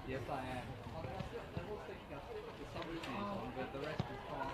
Yes, I am. I was thinking of the summer season, but the rest is fine.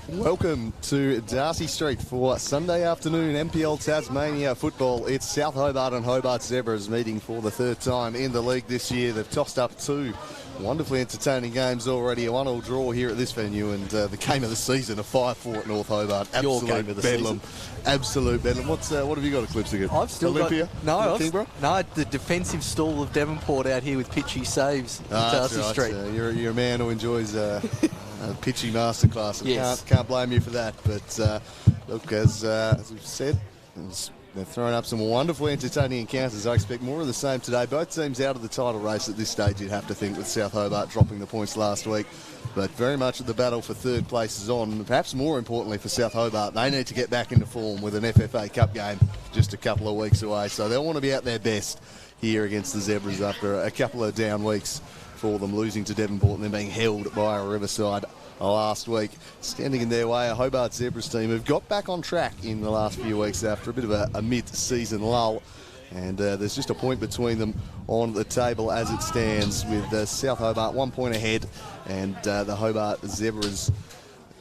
Welcome to Darcy Street for Sunday afternoon NPL Tasmania football. It's South Hobart and Hobart Zebras meeting for the third time in the league this year. They've tossed up two wonderfully entertaining games already. A 1-1 draw here at this venue, and the game of the season, a 5-4 at North Hobart. Your game of the bedlam. season. Absolute bedlam. What have you got, Eclipse again? I've still Olympia? got Kingborough? the defensive stall of Devonport out here with pitchy saves at Darcy right. Street. You're a man who enjoys a pitchy masterclass. Yes. Can't blame you for that. But look, as we've said, they've thrown up some wonderfully entertaining encounters. I expect more of the same today. Both teams out of the title race at this stage, you'd have to think, with South Hobart dropping the points last week. But very much the battle for third place is on. Perhaps more importantly for South Hobart, they need to get back into form with an FFA Cup game just a couple of weeks away. So they'll want to be at their best here against the Zebras after a couple of down weeks for them, losing to Devonport and then being held by a Riverside last week. Standing in their way, a Hobart Zebras team who've got back on track in the last few weeks after a bit of a mid-season lull. And there's just a point between them on the table as it stands, with South Hobart 1 point ahead, and the Hobart Zebras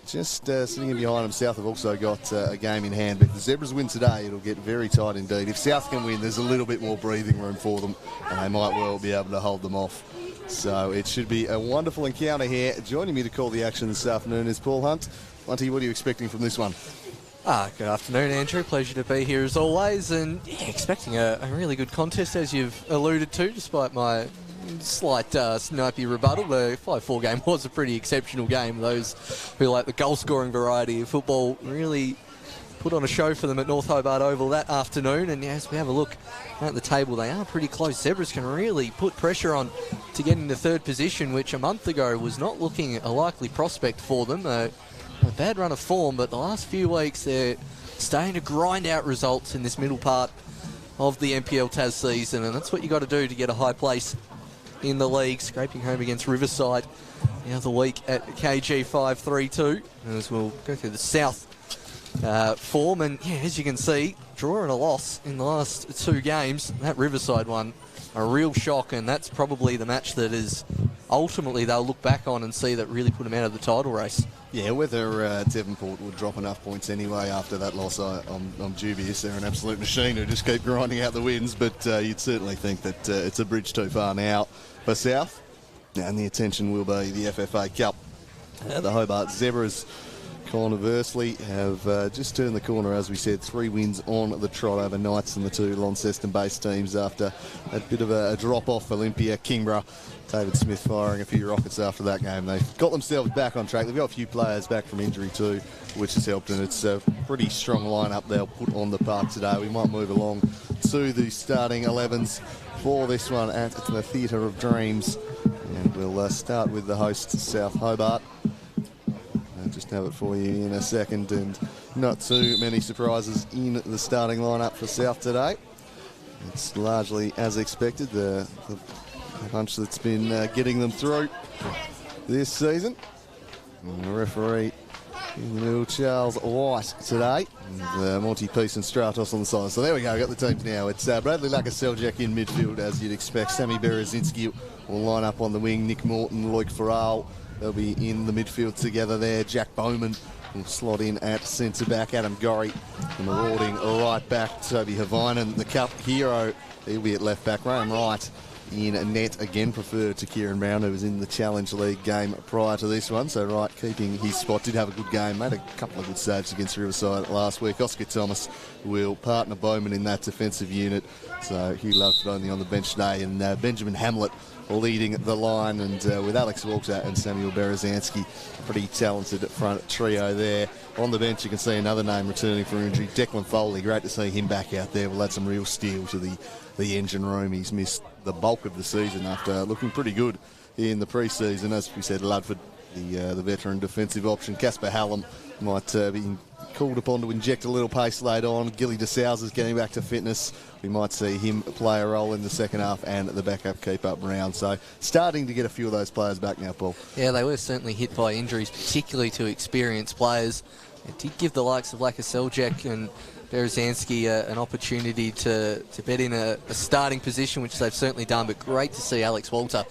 just sitting in behind them. South have also got a game in hand, but if the Zebras win today, it'll get very tight indeed. If South can win, there's a little bit more breathing room for them, and they might well be able to hold them off. So it should be a wonderful encounter here. Joining me to call the action this afternoon is Paul Hunt. Hunty, what are you expecting from this one? Good afternoon, Andrew. Pleasure to be here as always, and expecting a really good contest, as you've alluded to, despite my slight snipey rebuttal. The 5-4 game was a pretty exceptional game. Those who like the goal-scoring variety of football really put on a show for them at North Hobart Oval that afternoon. And as we have a look at the table, they are pretty close. Zebras can really put pressure on to get into third position, which a month ago was not looking a likely prospect for them. A bad run of form, but the last few weeks they're starting to grind out results in this middle part of the NPL Tas season, and that's what you got to do to get a high place in the league. Scraping home against Riverside the other week at KG 5-3-2, as we'll go through the South form. And yeah, as you can see, draw and a loss in the last two games. That Riverside one, a real shock, and that's probably the match that is ultimately they'll look back on and see that really put them out of the title race. Yeah, whether Devonport would drop enough points anyway after that loss, I'm dubious. They're an absolute machine who just keep grinding out the wins, but you'd certainly think that it's a bridge too far now for South. And the attention will be the FFA Cup. The Hobart Zebras, conversely, have just turned the corner, as we said, 3 wins on the trot over Knights and the two Launceston-based teams after a bit of a drop-off for Olympia. Kingborough, David Smith firing a few rockets after that game. They've got themselves back on track. They've got a few players back from injury too, which has helped, and it's a pretty strong lineup they'll put on the park today. We might move along to the starting 11s for this one at the Theatre of Dreams, and we'll start with the host, South Hobart. I'll just have it for you in a second, and not too many surprises in the starting lineup for South today. It's largely as expected, the bunch that's been getting them through this season. And the referee In the middle, Charles White today. And Monty Peace and Stratos on the side. So there we go, got the teams now. It's Bradley Lakaseljak in midfield, as you'd expect. Sammy Berezinski will line up on the wing. Nick Morton, Loic Farrell, they'll be in the midfield together there. Jack Bowman will slot in at centre-back. Adam Gorry, the marauding right back. Toby Havinen, the cup hero, he'll be at left-back. Graham Wright in net, again preferred to Kieran Brown, who was in the Challenge League game prior to this one. So Wright keeping his spot, did have a good game, made a couple of good saves against Riverside last week. Oscar Thomas will partner Bowman in that defensive unit. So Hugh Ludford only on the bench today, and Benjamin Hamlet leading the line, and with Alex Walter and Samuel Berezanski, pretty talented front trio there. On the bench you can see another name returning from injury, Declan Foley. Great to see him back out there. Will add some real steel to the engine room. He's missed the bulk of the season after looking pretty good in the pre-season. As we said, Ludford, the veteran defensive option. Casper Hallam might be called upon to inject a little pace late on. Gilly DeSouza's getting back to fitness. We might see him play a role in the second half, and the backup keeper Brown. So starting to get a few of those players back now, Paul. Yeah, they were certainly hit by injuries, particularly to experienced players. It did give the likes of Lakaseljak and Berezanski an opportunity to bet in a starting position, which they've certainly done, but great to see Alex Walter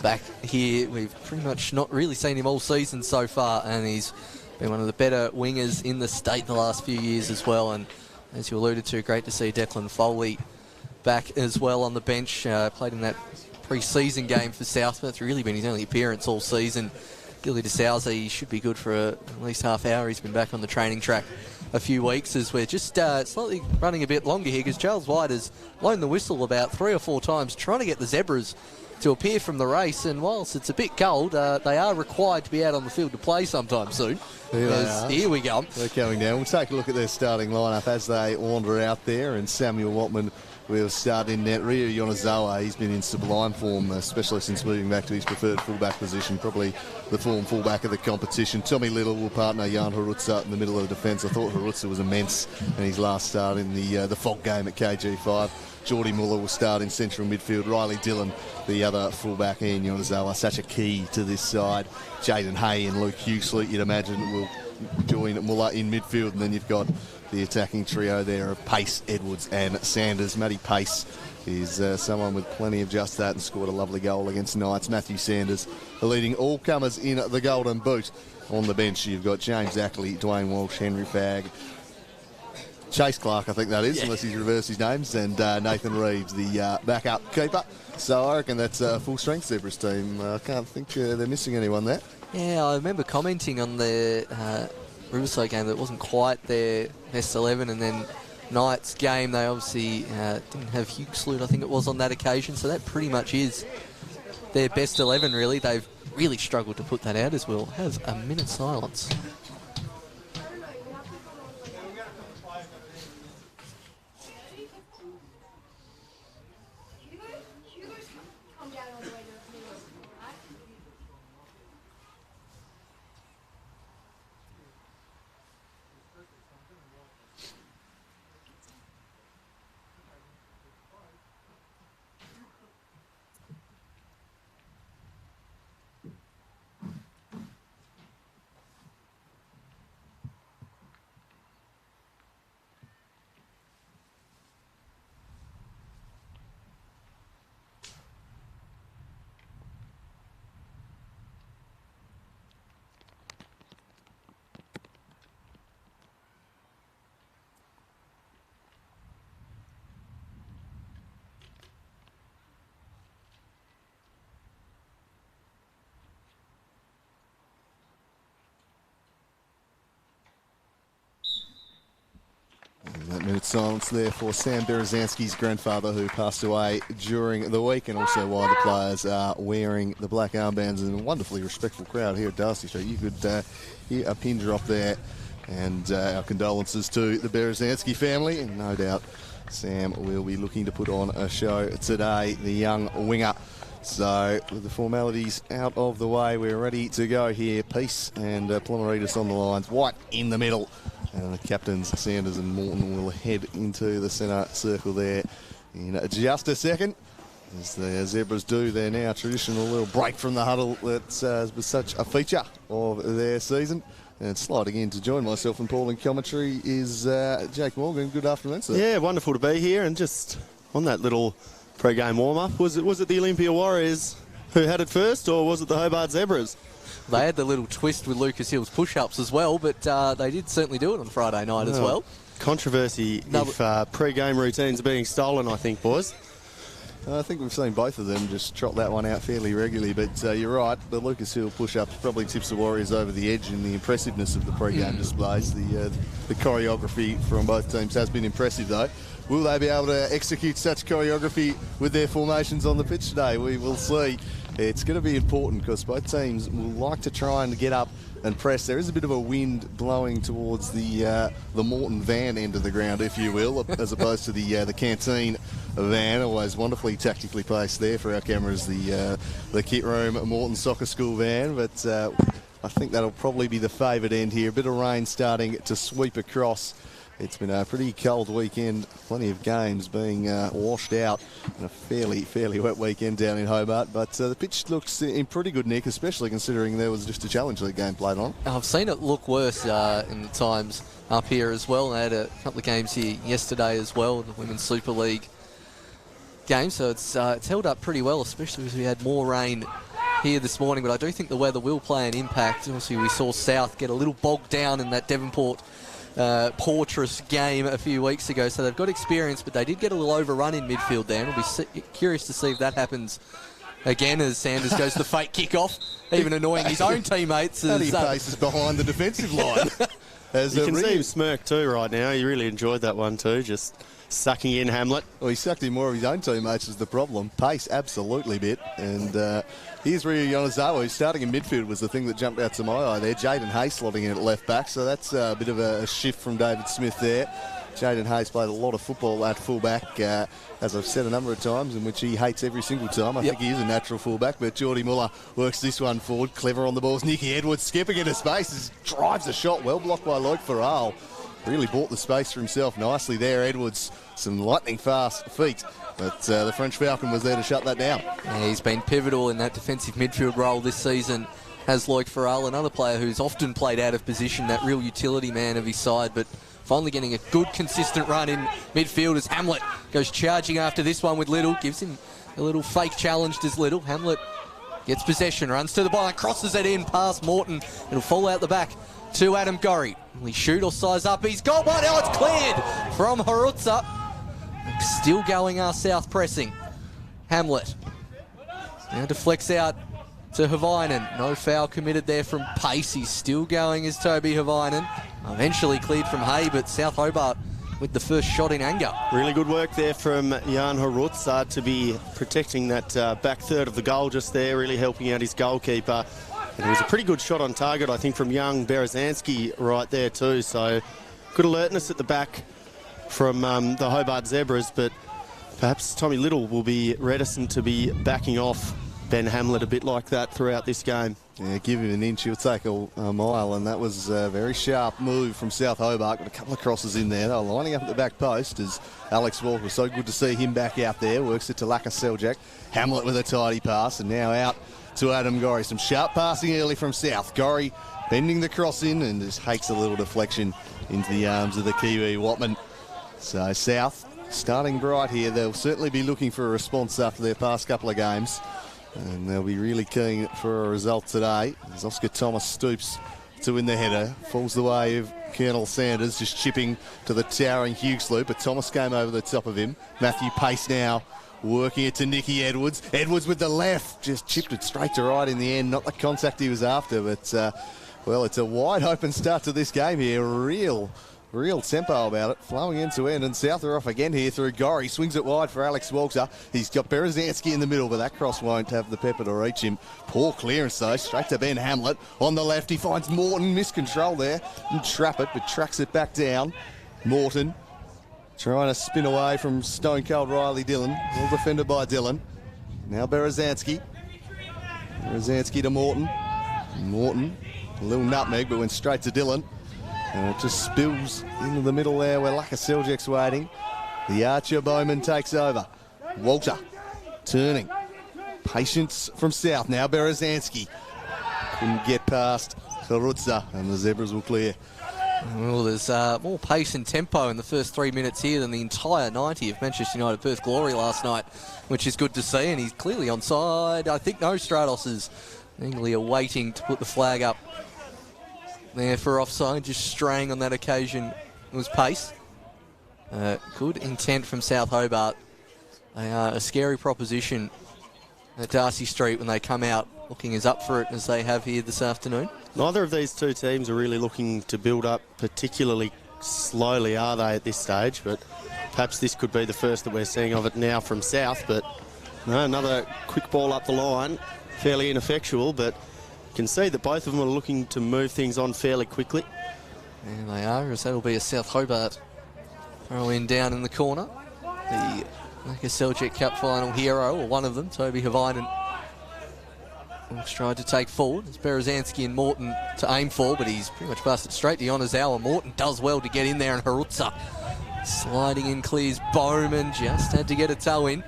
back here. We've pretty much not really seen him all season so far, and he's been one of the better wingers in the state the last few years as well. And as you alluded to, great to see Declan Foley back as well on the bench. Played in that pre-season game for Southmere. It's really been his only appearance all season. Gilly DeSouza, he should be good for at least half hour. He's been back on the training track a few weeks, as we're just slightly running a bit longer here, because Charles White has blown the whistle about 3 or 4 times trying to get the Zebras to appear from the race, and whilst it's a bit cold, they are required to be out on the field to play sometime soon. Here we go. They're coming down. We'll take a look at their starting lineup as they wander out there, and Samuel Watman will start in net. Rio Yonezawa, he's been in sublime form, especially since moving back to his preferred fullback position, probably the form fullback of the competition. Tommy Little will partner Jan Harutsa in the middle of the defence. I thought Harutsa was immense in his last start in the fog game at KG5. Geordie Muller will start in central midfield. Riley Dillon, the other fullback, Ian Yonezawa, such a key to this side. Jaden Hay and Luke Hughesley, you'd imagine, will join Muller in midfield, and then you've got the attacking trio there of Pace, Edwards and Sanders. Matty Pace is someone with plenty of just that, and scored a lovely goal against Knights. Matthew Sanders, the leading all-comers in the Golden Boot. On the bench you've got James Ackley, Dwayne Walsh, Henry Fagg, Chase Clark, I think that is, unless he's reversed his names, and Nathan Reeves, the backup keeper. So I reckon that's a full-strength Zebras team. I can't think they're missing anyone there. Yeah, I remember commenting on the Riverside game that it wasn't quite their best 11, and then Knights game, they obviously didn't have Hughesley, I think it was, on that occasion, so that pretty much is their best 11, really. They've really struggled to put that out, as we'll have a minute's silence. That minute silence there for Sam Berezanski's grandfather, who passed away during the week, and also while the players are wearing the black armbands, and a wonderfully respectful crowd here at Darcy Street. You could hear a pin drop there, and our condolences to the Berezanski family, and no doubt Sam will be looking to put on a show today, the young winger. So with the formalities out of the way, we're ready to go here. Peace and Plumeritas on the lines. White in the middle. And the captains, Sanders and Morton, will head into the centre circle there in just a second. As the Zebras do their now traditional little break from the huddle that was such a feature of their season. And sliding in to join myself and Paul in commentary is Jake Morgan. Good afternoon, sir. Yeah, wonderful to be here. And just on that little pre-game warm-up, was it the Olympia Warriors who had it first, or was it the Hobart Zebras? They had the little twist with Lucas Hill's push-ups as well, but they did certainly do it on Friday night as well. Controversy if pre-game routines are being stolen, I think, boys. I think we've seen both of them just trot that one out fairly regularly, but you're right, the Lucas Hill push-ups probably tips the Warriors over the edge in the impressiveness of the pre-game displays. The choreography from both teams has been impressive, though. Will they be able to execute such choreography with their formations on the pitch today? We will see. It's going to be important because both teams will like to try and get up and press. There is a bit of a wind blowing towards the Morton van end of the ground, if you will, as opposed to the canteen van. Always wonderfully tactically placed there for our cameras, the kit room Morton Soccer School van. But I think that'll probably be the favoured end here. A bit of rain starting to sweep across. It's been a pretty cold weekend, plenty of games being washed out in a fairly wet weekend down in Hobart. But the pitch looks in pretty good nick, especially considering there was just a Challenge League game played on. I've seen it look worse in the times up here as well. They had a couple of games here yesterday as well, the Women's Super League game. So it's held up pretty well, especially because we had more rain here this morning. But I do think the weather will play an impact. Obviously, we saw South get a little bogged down in that Devonport Portress game a few weeks ago, so they've got experience, but they did get a little overrun in midfield there, and I'll be curious to see if that happens again as Sanders goes to the fake kick-off, even annoying his own teammates. As he paces behind the defensive line. You can see him smirk too right now. He really enjoyed that one too, just sucking in Hamlet. Well, he sucked in more of his own teammates is the problem. Pace absolutely bit. And here's Rio Yonezawa, who's starting in midfield, was the thing that jumped out to my eye there. Jaden Hayes slotting in at left back, so that's a bit of a shift from David Smith there. Jaden Hayes played a lot of football at fullback, as I've said a number of times, in which he hates every single time. I think he is a natural fullback, but Geordie Muller works this one forward. Clever on the balls. Nicky Edwards skipping into space, drives a shot, well blocked by Luke Farrell. Really bought the space for himself nicely there, Edwards. Some lightning fast feet, but the French Falcon was there to shut that down. Yeah, he's been pivotal in that defensive midfield role this season, has Loic Farrell, another player who's often played out of position, that real utility man of his side, but finally getting a good consistent run in midfield as Hamlet goes charging after this one with Little, gives him a little fake challenge, does Little. Hamlet gets possession, runs to the byline, crosses it in past Morton, it'll fall out the back to Adam Gorry. Will he shoot or size up? He's got one. Now it's cleared from Harutza. Still going our South pressing. Hamlet now deflects out to Havainen. No foul committed there from Pace. He's still going as Toby Havainen. Eventually cleared from Hay, but South Hobart with the first shot in anger. Really good work there from Jan Harutza to be protecting that back third of the goal just there, really helping out his goalkeeper. And it was a pretty good shot on target, I think, from young Berezanski right there too. So good alertness at the back from the Hobart Zebras, but perhaps Tommy Little will be reticent to be backing off Ben Hamlet a bit like that throughout this game. Yeah, give him an inch, he'll take a mile, and that was a very sharp move from South Hobart. Got a couple of crosses in there. They were lining up at the back post as Alex Walker was so good to see him back out there. Works it to Laka Seljak. Hamlet with a tidy pass, and now out to Adam Gorry. Some sharp passing early from South. Gorry bending the cross in and just hakes a little deflection into the arms of the Kiwi Watman. So South starting bright here. They'll certainly be looking for a response after their past couple of games, and they'll be really keen for a result today as Oscar Thomas stoops to win the header. Falls the way of Colonel Sanders, just chipping to the towering Hughes loop, but Thomas came over the top of him. Matthew Pace now working it to Nicky Edwards. Edwards with the left, just chipped it straight to right in the end. Not the contact he was after, but, well, it's a wide open start to this game here. Real tempo about it, flowing end to end, and South are off again here through Gorry. Swings it wide for Alex Walker. He's got Berezanski in the middle, but that cross won't have the pepper to reach him. Poor clearance though, straight to Ben Hamlet. On the left, he finds Morton, miscontrol there, and trap it, but tracks it back down. Morton trying to spin away from Stone Cold Riley Dillon. Well defended by Dillon. Now Berezanski. Berezanski to Morton. Morton, a little nutmeg, but went straight to Dillon. And it just spills into the middle there where Laka Seljak's waiting. The Archer Bowman takes over. Walter turning. Patience from South. Now Berezanski couldn't get past Harutza, and the Zebras will clear. Well, there's more pace and tempo in the first 3 minutes here than the entire 90 of Manchester United Perth Glory last night, which is good to see, and he's clearly onside. I think no Stratos is Anglia waiting to put the flag up there for offside, just straying on that occasion was pace. Good intent from South Hobart. They are a scary proposition at Darcy Street when they come out looking as up for it as they have here this afternoon. Neither of these two teams are really looking to build up particularly slowly, are they, at this stage? But perhaps this could be the first that we're seeing of it now from South. But no, another quick ball up the line, fairly ineffectual, but you can see that both of them are looking to move things on fairly quickly. And they are, as that'll be a South Hobart throw in down in the corner. The Seljuk Cup final hero, or one of them, Toby Havainen, tried to take forward. It's Berezanski and Morton to aim for, but he's pretty much passed it straight to Yonezawa. Morton does well to get in there, and Harutza sliding in, clears Bowman. Just had to get a toe in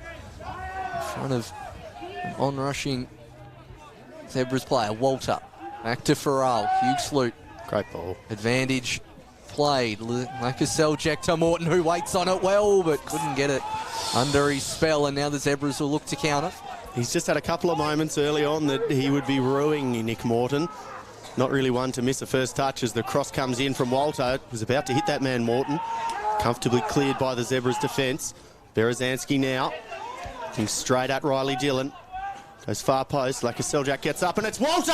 front of an onrushing Zebras player. Walter back to Farrell. Hugh Sloot. Great ball. Advantage played. Like a Seljuk to Morton, who waits on it well, but couldn't get it under his spell, and now the Zebras will look to counter. He's just had a couple of moments early on that he would be ruining Nick Morton. Not really one to miss a first touch as the cross comes in from Walter. Was about to hit that man, Morton. Comfortably cleared by the Zebras' defence. Berezanski now. Looking straight at Riley Dillon. Goes far post. Like a Seljuk gets up, and it's Walter!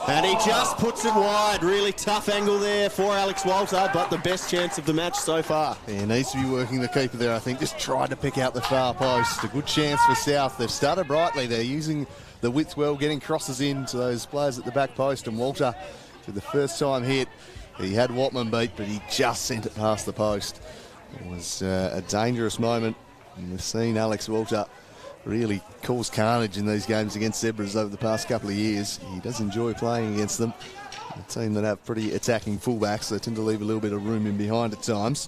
And he just puts it wide. Really tough angle there for Alex Walter, but the best chance of the match so far. Yeah, needs to be working the keeper there, I think. Just tried to pick out the far post. A good chance for South. They've started brightly. They're using the width well, getting crosses in to those players at the back post. And Walter, for the first time hit, he had Watman beat, but he just sent it past the post. It was a dangerous moment. And we've seen Alex Walter really cause carnage in these games against Zebras over the past couple of years. He does enjoy playing against them. A team that have pretty attacking fullbacks. They tend to leave a little bit of room in behind at times,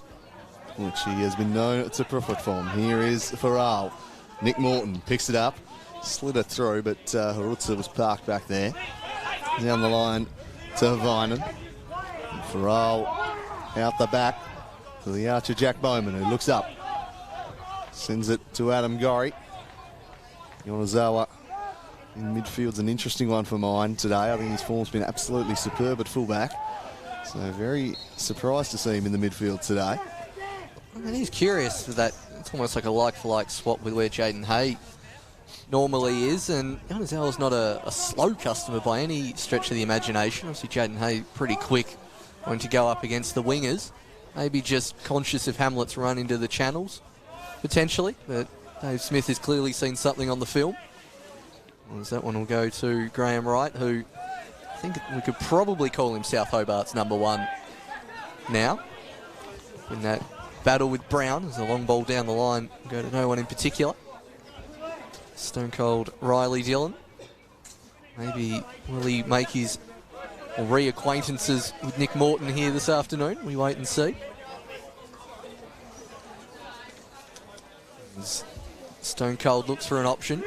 which he has been known to profit from. Here is Farrell. Nick Morton picks it up, slid it through, but Harutza was parked back there. Down the line to Havainen. Farrell out the back to the archer Jack Bowman, who looks up. Sends it to Adam Gorry. Yonezawa in midfield's an interesting one for mine today. I think his form's been absolutely superb at fullback. So very surprised to see him in the midfield today. And he's curious with that. It's almost like a like-for-like swap with where Jaden Hay normally is. And Yonezawa's not a slow customer by any stretch of the imagination. Obviously, Jaden Hay pretty quick when to go up against the wingers. Maybe just conscious of Hamlet's run into the channels, potentially. But Dave Smith has clearly seen something on the film. As that one will go to Graham Wright, who I think we could probably call him South Hobart's number one now. In that battle with Brown, as a long ball down the line, go to no one in particular. Stone cold Riley Dillon. Maybe will he make his reacquaintances with Nick Morton here this afternoon? We wait and see. As Stone Cold looks for an option.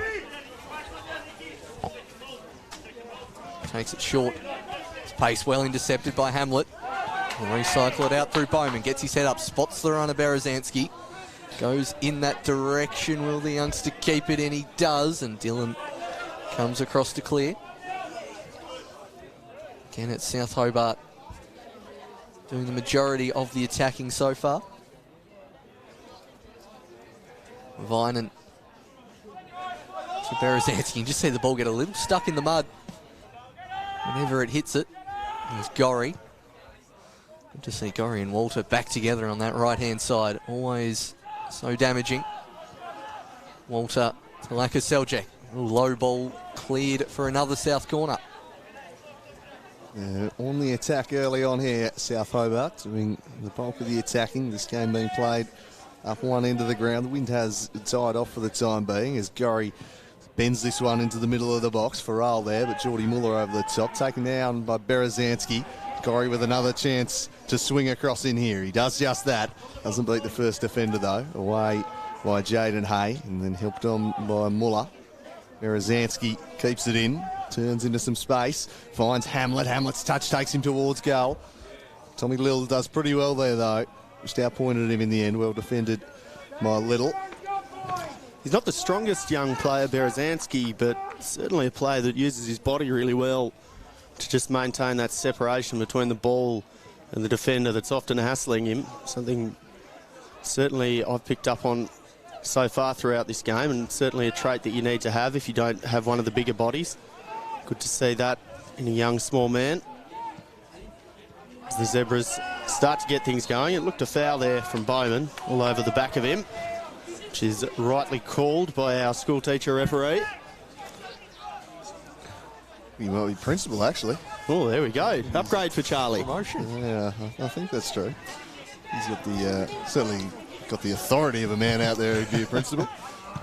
Takes it short. His pace well intercepted by Hamlet. He'll recycle it out through Bowman. Gets his head up. Spots the runner Berezanski. Goes in that direction. Will the youngster keep it? And he does. And Dillon comes across to clear. Again, it's South Hobart doing the majority of the attacking so far. Vinen to Berezanski. You can just see the ball get a little stuck in the mud whenever it hits it. There's Gorry. Good to see Gorry and Walter back together on that right-hand side. Always so damaging. Walter to Laka Seljuk. Low ball cleared for another South corner. On the attack early on here, South Hobart doing the bulk of the attacking. This game being played up one end of the ground. The wind has died off for the time being as Gorry bends this one into the middle of the box. Farrell there, but Geordie Muller over the top. Taken down by Berezanski. Gorry with another chance to swing across in here. He does just that. Doesn't beat the first defender though. Away by Jaden Hay and then helped on by Muller. Berezanski keeps it in. turns into some space, finds Hamlet. Hamlet's touch takes him towards goal. Tommy Little does pretty well there, though. Just outpointed him in the end. Well defended by Little. He's not the strongest young player, Berezanski, but certainly a player that uses his body really well to just maintain that separation between the ball and the defender that's often hassling him. Something certainly I've picked up on so far throughout this game, and certainly a trait that you need to have if you don't have one of the bigger bodies. Good to see that in a young, small man. As the Zebras start to get things going, it looked a foul there from Bowman all over the back of him, which is rightly called by our school teacher referee. He might be principal, actually. Oh, there we go. Upgrade for Charlie. Promotion. Yeah, I think that's true. He's got the certainly got the authority of a man out there who'd be a principal.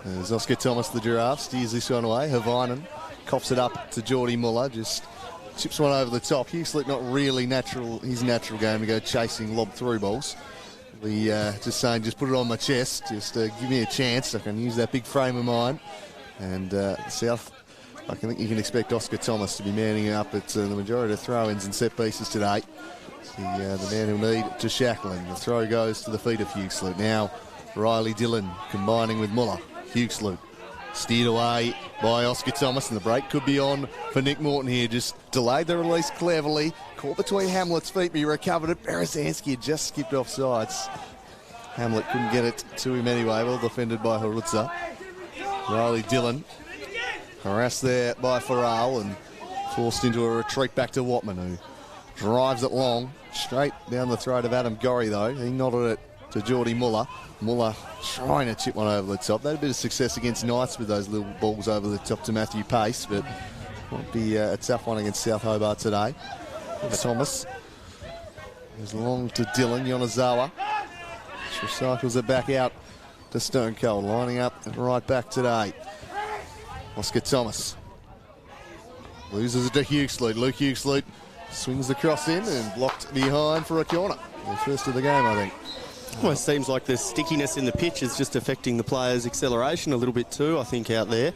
As Oscar Thomas, the giraffe, steers this one away. Havainen coughs it up to Geordie Muller, just chips one over the top. Hughes not really his natural game to go chasing lob through balls. Just saying, just put it on my chest, just give me a chance. I can use that big frame of mine. And South, I think you can expect Oscar Thomas to be manning up at the majority of throw-ins and set pieces today. The man who'll need to Shackland. The throw goes to the feet of Hughes. Now Riley Dillon combining with Muller. Hughes steered away by Oscar Thomas, and the break could be on for Nick Morton here. Just delayed the release cleverly. Caught between Hamlet's feet, but he recovered it. Berezanski had just skipped off sides. Hamlet couldn't get it to him anyway. Well defended by Harutza. Riley Dillon harassed there by Farrell and forced into a retreat back to Watman, who drives it long. Straight down the throat of Adam Gorry, though. He nodded it to Geordie Muller. Muller trying to chip one over the top. They had a bit of success against Knights with those little balls over the top to Matthew Pace, but might be a tough one against South Hobart today. Thomas is long to Dillon. Yonazawa recycles it back out to Stone Cold, lining up and right back today. Oscar Thomas loses it to Hughes-Lute. Luke Hughes-Lute swings the cross in and blocked behind for a corner. The first of the game, I think. Almost seems like the stickiness in the pitch is just affecting the players' acceleration a little bit too, I think, out there.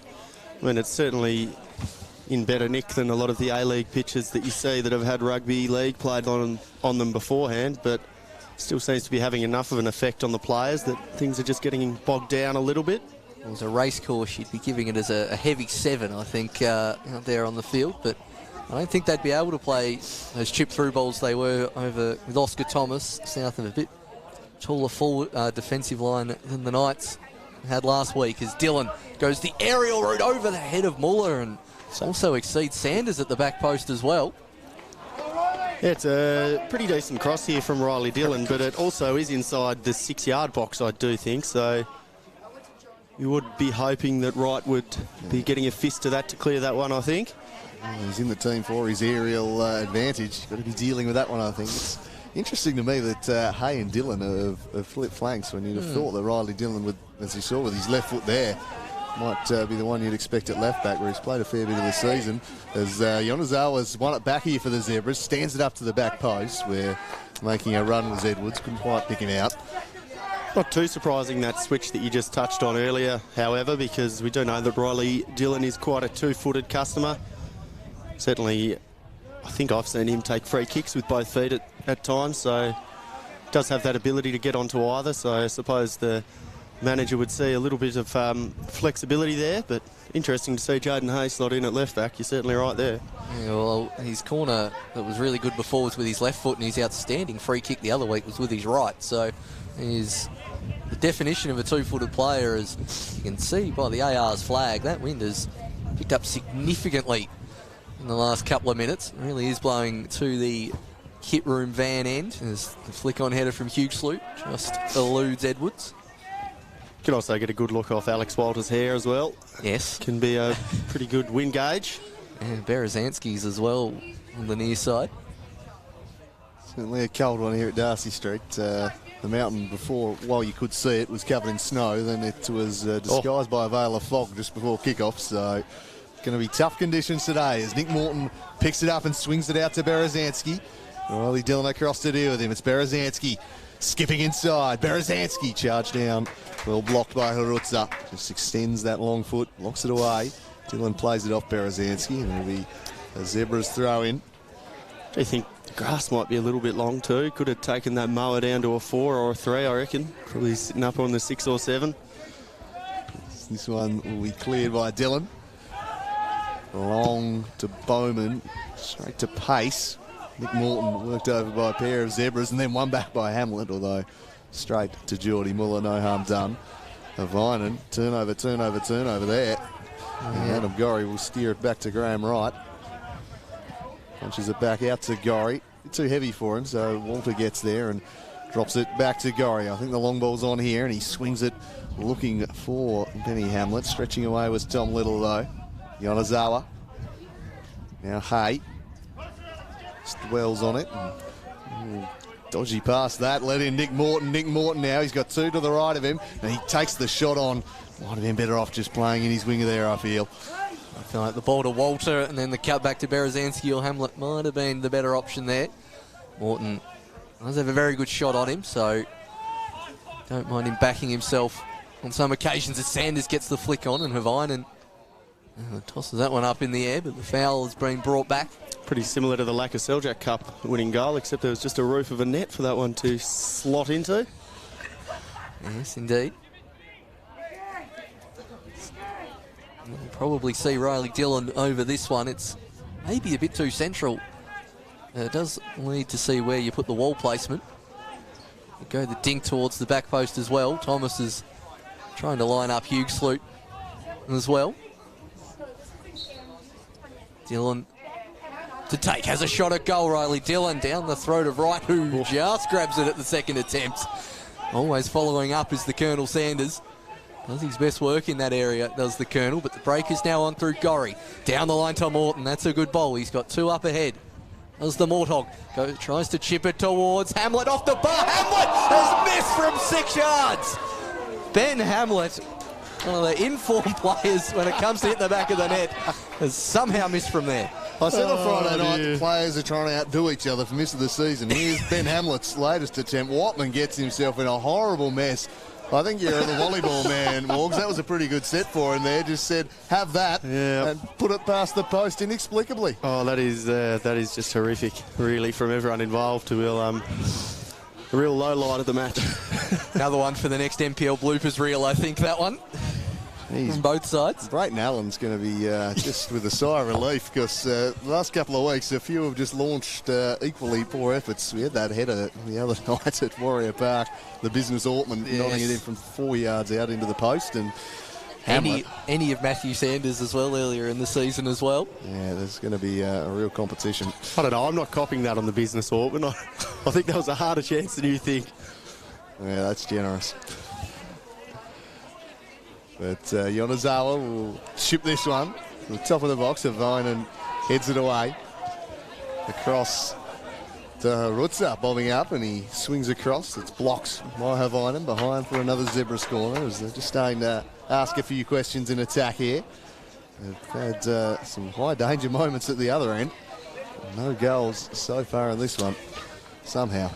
I mean, it's certainly in better nick than a lot of the A-League pitches that you see that have had rugby league played on them beforehand, but still seems to be having enough of an effect on the players that things are just getting bogged down a little bit. It was a race course, you'd be giving it as a heavy 7, I think, out there on the field, but I don't think they'd be able to play those chip-through balls they were over with Oscar Thomas, south of a bit taller forward defensive line than the Knights had last week, as Dillon goes the aerial route over the head of Muller and also exceeds Sanders at the back post as well. Yeah, it's a pretty decent cross here from Riley Dillon, but it also is inside the 6-yard box, I do think, so you would be hoping that Wright would be getting a fist to that to clear that one, I think. Well, he's in the team for his aerial advantage. Got to be dealing with that one, I think. It's interesting to me that Hay and Dillon have flipped flanks when you'd have thought that Riley Dillon would, as you saw with his left foot there, might be the one you'd expect at left back, where he's played a fair bit of the season. As Yonazawa's won it back here for the Zebras, stands it up to the back post, where making a run was Edwards, couldn't quite pick him out. Not too surprising, that switch that you just touched on earlier, however, because we do know that Riley Dillon is quite a two-footed customer. Certainly, I think I've seen him take free kicks with both feet at times, so does have that ability to get onto either, so I suppose the manager would see a little bit of flexibility there, but interesting to see Jaden Hay slot in at left back. You're certainly right there. Yeah, well, his corner that was really good before was with his left foot, and his outstanding free kick the other week was with his right, so he's the definition of a two-footed player. As you can see by the AR's flag, that wind has picked up significantly in the last couple of minutes. It really is blowing to the hit room van end, as the flick-on header from Hughes-Lute just eludes Edwards. Can also get a good look off Alex Walter's hair as well. Yes. Can be a pretty good wind gauge. And Berezanski's as well on the near side. Certainly a cold one here at Darcy Street. The mountain before, while you could see it, was covered in snow. Then it was disguised by a veil of fog just before kick-off. So going to be tough conditions today as Nick Morton picks it up and swings it out to Berezanski. Riley Dillon across to deal with him. It's Berezanski skipping inside. Berezanski charged down. Well blocked by Harutza. Just extends that long foot, locks it away. Dylan plays it off Berezanski, and it'll be a Zebras throw in. Do you think the grass might be a little bit long too? Could have taken that mower down to a 4 or a 3, I reckon. Probably sitting up on the 6 or 7. This one will be cleared by Dylan. Long to Bowman, straight to pace. Nick Morton worked over by a pair of Zebras, and then one back by Hamlet, although straight to Geordie Muller, no harm done. Avinen, turnover there. And Adam Gorry will steer it back to Graham Wright. Punches it back out to Gorry. Too heavy for him, so Walter gets there and drops it back to Gorry. I think the long ball's on here, and he swings it looking for Benny Hamlet. Stretching away was Tom Little, though. Yonezawa. Now Hay. Just dwells on it. Dodgy pass that. Let in Nick Morton. Nick Morton now. He's got 2 to the right of him, and he takes the shot on. Might have been better off just playing in his winger there, I feel. I feel like the ball to Walter and then the cut back to Berezanski or Hamlet might have been the better option there. Morton does have a very good shot on him, so don't mind him backing himself on some occasions as Sanders gets the flick on, and Havinen tosses that one up in the air, but the foul has been brought back. Pretty similar to the Lacka Seljack Cup winning goal, except there was just a roof of a net for that one to slot into. Yes, indeed. We'll probably see Riley Dillon over this one. It's maybe a bit too central. It does need to see where you put the wall placement. You go the dink towards the back post as well. Thomas is trying to line up Hugh Sloot as well. Dillon to take, has a shot at goal. Riley Dillon down the throat of Wright, who just grabs it at the second attempt. Always following up is the Colonel Sanders. Does his best work in that area, does the Colonel, but the break is now on through Gorry. Down the line to Morton, that's a good ball. He's got 2 up ahead. Does the Morthog, tries to chip it towards Hamlet off the bar. Hamlet has missed from 6 yards. Ben Hamlet, one of the informed players when it comes to hit the back of the net, has somehow missed from there. I said on Friday night the players are trying to outdo each other for most of the season. Here's Ben Hamlet's latest attempt. Watman gets himself in a horrible mess. I think you're the volleyball man, Morgs. That was a pretty good set for him there. Just said, have that, and put it past the post inexplicably. Oh, that is just horrific, really, from everyone involved. A real low light of the match. Another one for the next NPL bloopers reel, I think, that one. From both sides. Brayton Allen's going to be just with a sigh of relief, because the last couple of weeks, a few have just launched equally poor efforts. We had that header the other night at Warrior Park, the business Ortman nodding it in from 4 yards out into the post, and any of Matthew Sanders as well earlier in the season as well. Yeah, there's going to be a real competition. I don't know, I'm not copying that on the business Ortman. I think that was a harder chance than you think. Yeah, that's generous. But Yonezawa will ship this one to the top of the box. Avinen heads it away. Across to Rutzer, bobbing up, and he swings across. It's blocked by Havinen, behind for another Zebra corner, as they're just starting to ask a few questions in attack here. They've had some high danger moments at the other end. No goals so far in this one, somehow.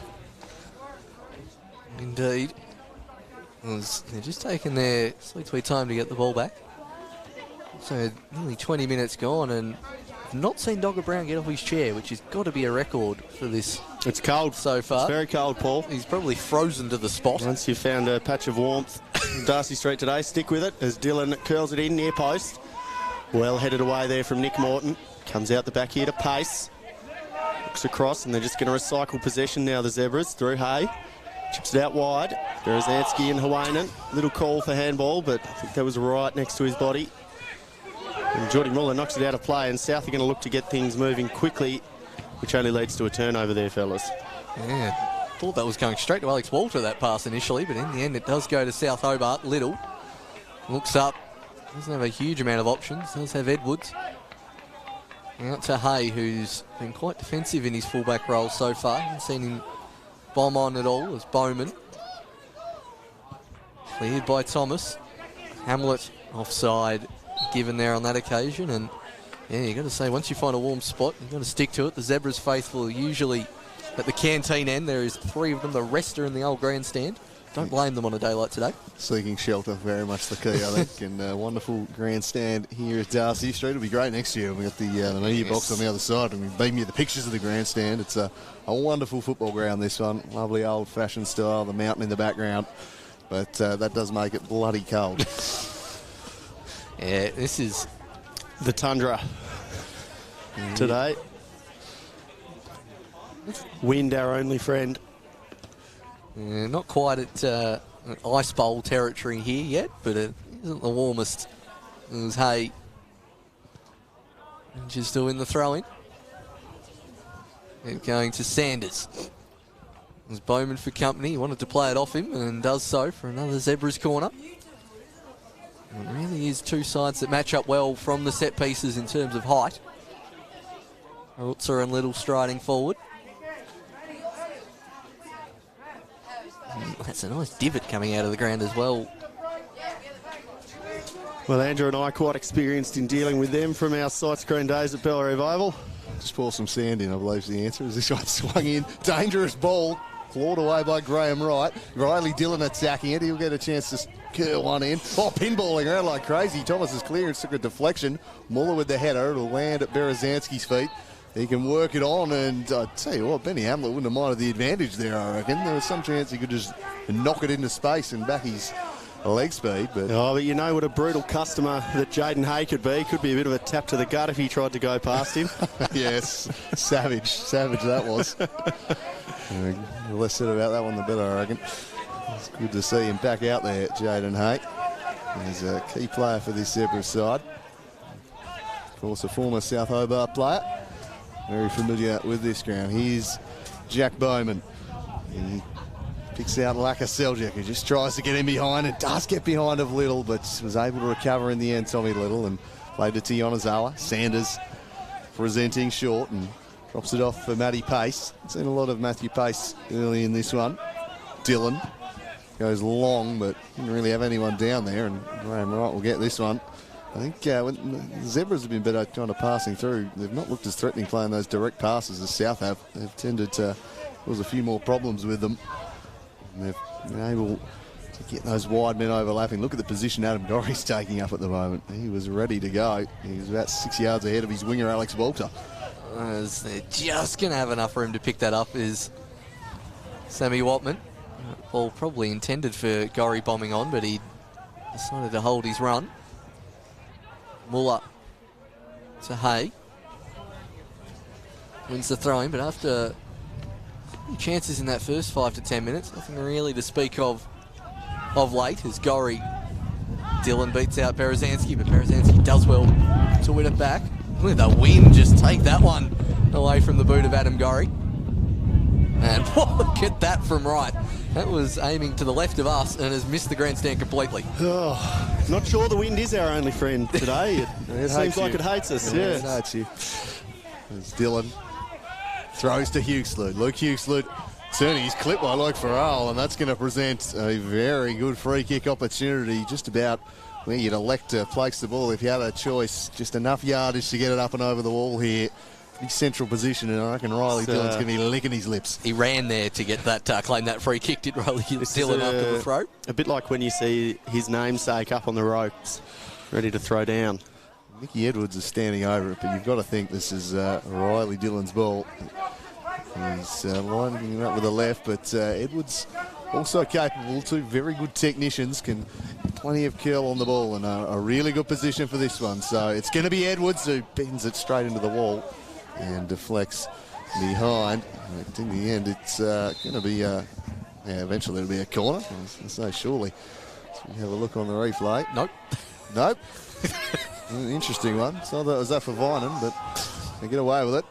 Indeed. They're just taking their sweet time to get the ball back. So nearly 20 minutes gone, and I've not seen Dogger Brown get off his chair, which has got to be a record for this. It's cold so far. It's very cold, Paul. He's probably frozen to the spot. Once you've found a patch of warmth, Darcy Street today, stick with it as Dylan curls it in near post. Well headed away there from Nick Morton. Comes out the back here to pace. Looks across, and they're just going to recycle possession now, the Zebras, through Hay. Chips it out wide. Berezanski and Havinen. Little call for handball, but I think that was right next to his body. And Geordie Muller knocks it out of play, and South are going to look to get things moving quickly, which only leads to a turnover there, fellas. Yeah, thought that was going straight to Alex Walter, that pass initially, but in the end it does go to South Hobart. Little looks up. Doesn't have a huge amount of options. Does have Edwards. Out to Hay, who's been quite defensive in his fullback role so far. Haven't seen him bomb on at all as Bowman. Cleared by Thomas. Hamlet offside given there on that occasion, and yeah, you got to say, once you find a warm spot, you've got to stick to it. The Zebras faithful are usually at the canteen end. There is 3 of them. The rest are in the old grandstand. Don't blame them on a day like today. Seeking shelter, very much the key, I think. And wonderful grandstand here at Darcy Street. It'll be great next year. We've got the media box on the other side, and we've beamed you the pictures of the grandstand. It's a wonderful football ground, this one. Lovely old-fashioned style, the mountain in the background. But that does make it bloody cold. Yeah, this is The tundra today. Wind, our only friend. not quite at ice bowl territory here yet, but it isn't the warmest. It was Hay just doing the throw-in. And going to Sanders. It was Bowman for company. He wanted to play it off him and does so for another Zebra's corner. And it really is two sides that match up well from the set pieces in terms of height. Rutzer and Little striding forward. That's a nice divot coming out of the ground as well. Well, Andrew and I are quite experienced in dealing with them from our sight screen days at Bella Revival. Just pour some sand in, I believe is the answer. As this one swung in. Dangerous ball. Clawed away by Graham Wright. Riley Dillon attacking it. He'll get a chance to curl one in. Oh, pinballing around like crazy. Thomas's clearance took a deflection. Muller with the header. It'll land at Berezanski's feet. He can work it on, and I tell you what, Benny Hamlet wouldn't have minded the advantage there, I reckon. There was some chance he could just knock it into space and back his leg speed. But you know what a brutal customer that Jaden Hay could be. Could be a bit of a tap to the gut if he tried to go past him. Yes, savage that was. The less said about that one, the better, I reckon. It's good to see him back out there, Jaden Hay. He's a key player for this Zebra side. Of course, a former South Hobart player. Very familiar with this ground. Here's Jack Bowman. He picks out Laka Seljuk, who just tries to get in behind and does get behind of Little, but was able to recover in the end, Tommy Little, and played it to Yonezawa. Sanders presenting short and drops it off for Matty Pace. Seen a lot of Matthew Pace early in this one. Dillon goes long, but didn't really have anyone down there, and Graham Wright will get this one. I think when the Zebras have been better kind of passing through, they've not looked as threatening playing those direct passes as South have. They've tended to cause a few more problems with them. And they've been able to get those wide men overlapping. Look at the position Adam Gorry's taking up at the moment. He was ready to go. He was about 6 yards ahead of his winger, Alex Walter. They're just going to have enough room to pick that up is Sammy Watman. Ball probably intended for Gorry bombing on, but he decided to hold his run. Muller to Hay. Wins the throw-in, but after chances in that first 5 to 10 minutes, nothing really to speak of late as Gorry. Dillon beats out Berezanski, but Berezanski does well to win it back. Look at the wind just take that one away from the boot of Adam Gorry. And look at that from Wright. That was aiming to the left of us and has missed the grandstand completely. Oh, not sure the wind is our only friend today. It seems like it hates us. Yeah, it hates you. There's Dillon. Throws to Huxley. Luke Huxley turning his clip by Luke Farrell, and that's going to present a very good free kick opportunity just about where you'd elect to place the ball if you had a choice. Just enough yardage to get it up and over the wall here. Pretty central position, and I reckon Riley Dillon's going to be licking his lips. He ran there to get that, claim that free kick, did Riley Dillon after the throw. A bit like when you see his namesake up on the ropes, ready to throw down. Mickey Edwards is standing over it, but you've got to think this is Riley Dillon's ball. He's lining it up with the left, but Edwards also capable. Two very good technicians, can plenty of curl on the ball, and a really good position for this one. So it's going to be Edwards who bends it straight into the wall and deflects behind. And in the end, it's going to be, eventually it'll be a corner. I was going to say, surely. So we have a look on the replay. Nope. Interesting one. So that was that for Vinan, but they get away with it.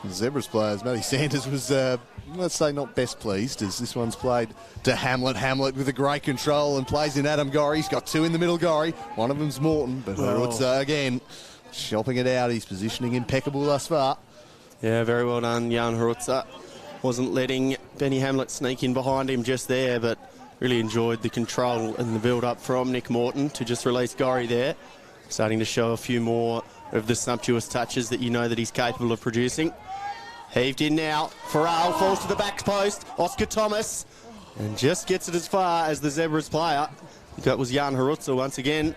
Zebras players, Matty Sanders was, let's say, not best pleased as this one's played to Hamlet. Hamlet with a great control and plays in Adam Gorry. He's got two in the middle, Gorry. One of them's Morton, but Hurutza again shopping it out. He's positioning impeccable thus far. Yeah, very well done, Jan Hurutza. Wasn't letting Benny Hamlet sneak in behind him just there, but really enjoyed the control and the build-up from Nick Morton to just release Gorry there. Starting to show a few more of the sumptuous touches that you know that he's capable of producing. Heaved in now. Farrell falls to the back post. Oscar Thomas. And just gets it as far as the Zebras player. That was Jan Harutza once again,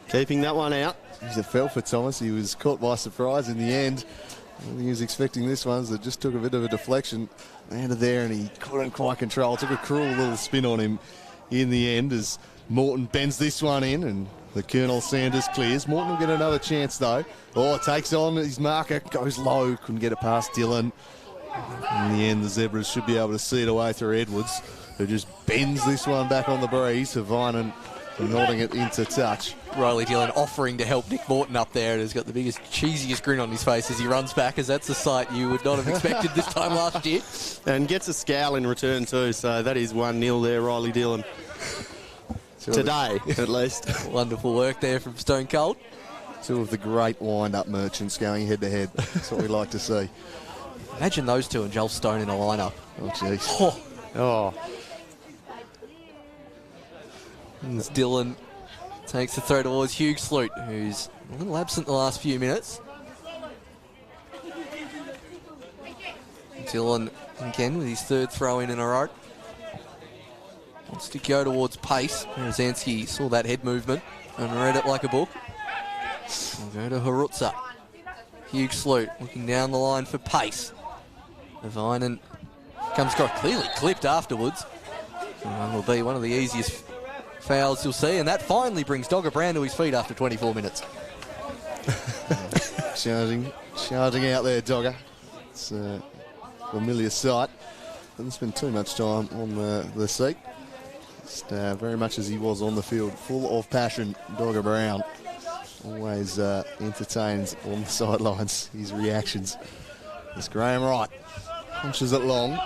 keeping that one out. It fell for Thomas. He was caught by surprise in the end. I think he was expecting this one, so it just took a bit of a deflection. Landed there and he couldn't quite control. Took a cruel little spin on him in the end as Morton bends this one in and the Colonel Sanders clears. Morton will get another chance though. Oh, takes on his marker, goes low, couldn't get it past Dillon. In the end, the Zebras should be able to see it away through Edwards, who just bends this one back on the breeze. Havinen nodding it into touch. Riley Dillon offering to help Nick Morton up there, and has got the biggest, cheesiest grin on his face as he runs back, as that's a sight you would not have expected this time last year. And gets a scowl in return too, so that is 1-0 there, Riley Dillon. Today, at least. Wonderful work there from Stone Cold. Two of the great wind-up merchants going head-to-head. That's what we like to see. Imagine those two and Joel Stone in a lineup. Oh, jeez. Oh. As Dillon takes the throw towards Hugh Sloot, who's a little absent the last few minutes. Dillon again with his third throw in a row. Wants to go towards pace. Berezansky saw that head movement and read it like a book. We'll go to Harutza. Hugh Sloot looking down the line for pace. Havinen comes across, clearly clipped afterwards. Will be one of the easiest fouls you'll see, and that finally brings Dogger Brown to his feet after 24 minutes. Charging out there, Dogger. It's a familiar sight. Doesn't spend too much time on the seat. Just very much as he was on the field, full of passion. Dogger Brown always entertains on the sidelines, his reactions. It's Graham Wright. Punches it long.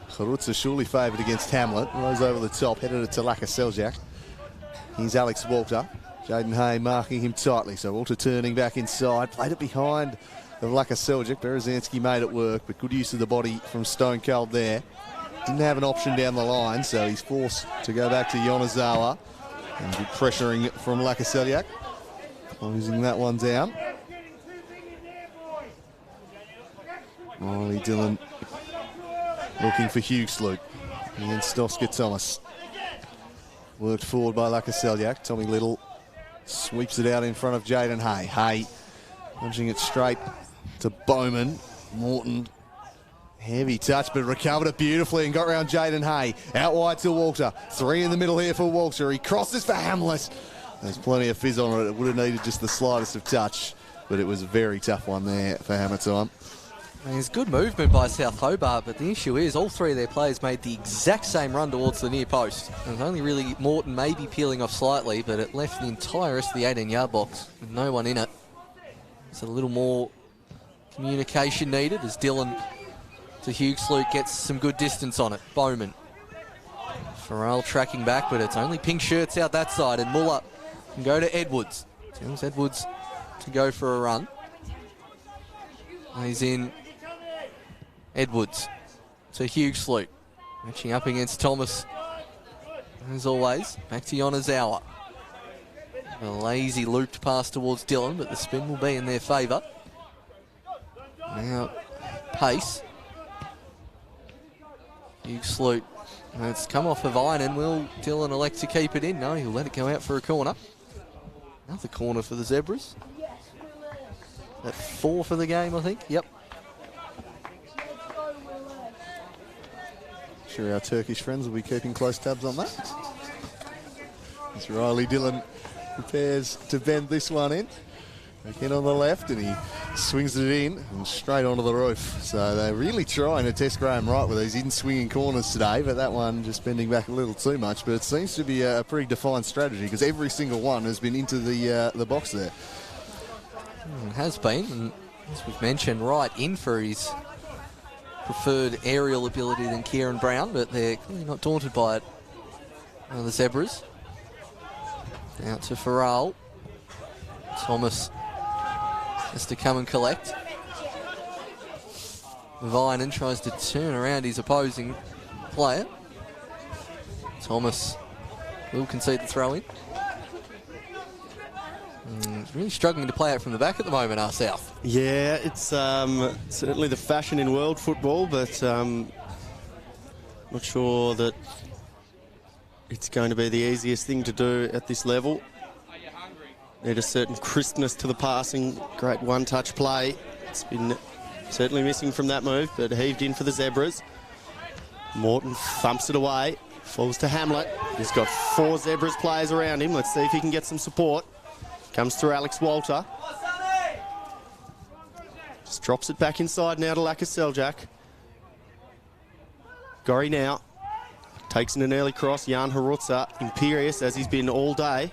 Harutza surely favoured against Hamlet. Rose over the top, headed it to Laka Seljak. Here's Alex Walter. Jaden Hay marking him tightly. So Walter turning back inside. Played it behind of Laka Seljak. Berezansky made it work, but good use of the body from Stone Cold there. Didn't have an option down the line, so he's forced to go back to Yonezawa. And good pressuring from Laka Seljak. Closing that one down. Riley Dillon looking for Hugh Sloot against Oscar Thomas. Worked forward by Laka Seljak. Tommy Little sweeps it out in front of Jaden Hay. Hay punching it straight to Bowman. Morton, heavy touch, but recovered it beautifully and got round Jaden Hay. Out wide to Walter. Three in the middle here for Walter. He crosses for Hamlet. There's plenty of fizz on it. It would have needed just the slightest of touch, but it was a very tough one there for Hammer time. There's good movement by South Hobart, but the issue is all three of their players made the exact same run towards the near post. It was only really Morton maybe peeling off slightly, but it left the entire rest of the 18-yard box with no one in it. So a little more communication needed as Dillon to Hugh Sloot gets some good distance on it. Bowman. Farrell tracking back, but it's only pink shirts out that side, and Muller can go to Edwards. Tells Edwards to go for a run. He's in. Edwards to Hugh Sloot. Matching up against Thomas. As always, back to Yonezawa. A lazy looped pass towards Dillon, but the spin will be in their favour. Now, pace. Hugh Sloot. It's come off of Iron. Will Dillon elect to keep it in? No, he'll let it go out for a corner. Another corner for the Zebras. That 4 for the game, I think. Yep. Sure our Turkish friends will be keeping close tabs on that. As Riley Dillon prepares to bend this one in. Again on the left, and he swings it in and straight onto the roof. So they're really trying to test Graham Wright with these in-swinging corners today, but that one just bending back a little too much. But it seems to be a pretty defined strategy because every single one has been into the box there. It has been, and as we've mentioned, Wright in for his preferred aerial ability than Kieran Brown, but they're clearly not daunted by it. The Zebras. Out to Farrell. Thomas has to come and collect. Vinen tries to turn around his opposing player. Thomas will concede the throw in. He's really struggling to play out from the back at the moment, our South. Yeah, it's certainly the fashion in world football, but not sure that it's going to be the easiest thing to do at this level. Need a certain crispness to the passing. Great one-touch play. It's been certainly missing from that move, but heaved in for the Zebras. Morton thumps it away. Falls to Hamlet. He's got 4 Zebras players around him. Let's see if he can get some support. Comes through Alex Walter. Just drops it back inside now to Lakaseljak. Gorry now. Takes in an early cross. Jan Harutza, imperious as he's been all day.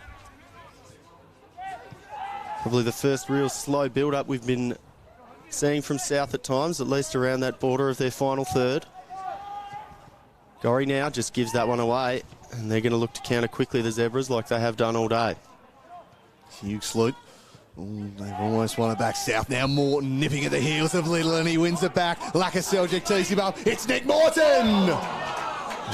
Probably the first real slow build-up we've been seeing from South at times, at least around that border of their final third. Gorry now just gives that one away, and they're going to look to counter quickly, the Zebras, like they have done all day. Huge sloop. They've almost won it back south now. Morton nipping at the heels of Little, and he wins it back. Lakaseljak tees him up. It's Nick Morton!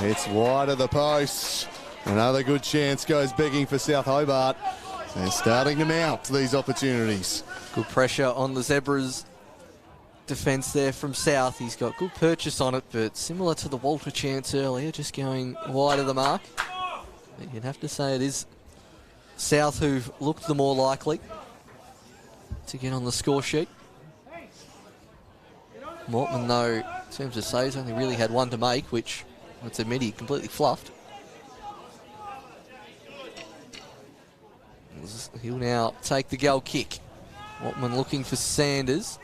It's wide of the post. Another good chance goes begging for South Hobart. They're starting to mount these opportunities. Good pressure on the Zebras' defence there from South. He's got good purchase on it, but similar to the Walter chance earlier, just going wide of the mark. But you'd have to say it is South who've looked the more likely to get on the score sheet. Mortman, though, in terms of saves, only really had one to make, which, let's admit, he completely fluffed. He'll now take the goal kick. Mortman looking for Sanders,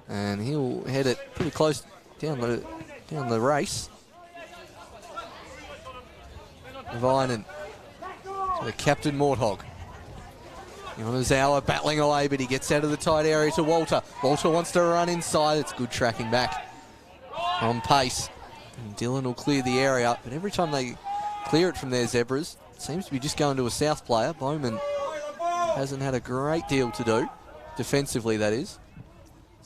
and he'll head it pretty close down the race. Vinen to the captain Morthog. Yonezawa battling away, but he gets out of the tight area to Walter. Walter wants to run inside. It's good tracking back on pace. And Dylan will clear the area, but every time they clear it from their Zebras, it seems to be just going to a South player. Bowman hasn't had a great deal to do, defensively that is.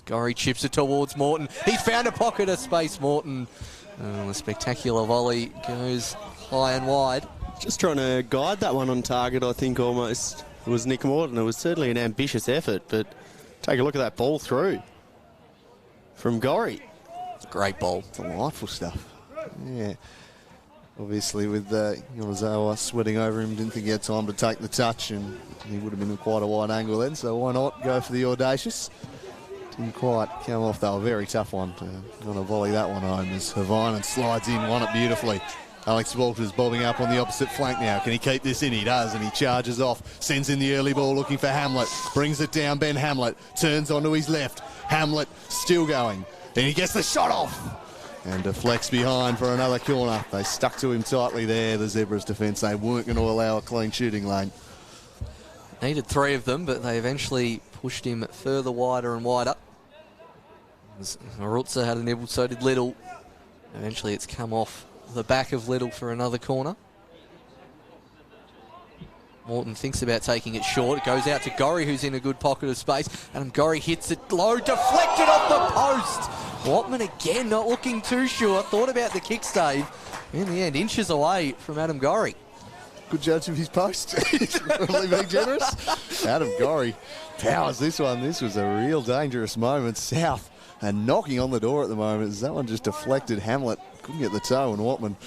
Gorry chips it towards Morton. He's found a pocket of space, Morton. A spectacular volley goes high and wide. Just trying to guide that one on target, I think, almost. It was Nick Morton. It was certainly an ambitious effort, but take a look at that ball through from Gorry. Great ball. Delightful stuff. Yeah. Obviously, with Yonezawa sweating over him, didn't think he had time to take the touch, and he would have been in quite a wide angle then, so why not go for the audacious? Didn't quite come off, though. A very tough one. Going to volley that one home as Havainen slides in, won it beautifully. Alex Walters bobbing up on the opposite flank now. Can he keep this in? He does, and he charges off. Sends in the early ball looking for Hamlet. Brings it down, Ben Hamlet. Turns onto his left. Hamlet still going. Then he gets the shot off. And deflects behind for another corner. They stuck to him tightly there, the Zebras defence. They weren't going to allow a clean shooting lane. Needed 3 of them, but they eventually pushed him further wider and wider. Marutza had a nibble, so did Little. Eventually it's come off the back of Little for another corner. Morton thinks about taking it short. It goes out to Gorry, who's in a good pocket of space. And Gorry hits it low, deflected off the post. Watman again not looking too sure. Thought about the kick save. In the end, inches away from Adam Gorry. Good judge of his post. Really being generous. Adam Gorry powers this one. This was a real dangerous moment. South and knocking on the door at the moment. As that one just deflected. Hamlet couldn't get the toe, and Watman.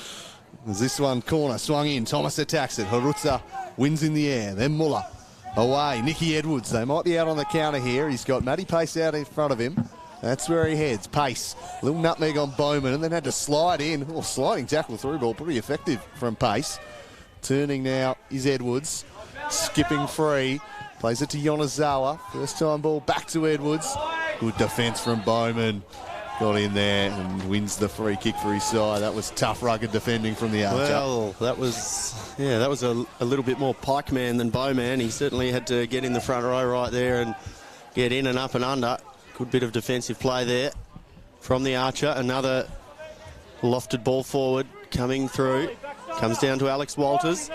As this one corner swung in, Thomas attacks it. Harutza wins in the air. Then Muller away. Nicky Edwards. They might be out on the counter here. He's got Matty Pace out in front of him. That's where he heads. Pace. Little nutmeg on Bowman, and then had to slide in. Oh, sliding tackle through ball. Pretty effective from Pace. Turning now is Edwards. Skipping free. Plays it to Yonezawa. First time ball back to Edwards. Good defence from Bowman. Got in there and wins the free kick for his side. That was tough, rugged defending from the Archer. Well, that was a little bit more pikeman than Bowman. He certainly had to get in the front row right there and get in and up and under. Good bit of defensive play there from the Archer. Another lofted ball forward coming through. Comes down to Alex Walters.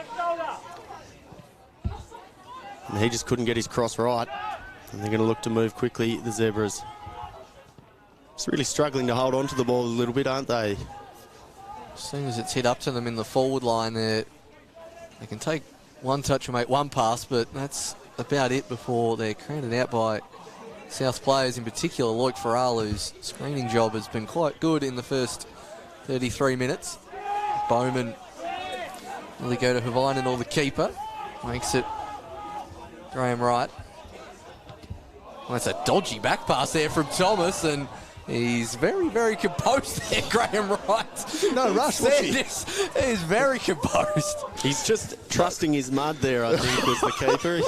And he just couldn't get his cross right. And they're going to look to move quickly, the Zebras. Just really struggling to hold on to the ball a little bit, aren't they? As soon as it's hit up to them in the forward line there, they can take one touch and make one pass, but that's about it before they're crowded out by South players, in particular Loic Farrell, whose screening job has been quite good in the first 33 minutes. Bowman Will he go to Havainen or the keeper? Makes it Graham Wright. Well, that's a dodgy back pass there from Thomas, and he's very, very composed there, Graham Wright. No rush, was he? He's very composed. He's just trusting his mud there, I think, was the keeper.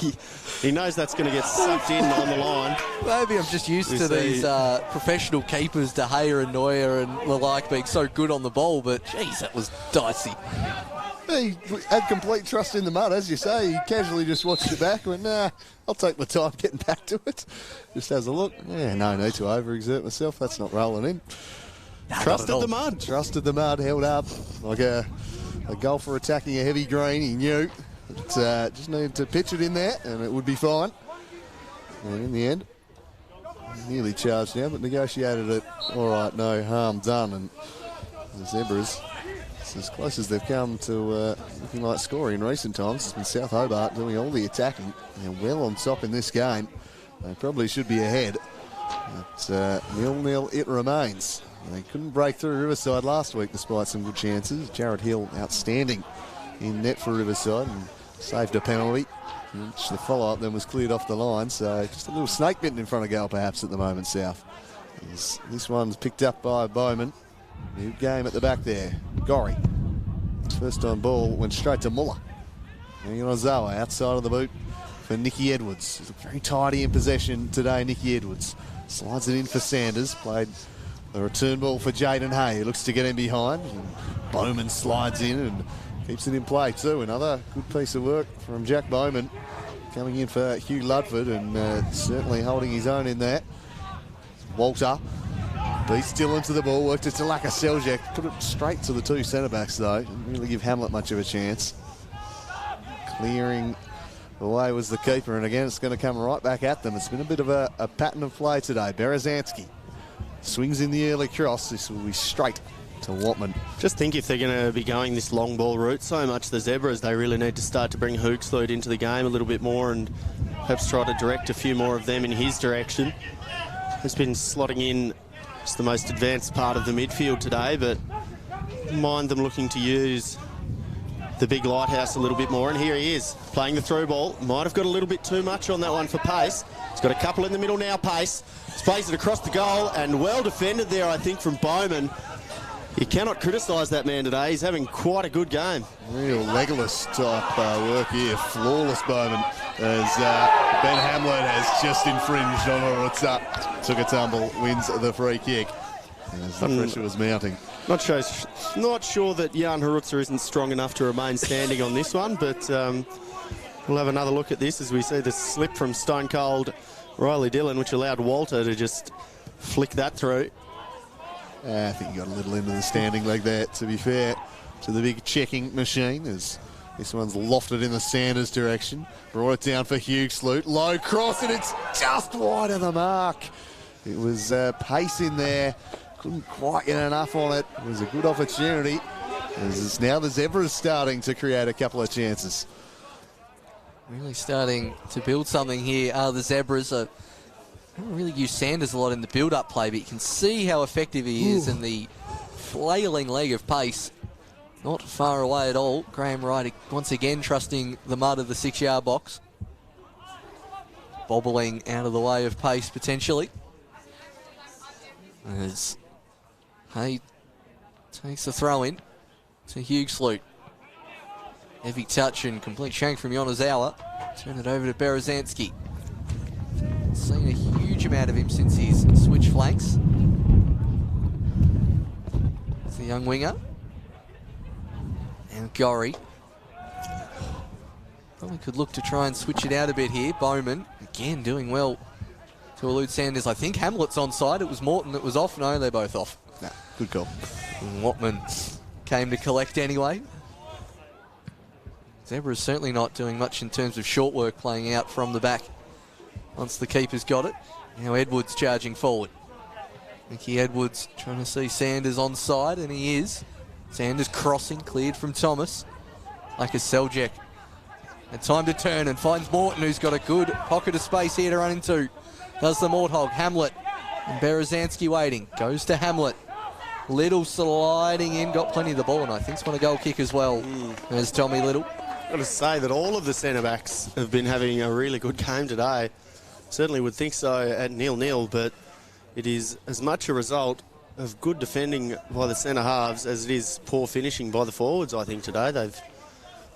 He knows that's going to get sucked in on the line. Maybe I'm just used to these professional keepers, De Gea and Neuer and the like, being so good on the ball, but geez, that was dicey. He had complete trust in the mud, as you say. He casually just watched it back and went, nah, I'll take my time getting back to it. Just has a look. Yeah, no need to overexert myself. That's not rolling in. Trusted the mud. Trusted the mud, held up like a golfer attacking a heavy green. He knew. But, just needed to pitch it in there and it would be fine. And in the end, nearly charged down, but negotiated it. All right, no harm done. And the Zebras, it's as close as they've come to looking like scoring in recent times. It's been South Hobart doing all the attacking. They're well on top in this game. They probably should be ahead. But 0-0 it remains. They couldn't break through Riverside last week despite some good chances. Jared Hill outstanding in net for Riverside and saved a penalty, which the follow-up then was cleared off the line. So just a little snake bitten in front of goal perhaps at the moment, South. This one's picked up by Bowman. New game at the back there. Gorry. First on ball went straight to Muller. Yonazawa outside of the boot for Nicky Edwards. He's very tidy in possession today, Nicky Edwards. Slides it in for Sanders. Played the return ball for Jaden Hay, who looks to get in behind. And Bowman slides in and keeps it in play too. Another good piece of work from Jack Bowman. Coming in for Hugh Ludford and certainly holding his own in that. Walter beats Dillon to the ball, worked it to Laka Seljak. Put it straight to the two centre-backs though. Didn't really give Hamlet much of a chance. Clearing away was the keeper, and again it's going to come right back at them. It's been a bit of a pattern of play today. Berezanski swings in the early cross. This will be straight to Watman. Just think if they're going to be going this long ball route so much, the Zebras, they really need to start to bring Hooksloot into the game a little bit more and perhaps try to direct a few more of them in his direction. He's been slotting in just the most advanced part of the midfield today, but mind them looking to use the big lighthouse a little bit more. And here he is playing the through ball. Might have got a little bit too much on that one for pace. He's got a couple in the middle now, pace. Plays it across the goal and well defended there, I think, from Bowman. You cannot criticise that man today. He's having quite a good game. Real Legolas type work here. Flawless Bowman as Ben Hamlet has just infringed on Horutza. Took a tumble, wins the free kick. As the pressure was mounting. Not sure that Jan Horutza isn't strong enough to remain standing on this one, but we'll have another look at this as we see the slip from Stone Cold Riley Dillon, which allowed Walter to just flick that through. I think he got a little into the standing leg there, to be fair to the big checking machine, as this one's lofted in the Sanders direction. Brought it down for Hughes-Lute. Low cross, and it's just wide of the mark. It was pace in there. Couldn't quite get enough on it. It was a good opportunity. As it's now the Zebras starting to create a couple of chances. Really starting to build something here. The Zebras are... I don't really use Sanders a lot in the build-up play, but you can see how effective he is in the flailing leg of pace. Not far away at all. Graham Wright once again trusting the mud of the 6-yard box. Bobbling out of the way of pace potentially. As Hay takes the throw in to Hughes-Lute. Heavy touch and complete shank from Yonazawa. Turn it over to Berezanski. Seen a huge amount of him since he's switched flanks. It's the young winger. And Gorry. Probably could look to try and switch it out a bit here. Bowman, again, doing well to elude Sanders. I think Hamlet's onside. It was Morton that was off. No, they're both off. Nah, good call. And Watman came to collect anyway. Zebra's certainly not doing much in terms of short work playing out from the back once the keeper's got it. Now Edwards charging forward. Nicky Edwards trying to see Sanders onside, and he is. Sanders crossing, cleared from Thomas. Like a Seljak. And time to turn and finds Morton, who's got a good pocket of space here to run into. Does the Morthog. Hamlet and Berezanski waiting. Goes to Hamlet. Little sliding in, got plenty of the ball, and I think it's won a goal kick as well, as Tommy Little. I've got to say that all of the centre-backs have been having a really good game today. Certainly would think so at 0-0, but it is as much a result of good defending by the centre-halves as it is poor finishing by the forwards, I think, today. They've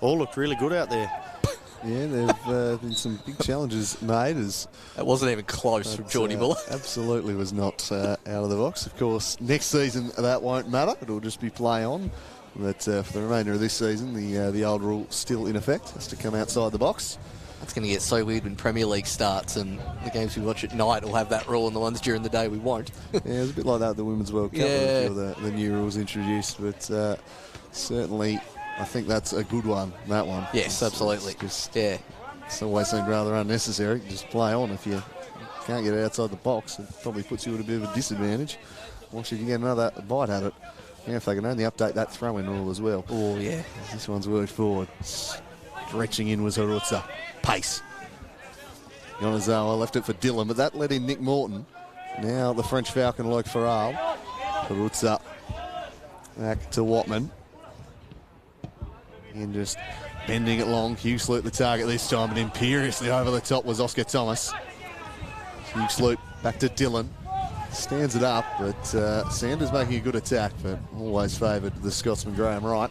all looked really good out there. Yeah, there have been some big challenges made. That wasn't even close from Geordie Muller. Absolutely was not out of the box. Of course, next season that won't matter. It'll just be play on. But for the remainder of this season, the old rule still in effect. Has to come outside the box. That's going to get so weird when Premier League starts and the games we watch at night will have that rule and the ones during the day we won't. Yeah, it was a bit like that at the Women's World Cup. Yeah. With the new rules introduced. But certainly, I think that's a good one, that one. Yes, absolutely. It's always seemed rather unnecessary. Just play on. If you can't get it outside the box, it probably puts you at a bit of a disadvantage. Once you can get another bite at it. Yeah, if they can only update that throw-in rule as well. Oh, yeah. This one's worked forward. Stretching in was Harutza. Pace. Yonazawa left it for Dillon, but that let in Nick Morton. Now the French Falcon, Luke Farrell. Harutza back to Watman. And just bending it long. Hugh Sloop the target this time, and imperiously over the top was Oscar Thomas. Hugh Sloop back to Dillon. Stands it up, but Sanders making a good attack, but always favoured the Scotsman Graham Wright.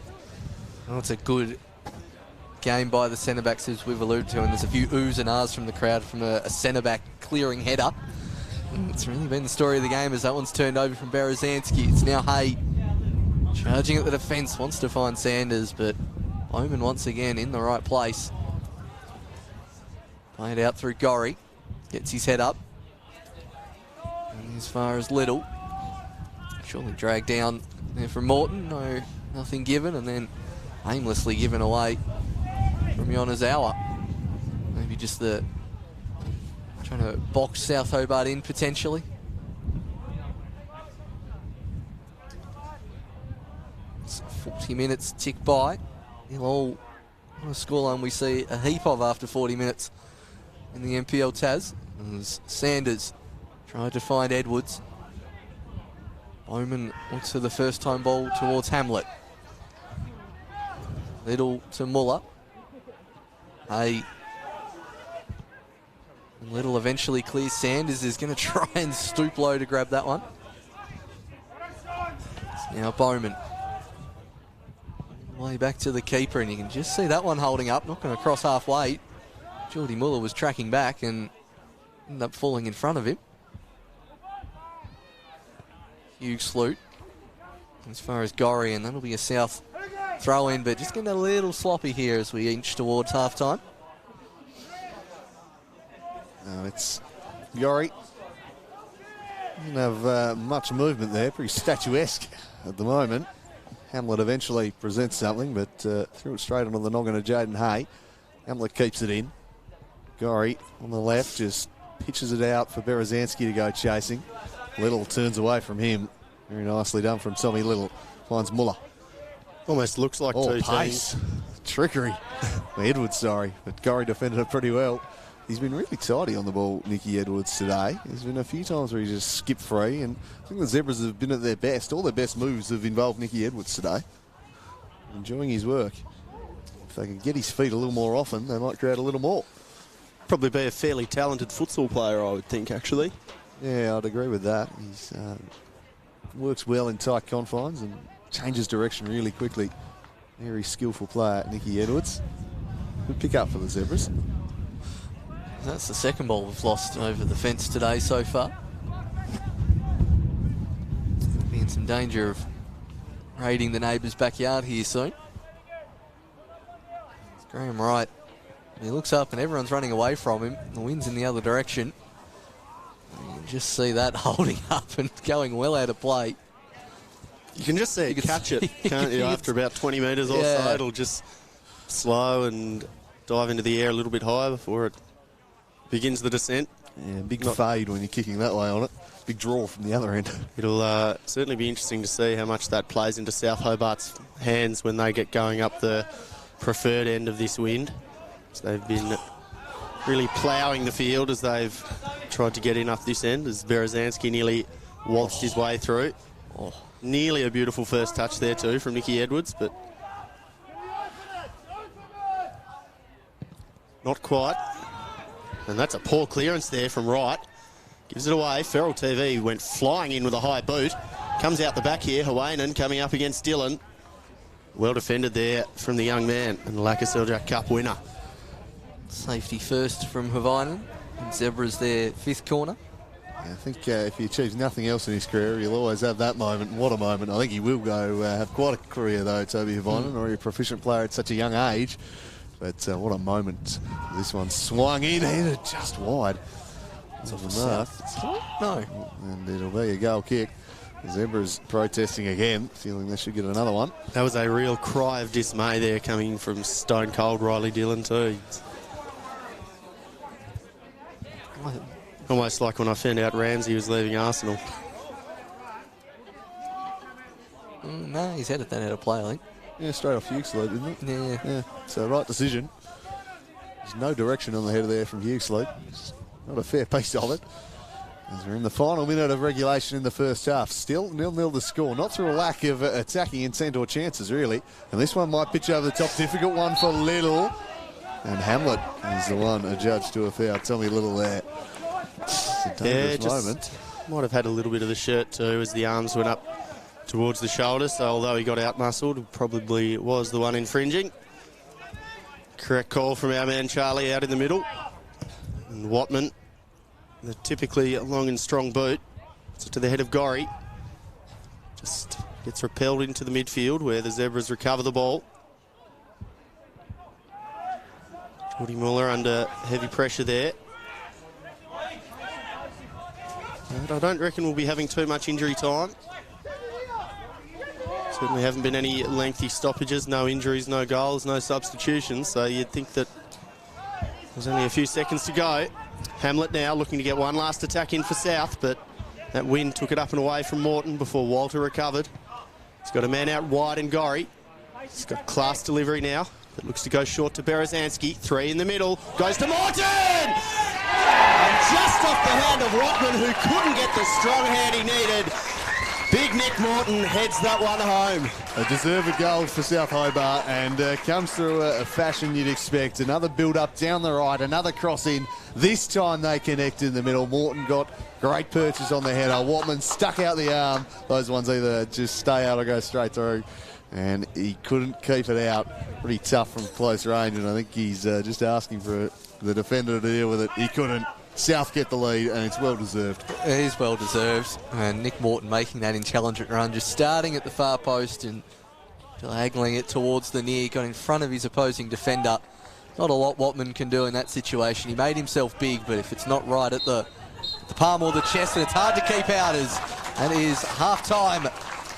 Oh, it's a good game by the centre-backs, as we've alluded to, and there's a few oohs and ahs from the crowd from a centre-back clearing header. And it's really been the story of the game as that one's turned over from Berezanski. It's now Hay charging at the defence, wants to find Sanders, but Bowman once again in the right place. Played out through Gorry, gets his head up. And as far as Little, surely dragged down there from Morton, nothing given, and then aimlessly given away from Yonazawa. Maybe just trying to box South Hobart in potentially. It's 40 minutes tick by. They'll all on a scoreline we see a heap of after 40 minutes in the NPL Taz. As Sanders tried to find Edwards. Bowman looks for the first time ball towards Hamlet. Little to Muller. Hey. And Little eventually clears. Sanders is going to try and stoop low to grab that one. It's now Bowman. Way back to the keeper, and you can just see that one holding up, not going to cross halfway. Geordie Muller was tracking back and ended up falling in front of him. Hugh Sloot as far as Gorry, and that'll be a South throw in, but just getting a little sloppy here as we inch towards half time. No, it's Gorry. Didn't have much movement there, pretty statuesque at the moment. Hamlet eventually presents something, but threw it straight onto the noggin of Jaden Hay. Hamlet keeps it in. Gorry on the left just pitches it out for Berezanski to go chasing. Little turns away from him. Very nicely done from Tommy Little. Finds Muller. Almost looks like two pace. teams. Trickery. Edwards, sorry. But Gorry defended it pretty well. He's been really tidy on the ball, Nicky Edwards, today. There's been a few times where he just skipped free, and I think the Zebras have been at their best. All their best moves have involved Nicky Edwards today. Enjoying his work. If they can get his feet a little more often, they might create a little more. Probably be a fairly talented futsal player, I would think, actually. Yeah, I'd agree with that. He's works well in tight confines and changes direction really quickly. Very skillful player, Nicky Edwards. Good pick up for the Zebras. That's the second ball we've lost over the fence today so far. Be in some danger of raiding the neighbour's backyard here soon. It's Graham Wright. He looks up and everyone's running away from him. The wind's in the other direction. You can just see that holding up and going well out of play. You can just see it catch it, can't you? After about 20 metres or so, it'll just slow and dive into the air a little bit higher before it begins the descent. Yeah, big fade when you're kicking that way on it. Big draw from the other end. It'll certainly be interesting to see how much that plays into South Hobart's hands when they get going up the preferred end of this wind. So they've been really ploughing the field as they've tried to get in up this end, as Berezanski nearly waltzed his way through. Nearly a beautiful first touch there too from Nicky Edwards, but not quite. And that's a poor clearance there from Wright. Gives it away. Feral TV went flying in with a high boot. Comes out the back here. Hawainen coming up against Dillon. Well defended there from the young man and the Lacka Seljack Cup winner. Safety first from Hawainen. And Zebra's their 5th corner. I think if he achieves nothing else in his career, he'll always have that moment. What a moment. I think he will go have quite a career, though, Toby Hawainen, or a proficient player at such a young age. But what a moment. This one swung in, headed just wide. No. And it'll be a goal kick. The Zebras protesting again, feeling they should get another one. That was a real cry of dismay there coming from stone cold Riley Dillon too. Almost like when I found out Ramsey was leaving Arsenal. No, he's headed that out of play, I think. Yeah, straight off Hughes-Loop, isn't it? Yeah. So right decision. There's no direction on the header there from Hughes-Loop. Not a fair piece of it. As we're in the final minute of regulation in the first half. Still 0-0 the score. Not through a lack of attacking intent or chances, really. And this one might pitch over the top. Difficult one for Little. And Hamlet is the one adjudged to a foul. Tommy Little there. It's a dangerous moment. Might have had a little bit of the shirt too as the arms went up towards the shoulder. So although he got out-muscled, probably was the one infringing. Correct call from our man Charlie out in the middle. And Watman, the typically long and strong boot, so to the head of Gorry. Just gets repelled into the midfield where the Zebras recover the ball. Jordy Muller under heavy pressure there. And I don't reckon we'll be having too much injury time. Certainly haven't been any lengthy stoppages, no injuries, no goals, no substitutions. So you'd think that there's only a few seconds to go. Hamlet now looking to get one last attack in for South, but that wind took it up and away from Morton before Walter recovered. He's got a man out wide in Gorry. He's got class delivery now. That looks to go short to Berezanski. 3 in the middle. Goes to Morton! And just off the hand of Watman, who couldn't get the strong hand he needed. Big Nick Morton heads that one home. A deserved goal for South Hobart, and comes through a fashion you'd expect. Another build-up down the right, another cross in. This time they connect in the middle. Morton got great purchase on the header. Watman stuck out the arm. Those ones either just stay out or go straight through. And he couldn't keep it out. Pretty tough from close range, and I think he's just asking for the defender to deal with it. He couldn't. South get the lead, and it's well deserved. It is well deserved. And Nick Morton making that intelligent run, just starting at the far post and diagonalling it towards the near. Got in front of his opposing defender. Not a lot Watman can do in that situation. He made himself big, but if it's not right at the palm or the chest, it's hard to keep out. And it is half-time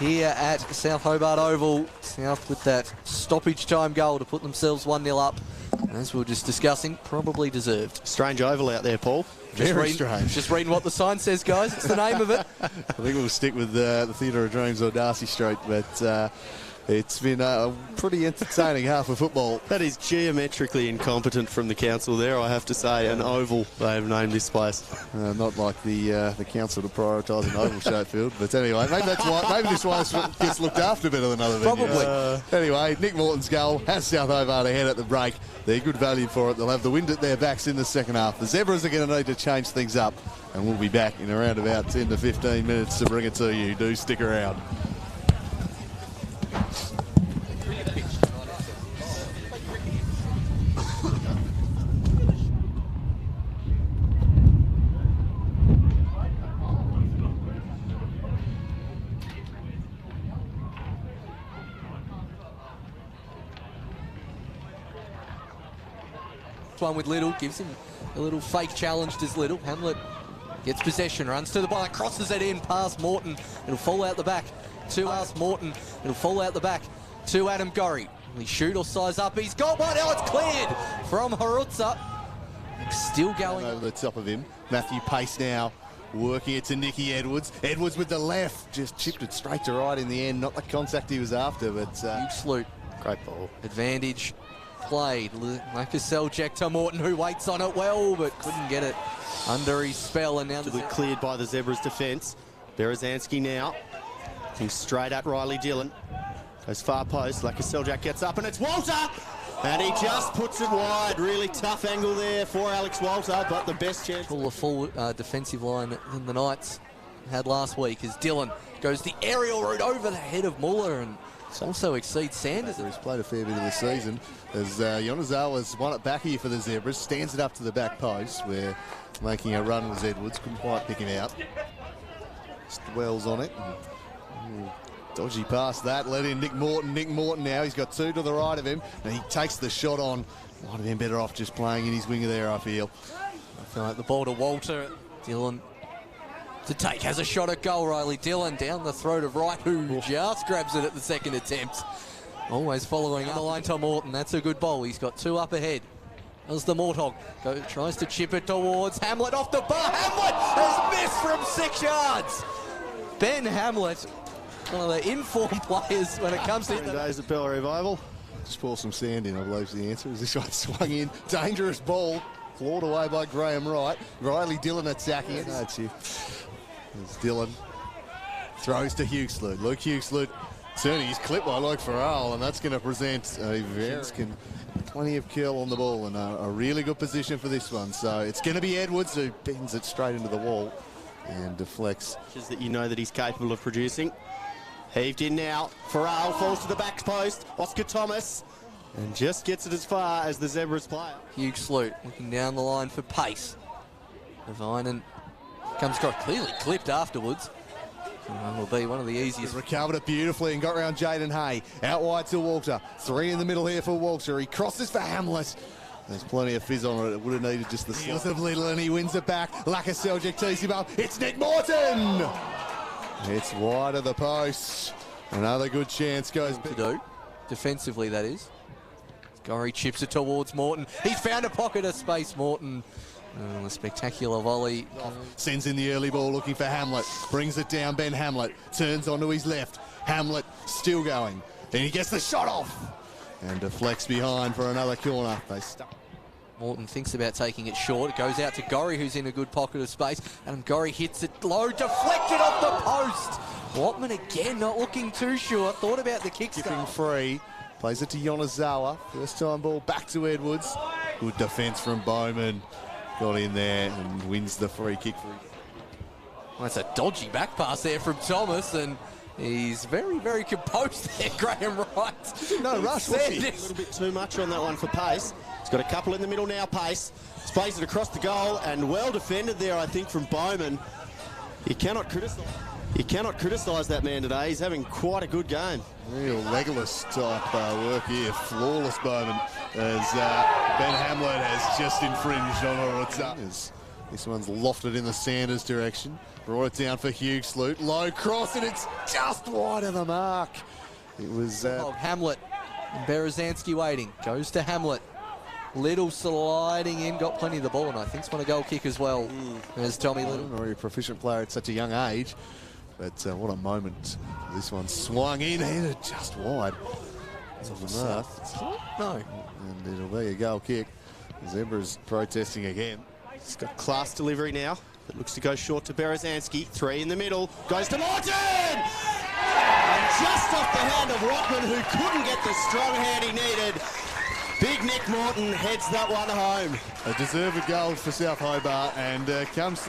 here at South Hobart Oval. South with that stoppage time goal to put themselves 1-0 up. As we were just discussing, probably deserved. Strange oval out there, Paul. Very strange. Just reading what the sign says, guys. It's the name of it. I think we'll stick with the Theatre of Dreams or Darcy Street, but it's been a pretty entertaining half of football. That is geometrically incompetent from the council there, I have to say. An oval they have named this place. Not like the council to prioritise an oval shaped field, but anyway, maybe that's why. Maybe this one gets looked after better than other venues. Probably. Anyway, Nick Morton's goal has South Hobart ahead at the break. They're good value for it. They'll have the wind at their backs in the second half. The Zebras are going to need to change things up, and we'll be back in around about 10 to 15 minutes to bring it to you. Do stick around. One with Little, gives him a little fake challenge, does Little. Hamlet gets possession, runs to the ball, crosses it in past Morton. It'll fall out the back to Morton. It'll fall out the back to Adam Gorry. Will he shoot or size up? He's got one. Now it's cleared from Harutza. Still going over the top of him. Matthew Pace now working it to Nicky Edwards. Edwards with the left, just chipped it straight to right in the end. Not the contact he was after, but huge salute. Great ball. Advantage played. Lacka Seljack to Morton, who waits on it well, but couldn't get it under his spell. And now Cleared by the Zebras defence. Berezanski now Looking straight at Riley Dillon. Goes far post. Lakaseljak gets up and it's Walter! And he just puts it wide. Really tough angle there for Alex Walter, but the best chance. All the full defensive line than the Knights had last week as Dillon goes the aerial route over the head of Muller and also exceeds Sanders. He's played a fair bit of the season as Yonezawa's won it back here for the Zebras, stands it up to the back post where making a run was Edwards, couldn't quite pick him out. Just Wells on it. Dodgy pass that, let in Nick Morton. Nick Morton now, he's got two to the right of him, and he takes the shot on. Might have been better off just playing in his winger there, I feel. I feel like the ball to Walter. Dillon to take, has a shot at goal. Riley Dillon down the throat of Wright, who just grabs it at the second attempt. Always following on the line to Morton. That's a good ball. He's got two up ahead. As the Morthog tries to chip it towards Hamlet off the bar. Hamlet has missed from 6 yards. Ben Hamlet, one of the informed players when it comes to days at Bella Revival. Just pour some sand in, I believe is the answer. As this one swung in, dangerous ball, clawed away by Graham Wright. Riley Dillon attacking it. That's you. As Dillon throws to Huxley. Luke Huxley turning his clip by Luke Farrell, and that's going to present a plenty of kill on the ball and a really good position for this one. So it's going to be Edwards who bends it straight into the wall and deflects. Just that you know that he's capable of producing. Heaved in now. Farrell falls to the back post. Oscar Thomas. And just gets it as far as the Zebras player. Hugh Sloot looking down the line for pace. Vinen comes across, clearly clipped afterwards. Will be one of the easiest. Recovered it beautifully and got round Jaden Hay. Out wide to Walter. Three in the middle here for Walter. He crosses for Hamlet. There's plenty of fizz on it. It would have needed just the slot of Little, and he wins it back. Lakaseljak tees him up. It's Nick Morton. It's wide of the post. Another good chance goes. To do defensively, that is. Gorry chips it towards Morton. He's found a pocket of space, Morton. A spectacular volley. Sends in the early ball looking for Hamlet. Brings it down, Ben Hamlet. Turns onto his left. Hamlet still going. Then he gets the shot off. And deflects behind for another corner. They stuck. Morton thinks about taking it short. It goes out to Gorry, who's in a good pocket of space. And Gorry hits it low, deflected off the post. Watman again not looking too sure. Thought about the kick. Skipping free. Plays it to Yonezawa. First time ball back to Edwards. Good defence from Bowman. Got in there and wins the free kick. Well, that's a dodgy back pass there from Thomas, and he's very, very composed there, Graham Wright. No rush, was he? A little bit too much on that one for Pace. He's got a couple in the middle now, Pace. Plays it across the goal, and well defended there, I think, from Bowman. You cannot criticise that man today. He's having quite a good game. Real Legolas type work here. Flawless Bowman as Ben Hamlet has just infringed on Horutza. This one's lofted in the Sanders direction. Brought it down for Huxley. Low cross, and it's just wide of the mark. It was Hamlet. And Berezanski waiting. Goes to Hamlet. Little sliding in, got plenty of the ball, and I think it's won a goal kick as well. As Tommy Little. Not a proficient player at such a young age, but what a moment. This one swung in, headed just wide. It's off the mark. No. And it'll be a goal kick. Zebra's protesting again. He's got class delivery now. It looks to go short to Berezanski. Three in the middle. Goes to Morton! And just off the hand of Watman, who couldn't get the strong hand he needed. Big Nick Morton heads that one home. A deserved goal for South Hobart, and comes...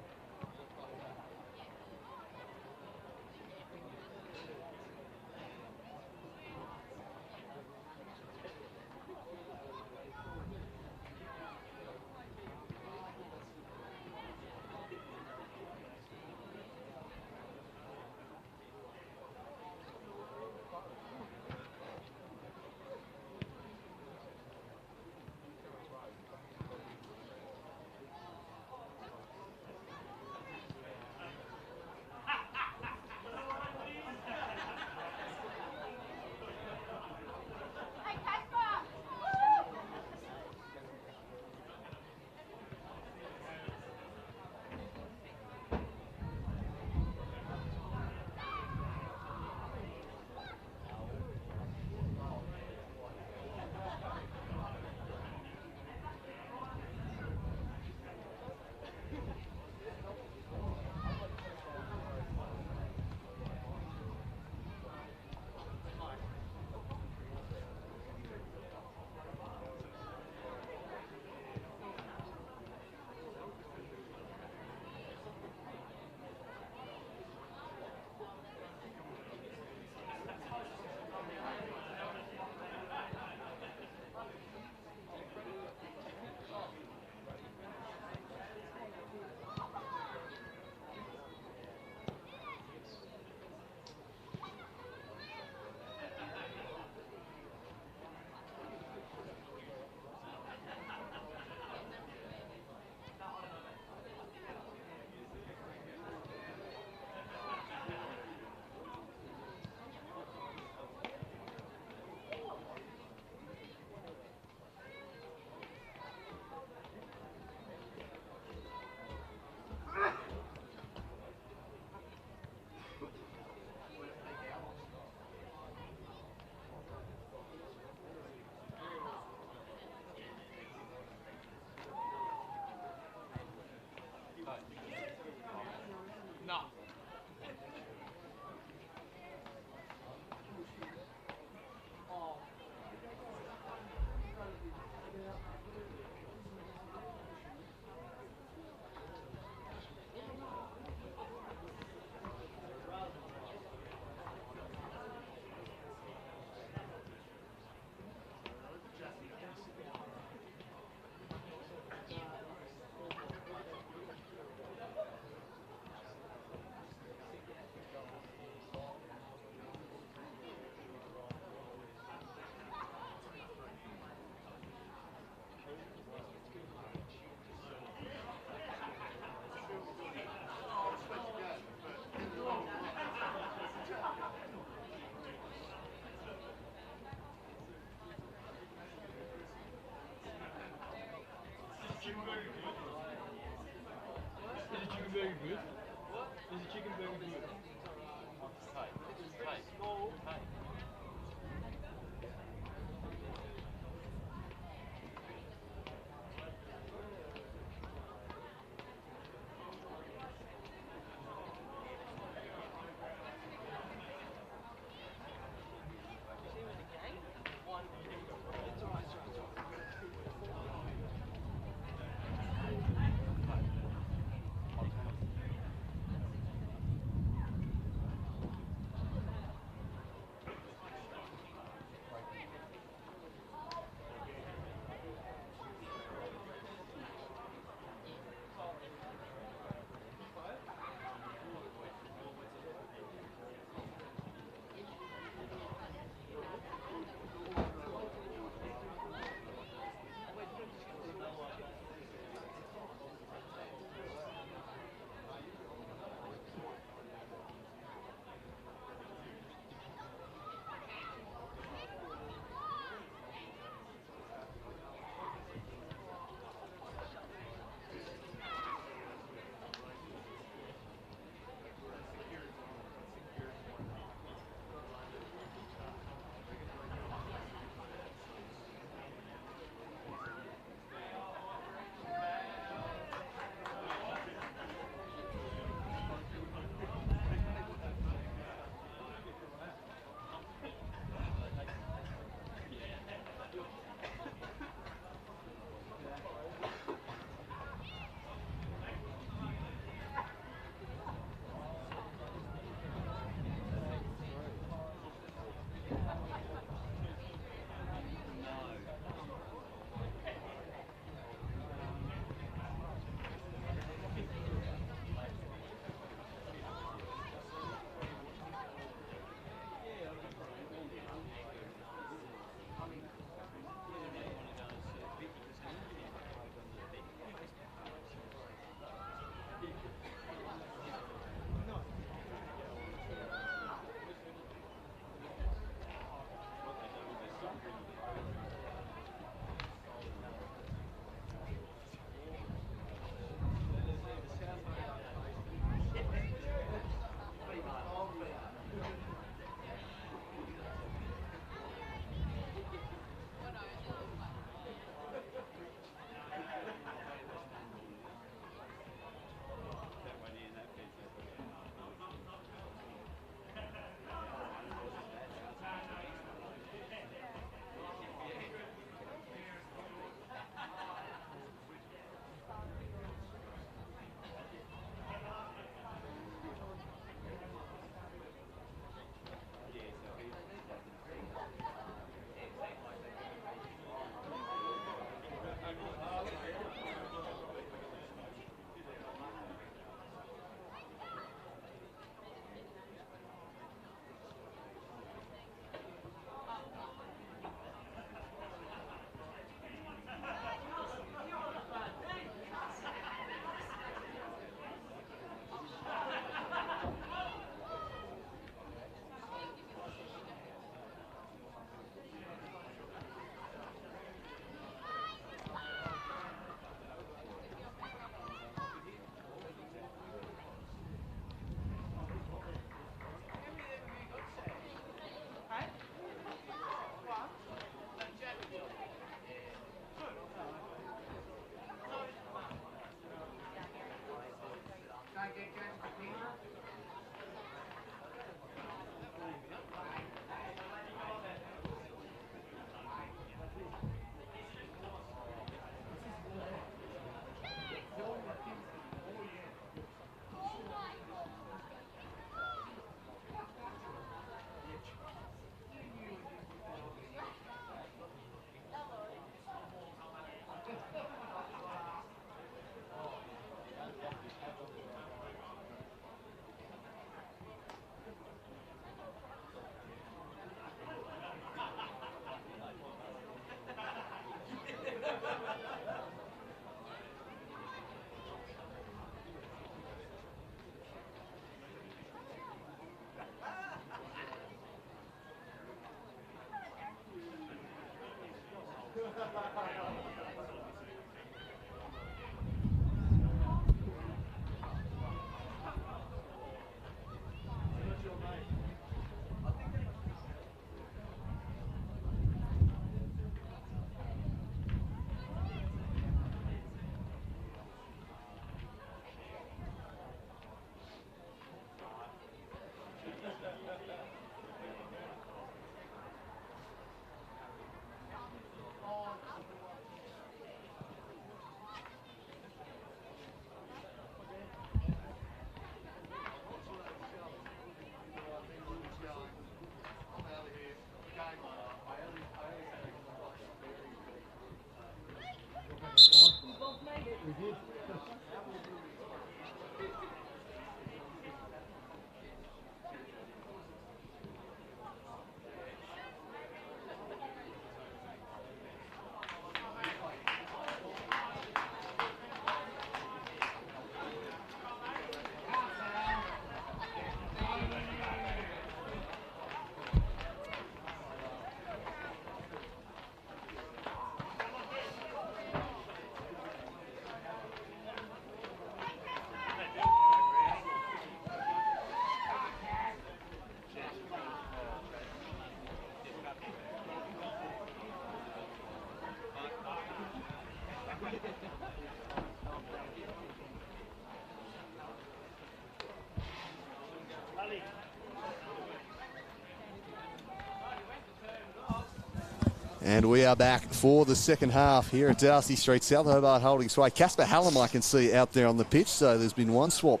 And we are back for the second half here at Darcy Street. South Hobart holding sway. Casper Hallam I can see out there on the pitch. So there's been one swap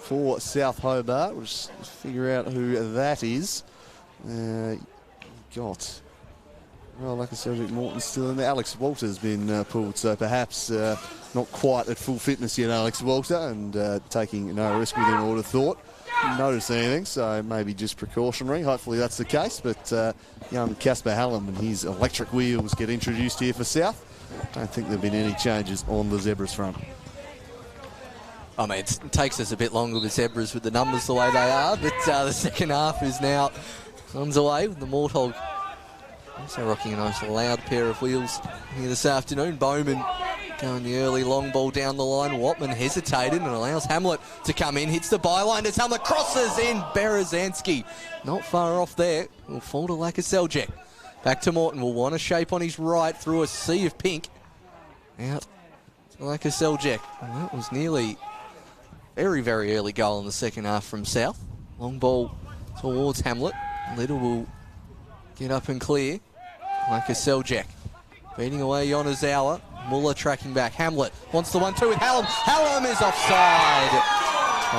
for South Hobart. We'll just figure out who that is. Got... Well, like I said, Morton's still in there. Alex Walter's been pulled, so perhaps not quite at full fitness yet, Alex Walter, and taking no risk with him, I would have thought. Didn't notice anything, so maybe just precautionary. Hopefully that's the case, but young Casper Hallam and his electric wheels get introduced here for South. Don't think there have been any changes on the Zebras front. I mean, it takes us a bit longer with Zebras with the numbers the way they are, but the second half is now underway with the Morthog also rocking a nice loud pair of wheels here this afternoon. Bowman going the early long ball down the line. Watman hesitated and allows Hamlet to come in. Hits the byline as Hamlet crosses in. Berezanski not far off there. Will fall to Lakaseljak. Back to Morton. Will want a shape on his right through a sea of pink. Out to Lakaseljak. Well, that was nearly very, very early goal in the second half from South. Long ball towards Hamlet. Little will get up and clear. Lakaseljak beating away Yonezawa. Muller tracking back. Hamlet wants the 1-2 with Hallam. Hallam is offside.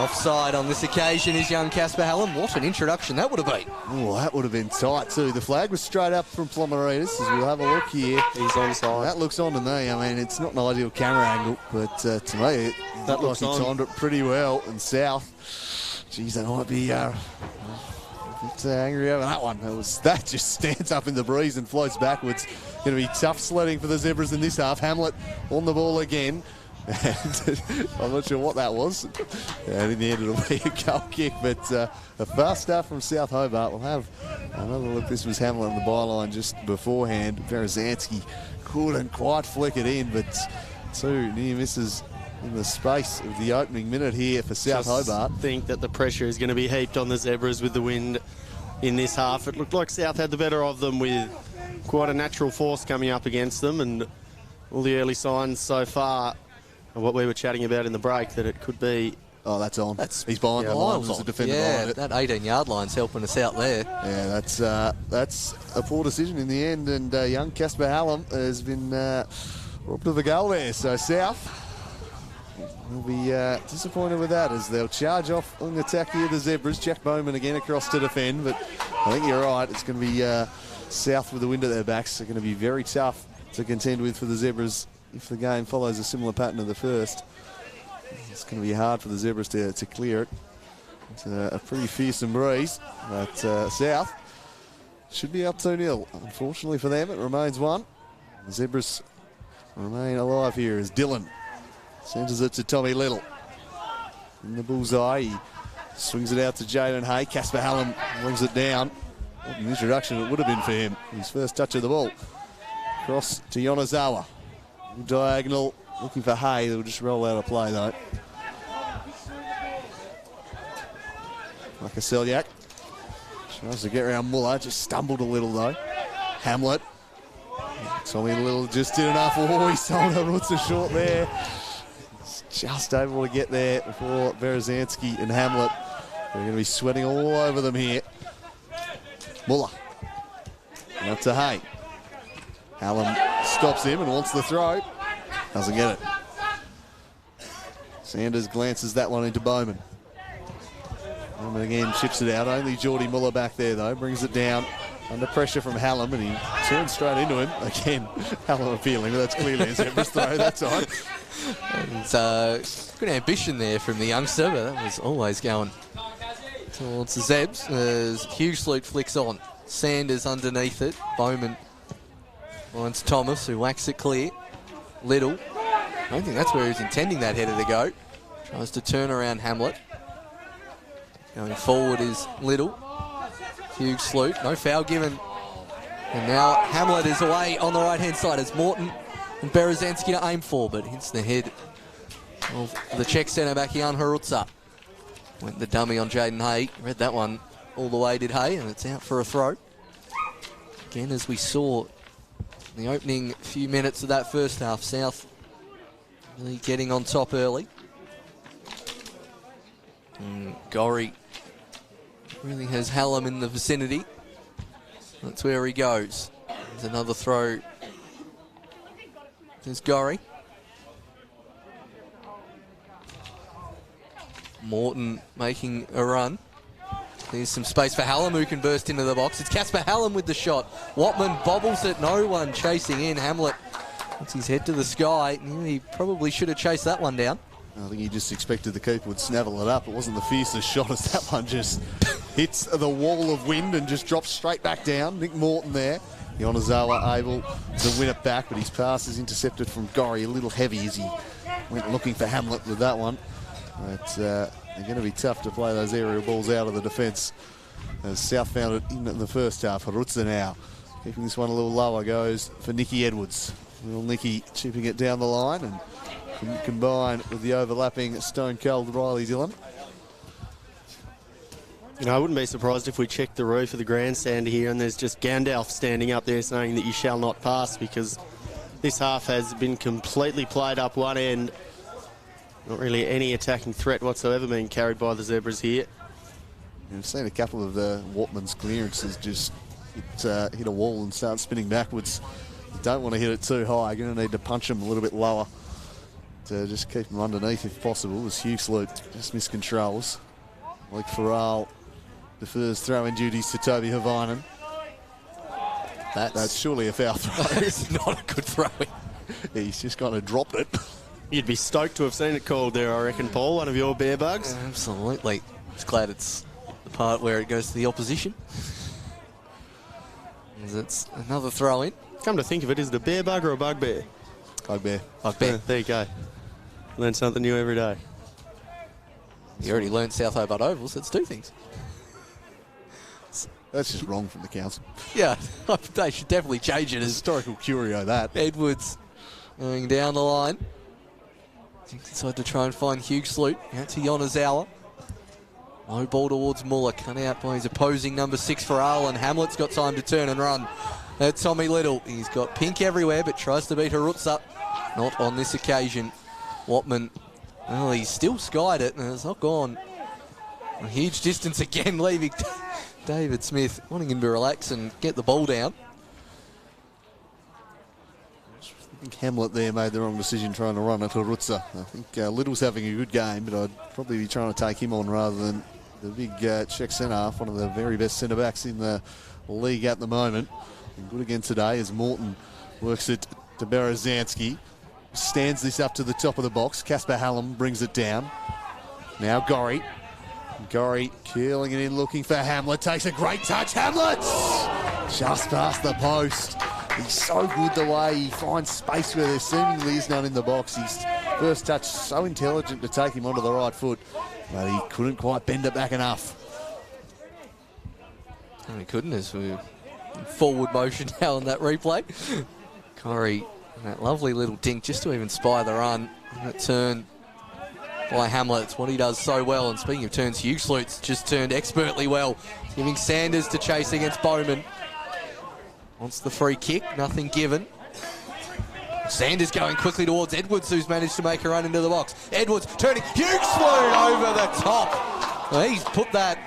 Offside on this occasion is young Casper Hallam. What an introduction that would have been. Oh, that would have been tight too. The flag was straight up from Plomaritas, as we'll have a look here. He's onside. That looks on to me. I mean, it's not an ideal camera angle, but to me, that looks like he timed it pretty well. And South, geez, they might be angry over that one. That just stands up in the breeze and floats backwards. Going to be tough sledding for the Zebras in this half. Hamlet on the ball again. And I'm not sure what that was. And in the end, it'll be a goal kick. But a fast start from South Hobart. We'll have another look. This was Hamlet on the byline just beforehand. Berezanski couldn't quite flick it in, but two near misses in the space of the opening minute here for South Hobart. I think that the pressure is going to be heaped on the Zebras with the wind in this half. It looked like South had the better of them with quite a natural force coming up against them, and all the early signs so far of what we were chatting about in the break, that it could be... Oh, that's on. He's behind the line. There's a defender behind it. That 18-yard line's helping us out there. Yeah, that's a poor decision in the end, and young Casper Hallam has been robbed of a goal there. So South will be disappointed with that, as they'll charge off on the attack here, the Zebras. Jack Bowman again across to defend, but I think you're right. It's going to be South with the wind at their backs. They're going to be very tough to contend with for the Zebras if the game follows a similar pattern to the first. It's going to be hard for the Zebras to clear it. It's a pretty fearsome breeze, but South should be up 2-0. Unfortunately for them, it remains 1. The Zebras remain alive here as Dylan sends it to Tommy Little. In the bullseye, he swings it out to Jaden Hay. Casper Hallam brings it down. What an introduction it would have been for him. His first touch of the ball. Cross to Yonezawa. Diagonal, looking for Hay. They'll just roll out a play though. Lakaseljak tries to get around Muller. Just stumbled a little though. Hamlet. Tommy Little just did enough. Oh, he sold her roots short there. Just able to get there before Berezanski and Hamlet. They're going to be sweating all over them here. Muller. Out to Hay. Hallam stops him and wants the throw. Doesn't get it. Sanders glances that one into Bowman. Bowman again chips it out. Only Geordie Muller back there though. Brings it down under pressure from Hallam, and he turns straight into him. Again, Hallam appealing, but that's clearly a Zebras throw that time. It's good ambition there from the youngster, but that was always going towards the Zebs. As Hughes Sloot flicks on. Sanders underneath it. Bowman finds Thomas, who whacks it clear. Little. I don't think that's where he's intending that header to go. Tries to turn around Hamlet. Going forward is Little. Hughes Sloot. No foul given. And now Hamlet is away on the right-hand side as Morton and Berezanski to aim for, but hits the head of the Czech centre-back Jan Harutsa. Went the dummy on Jaden Hay. Read that one all the way, did Hay, and it's out for a throw. Again, as we saw in the opening few minutes of that first half, South really getting on top early. And Gorry really has Hallam in the vicinity. That's where he goes. There's another throw. There's Gorry. Morton making a run. There's some space for Hallam, who can burst into the box. It's Casper Hallam with the shot. Watman bobbles it, no one chasing in. Hamlet puts his head to the sky. He probably should have chased that one down. I think he just expected the keeper would snavel it up. It wasn't the fiercest shot as that one just hits the wall of wind and just drops straight back down. Nick Morton there. Yonezawa able to win it back, but his pass is intercepted from Gorry, a little heavy as he went looking for Hamlet with that one. But they're going to be tough to play those aerial balls out of the defence. As South found it in the first half. Harutza now keeping this one a little lower goes for Nicky Edwards. Little Nicky chipping it down the line and couldn't combine with the overlapping stone cold Riley Dillon. You know, I wouldn't be surprised if we checked the roof of the grandstand here and there's just Gandalf standing up there saying that you shall not pass, because this half has been completely played up one end. Not really any attacking threat whatsoever being carried by the Zebras here. I've seen a couple of the Watman's clearances just hit a wall and start spinning backwards. You don't want to hit it too high. You're going to need to punch them a little bit lower to just keep them underneath if possible. As Hugh Sloot just miscontrols. Malik Farrell defers throwing duties to Toby Havainen. That's surely a foul throw. It's not a good throw. He's just kind of dropped it. You'd be stoked to have seen it called there, I reckon, Paul, one of your bear bugs. Absolutely. Just glad it's the part where it goes to the opposition. As it's another throw in. Come to think of it, is it a bear bug or a bugbear? Bugbear. Bugbear. There you go. Learn something new every day. You already learned South Hobart Ovals. That's two things. That's just wrong from the council. Yeah, they should definitely change it. As Historical curio, that. Edwards going down the line. Inside to try and find Hugh Sloot. Out to Yonezawa. Low ball towards Muller. Cut out by his opposing number 6 for Arlen. Hamlet's got time to turn and run. Tommy Little. He's got pink everywhere, but tries to beat Harutza. Not on this occasion. Watman, well, he's still skied it, and it's not gone a huge distance again, leaving David Smith wanting him to relax and get the ball down. I think Hamlet there made the wrong decision trying to run at Harutza. I think Little's having a good game, but I'd probably be trying to take him on rather than the big Czech centre-half, one of the very best centre-backs in the league at the moment. And good again today as Morton works it to Berezanski. Stands this up to the top of the box. Casper Hallam brings it down. Now Gorry. Gorry curling it in, looking for Hamlet. Takes a great touch. Hamlet! Just past the post. He's so good the way he finds space where there seemingly is none in the box. His first touch so intelligent to take him onto the right foot, but he couldn't quite bend it back enough. No, he couldn't, as we're in forward motion now on that replay. Gorry, that lovely little dink just to even spy the run. That turn by Hamlet, it's what he does so well. And speaking of turns, Hugh Sloot's just turned expertly well, giving Sanders to chase against Bowman. Wants the free kick, nothing given. Sanders going quickly towards Edwards, who's managed to make a run into the box. Edwards turning, Hugh Sloot over the top. Well, he's put that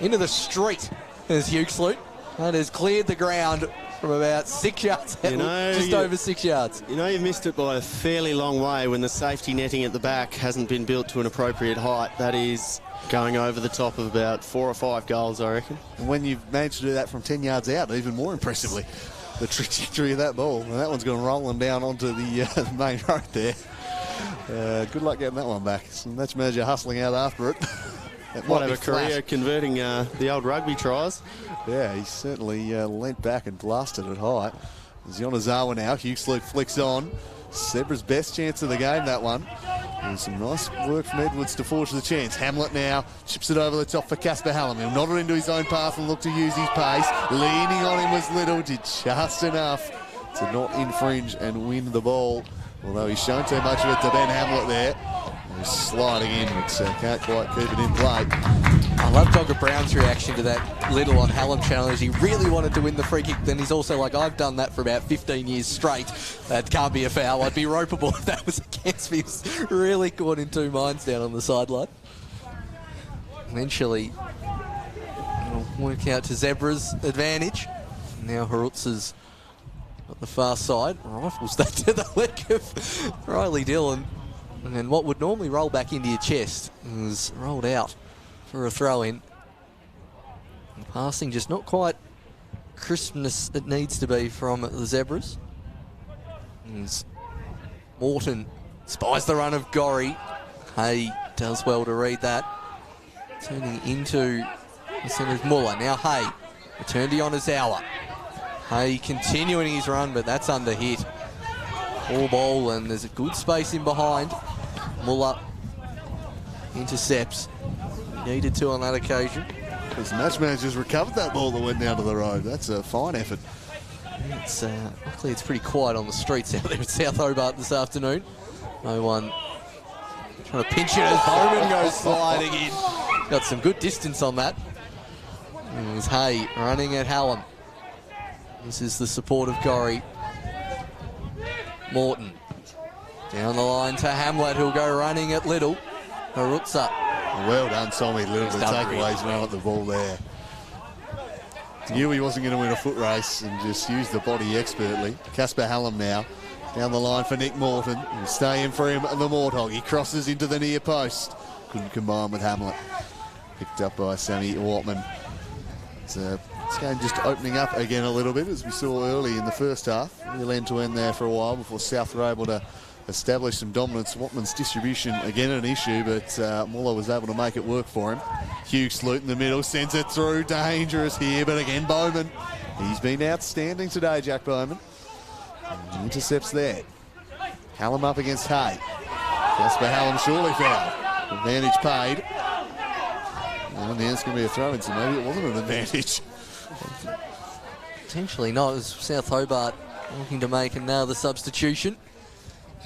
into the street as Hugh Sloot. That has cleared the ground from about 6 yards out, just over 6 yards. You know, you've missed it by a fairly long way when the safety netting at the back hasn't been built to an appropriate height. That is going over the top of about 4 or 5 goals, I reckon. And when you've managed to do that from 10 yards out, even more impressively, the trajectory of that ball. And that one's going rolling down onto the main road there. Good luck getting that one back. Some match manager hustling out after it. Might have a career converting the old rugby tries. Yeah, he certainly leant back and blasted it high. There's Yonezawa now. Hugh Sloot flicks on. Zebra's best chance of the game, that one. And some nice work from Edwards to forge the chance. Hamlet now chips it over the top for Casper Hallam. He'll nod it into his own path and look to use his pace. Leaning on him was Little, did just enough to not infringe and win the ball. Although he's shown too much of it to Ben Hamlet there. He's sliding in, but can't quite keep it in play. I love Dogger Brown's reaction to that Little on Hallam challenge. He really wanted to win the free kick. Then he's also like, I've done that for about 15 years straight. That can't be a foul. I'd be ropeable if that was against me. He's really caught in two minds down on the sideline. Eventually, it'll work out to Zebra's advantage. Now Harutza's at the far side. Rifles that to the leg of Riley Dillon. And then what would normally roll back into your chest was rolled out for a throw-in. Passing just not quite crispness it needs to be from the Zebras. As Morton spies the run of Gorry. Hay does well to read that. Turning into the centre's Muller. Now Hay. Return to Yonezawa. Hay continuing his run, but that's under hit. All ball, and there's a good space in behind. Muller intercepts. He needed to on that occasion. His match managers recovered that ball that went down to the road. That's a fine effort. It's luckily it's pretty quiet on the streets out there at South Hobart this afternoon. No one trying to pinch it as Bowman goes sliding in. Got some good distance on that. There's Hay running at Hallam. This is the support of Gorry. Morton down the line to Hamlet, who'll go running at Little. Harutsa. Well done, Tommy Little, to take away his run at the ball there. Knew he wasn't going to win a foot race and just used the body expertly. Casper Hallam now. Down the line for Nick Morton. He'll stay in for him, the Morthog. He crosses into the near post. Couldn't combine with Hamlet. Picked up by Sammy Wortman. This game just opening up again a little bit, as we saw early in the first half. Real end-to-end there for a while before South were able to establish some dominance. Wortman's distribution, again, an issue, but Muller was able to make it work for him. Hugh Sloot in the middle, sends it through. Dangerous here, but again, Bowman. He's been outstanding today, Jack Bowman. And intercepts there. Hallam up against Hay. Casper Hallam surely foul. Advantage paid. And now it's going to be a throw-in, so maybe it wasn't an advantage. Potentially not, as South Hobart looking to make another substitution.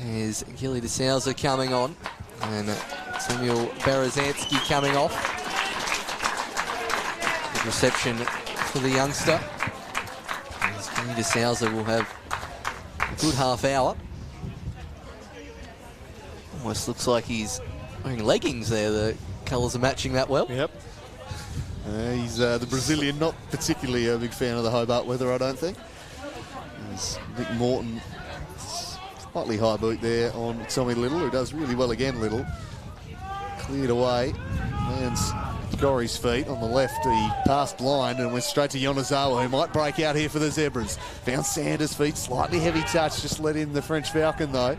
There's Gilly de Souza coming on, and Samuel Berezanski coming off. Good reception for the youngster. As Gilly de Souza will have a good half hour. Almost looks like he's wearing leggings there. The colours are matching that well. Yep. He's the Brazilian, not particularly a big fan of the Hobart weather, I don't think. There's Nick Morton, slightly high boot there on Tommy Little, who does really well again, Little. Cleared away, lands Gorry's feet on the left. He passed blind and went straight to Yonezawa, who might break out here for the Zebras. Found Sanders' feet, slightly heavy touch, just let in the French Falcon though.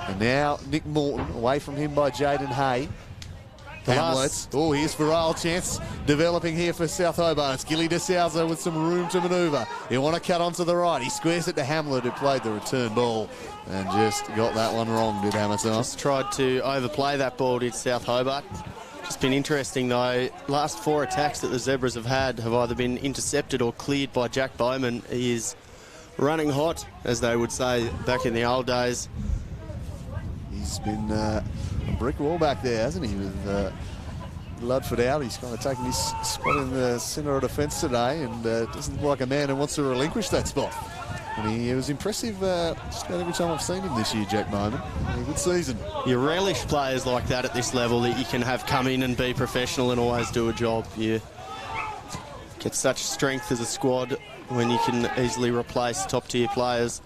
And now Nick Morton, away from him by Jaden Hay. Hamlet. Oh, here's Farrell. Chance developing here for South Hobart. It's Gilly de Souza with some room to manoeuvre. He'll want to cut onto the right. He squares it to Hamlet, who played the return ball and just got that one wrong, did Hamilton. Just tried to overplay that ball, did South Hobart. Just been interesting though. Last 4 attacks that the Zebras have had have either been intercepted or cleared by Jack Bowman. He is running hot, as they would say back in the old days. He's been a brick wall back there, hasn't he? With Ludford out, he's kind of taken his spot in the centre of defence today, and doesn't look like a man who wants to relinquish that spot. And he was impressive just about every time I've seen him this year, Jack Bowman. A good season. You relish players like that at this level, that you can have come in and be professional and always do a job. You get such strength as a squad when you can easily replace top-tier players.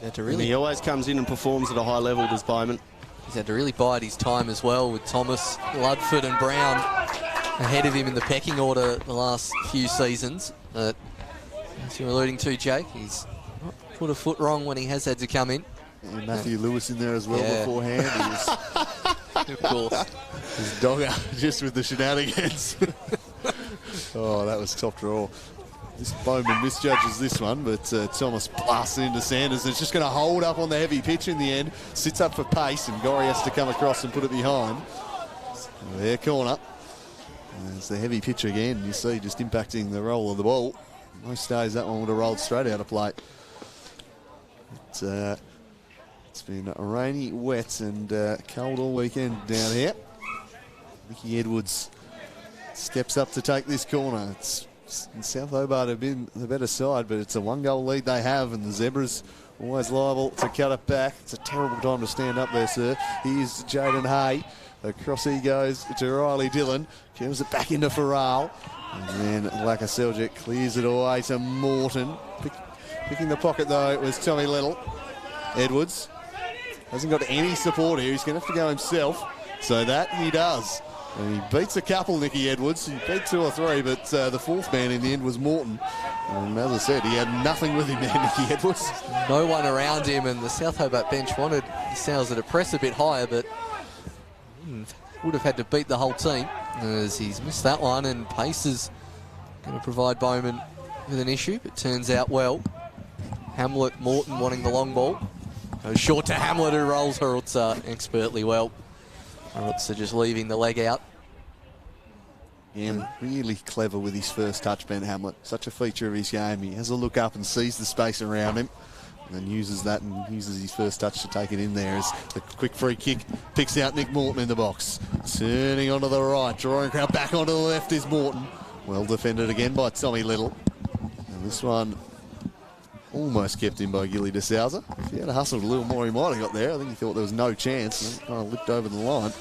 And he always comes in and performs at a high level, does Bowman. He's had to really bide his time as well, with Thomas, Ludford and Brown ahead of him in the pecking order the last few seasons. But as you're alluding to, Jake, he's not put a foot wrong when he has had to come in. And Matthew Lewis in there as well beforehand. Of course. His dogger just with the shenanigans. Oh, that was top draw. This Bowman misjudges this one, but Thomas blasts into Sanders, and it's just going to hold up on the heavy pitch in the end. Sits up for pace, and Gorry has to come across and put it behind. There, corner. There's the heavy pitch again. You see, just impacting the roll of the ball. Most days that one would have rolled straight out of plate. It's been rainy, wet, and cold all weekend down here. Mickey Edwards steps up to take this corner. South Hobart have been the better side, but it's a 1-goal lead they have, and the Zebras always liable to cut it back. It's a terrible time to stand up there, sir. Here's Jaden Hay. Across he goes to Riley Dillon. Comes it back into Farrell. And then Laka Seljuk clears it away to Morton. Picking the pocket, though, it was Tommy Little. Edwards hasn't got any support here. He's going to have to go himself. So that he does. And he beats a couple, Nicky Edwards. He beat 2 or 3, but the fourth man in the end was Morton. And as I said, he had nothing with him there, Nicky Edwards. No one around him, and the South Hobart bench wanted Salza to press a bit higher, but would have had to beat the whole team as he's missed that one, and pace is going to provide Bowman with an issue, but turns out well. Hamlet, Morton wanting the long ball. Goes short to Hamlet, who rolls Hurutza expertly well. Hurutza just leaving the leg out. Yeah, really clever with his first touch, Ben Hamlet. Such a feature of his game. He has a look up and sees the space around him, and then uses that and uses his first touch to take it in there as the quick free kick picks out Nick Morton in the box. Turning onto the right, drawing a crowd back onto the left is Morton. Well defended again by Tommy Little. And this one almost kept in by Gilly de Souza. If he had hustled a little more, he might have got there. I think he thought there was no chance, and kind of lipped over the line.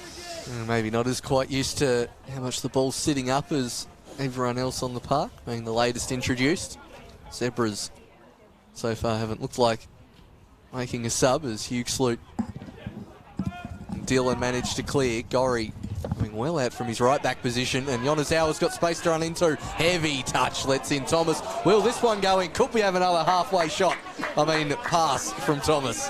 Maybe not as quite used to how much the ball's sitting up as everyone else on the park, being the latest introduced. Zebras so far haven't looked like making a sub as Hugh Sloot and Dylan managed to clear. Gorry coming well out from his right back position, and Yonezawa's got space to run into. Heavy touch lets in Thomas. Will this one go in? Could we have another halfway shot? Pass from Thomas.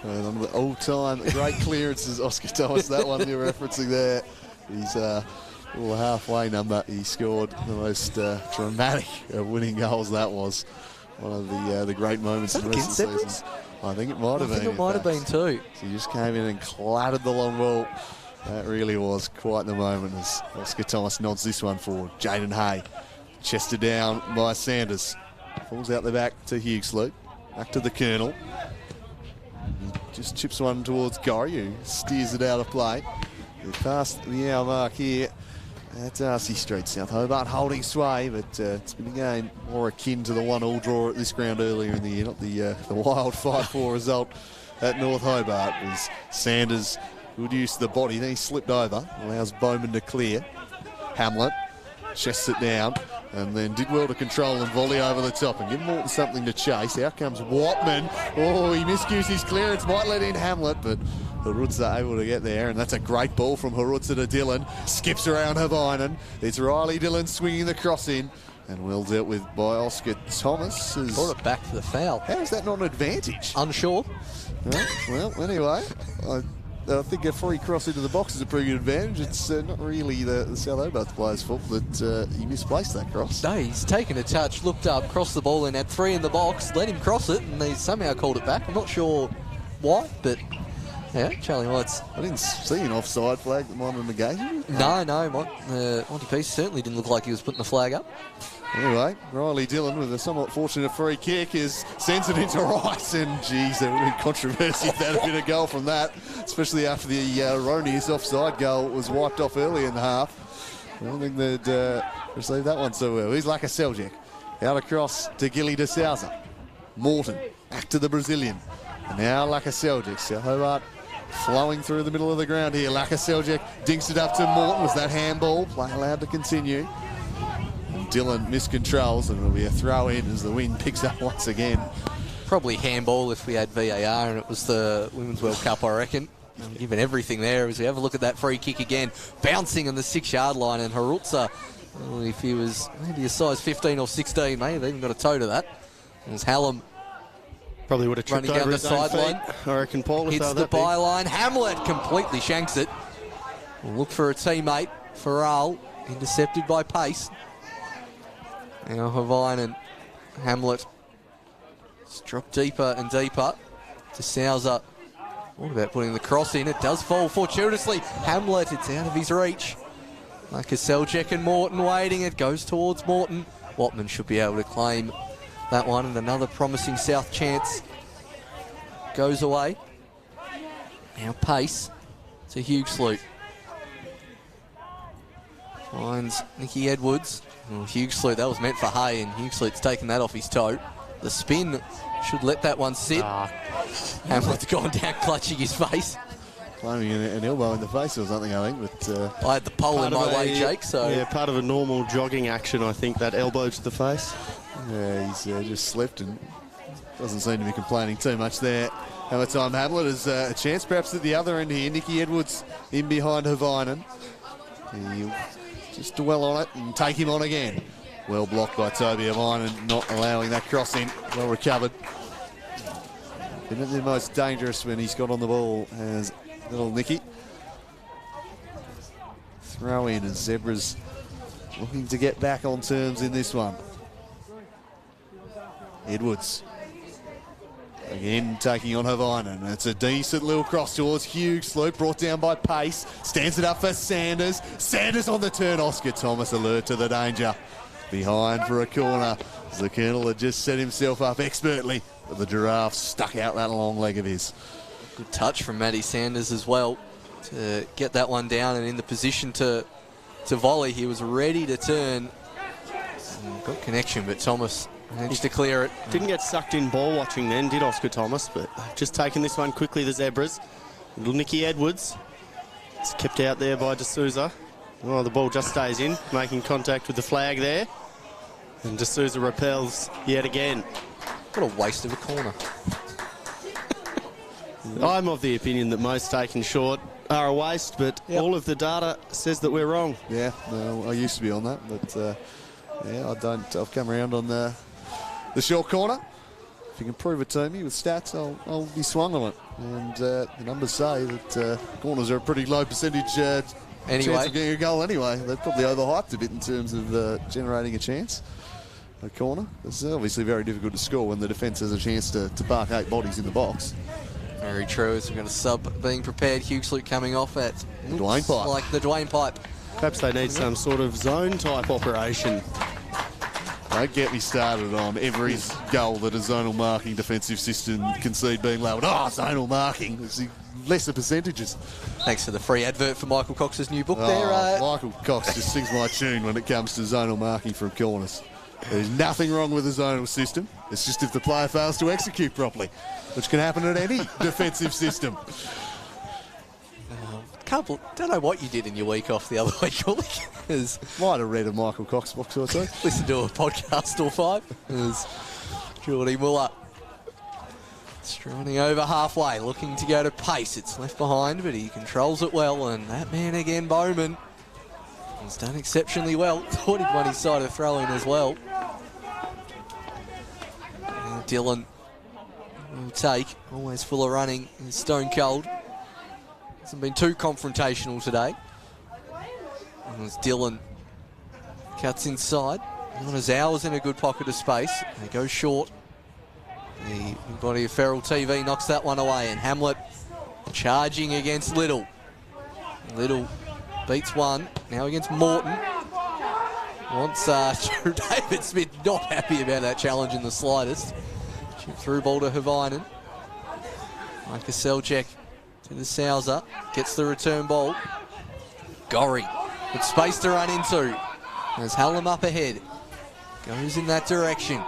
One of the all-time great clearances, Oscar Thomas, that one you're referencing there. He's all halfway number. He scored the most dramatic winning goals. That was one of the great moments in the recent seasons. I think it might have been. I think it might have been too. So he just came in and clattered the long ball. That really was quite the moment as Oscar Thomas nods this one forward. Jaden Hay, chested down by Sanders. Falls out the back to Hugh Sloot. Back to the Colonel. Just chips one towards Gorry, who steers it out of play. They're past the hour mark here at Darcy Street. South Hobart holding sway, but it's been a game more akin to the 1-1 draw at this ground earlier in the year, not the wild 5-4 result at North Hobart. As Sanders would use the body, then he slipped over, allows Bowman to clear. Hamlet chests it down, and then did well to control and volley over the top and give Morton something to chase. Out comes Watman. Oh, he miscues his clearance, might let in Hamlet, but Hurutza able to get there, and that's a great ball from Hurutza to Dillon. Skips around Havainen. It's Riley Dillon swinging the cross in, and well dealt with by Oscar Thomas. Brought it back for the foul. How is that not an advantage? Unsure. Well, anyway, I think a free cross into the box is a pretty good advantage. It's not really the South Hobart player's fault that he misplaced that cross. No, he's taken a touch, looked up, crossed the ball in, had 3 in the box, let him cross it, and they somehow called it back. I'm not sure why, but yeah, Charlie White's... I didn't see an offside flag that might have negated. No, Monty Peace certainly didn't look like he was putting the flag up. Anyway, Riley Dillon with a somewhat fortunate free kick sends it into right, and geez, there would have been controversy if that had been a goal from that, especially after the Roni's offside goal was wiped off early in the half. I don't think they'd received that one so well. Here's Laka Seljuk, out across to Gilly de Souza. Morton, back to the Brazilian. And now Laka Seljuk, South Hobart flowing through the middle of the ground here. Laka Seljuk dinks it up to Morton. Was that handball? Play allowed to continue. Dillon miscontrols, and it'll be a throw in as the wind picks up once again. Probably handball if we had VAR and it was the Women's World Cup, I reckon. Given everything there, as we have a look at that free kick again, bouncing on the 6-yard line, and Hurutza, well, if he was maybe a size 15 or 16, may have even got a toe to that. It was Hallam. Probably would have tripped over his own feet, I reckon, Paul. Hits the byline. Hamlet completely shanks it. We'll look for a teammate. Farrell intercepted by Pace. Now Havainen, Hamlet, just drop deeper and deeper to Souza. What about putting the cross in? It does fall fortuitously. Hamlet, it's out of his reach. Like a Seljuk and Morton waiting. It goes towards Morton. Watman should be able to claim that one, and another promising South chance goes away. Now Pace to Hugh Sloot. Finds Nicky Edwards. Oh, Hugh Sloot, that was meant for Hay, and Hugh Sloot's taken that off his toe. The spin should let that one sit. Hamlet's gone down clutching his face. claiming an elbow in the face or something, I think. But I had the pole in my way, Jake, so... Yeah, part of a normal jogging action, I think, that elbow to the face. yeah, he's just slipped and doesn't seem to be complaining too much there. How much time Hamlet has a chance perhaps at the other end here. Nicky Edwards in behind Havainen. He'll just dwell on it and take him on again. Well blocked by Toby Havainen, not allowing that cross in. Well recovered. Been the most dangerous when he's got on the ball as little Nicky. Throw in as Zebras looking to get back on terms in this one. Edwards again taking on Havainen. It's a decent little cross towards Hughes. Slope brought down by Pace. Stands it up for Sanders. Sanders on the turn. Oscar Thomas alert to the danger. Behind for a corner. The Colonel had just set himself up expertly. But the Giraffe stuck out that long leg of his. Good touch from Matty Sanders as well to get that one down and in the position to volley. He was ready to turn. Got connection, but Thomas managed to clear it. Didn't get sucked in ball watching then, did Oscar Thomas? But just taking this one quickly, the Zebras. Little Nicky Edwards. It's kept out there by D'Souza. Oh, the ball just stays in, making contact with the flag there. And D'Souza repels yet again. What a waste of a corner. I'm of the opinion that most taken short are a waste, but all of the data says that we're wrong. Yeah, no, I used to be on that, but yeah, I've come around on the short corner. If you can prove it to me with stats, I'll be swung on it. And the numbers say that corners are a pretty low percentage chance of getting a goal anyway. They've probably overhyped a bit in terms of generating a chance. A corner. It's obviously very difficult to score when the defence has a chance to park 8 bodies in the box. Very true. As we've got a sub being prepared. Hughes Luke coming off at Dwayne Pipe. like the Dwayne Pipe. Perhaps they need some sort of zone type operation. Don't get me started on every goal that a zonal marking defensive system concede being labelled. Oh, zonal marking. It's the lesser percentages. Thanks for the free advert for Michael Cox's new book there. Michael Cox just sings my tune when it comes to zonal marking from corners. There's nothing wrong with the zonal system. It's just if the player fails to execute properly, which can happen at any defensive system. Don't know what you did in your week off the other week, Ollie. Might have read a Michael Cox box or two. Listen to a podcast or 5. As Geordie Muller striding over halfway, looking to go to pace. It's left behind, but he controls it well. And that man again, Bowman, has done exceptionally well. Thought he'd won his side of throw-in as well. And Dylan will take. Always full of running. He's stone cold. Hasn't been too confrontational today. And as Dylan cuts inside, Hours in a good pocket of space. They go short. The body of Feral TV knocks that one away, and Hamlet charging against Little. Little beats one, now against Morton. Wants David Smith not happy about that challenge in the slightest. Chip through ball to Havainen. Micah Selchek to the Souser, gets the return ball. Gorry with space to run into. There's Hallam up ahead. Goes in that direction.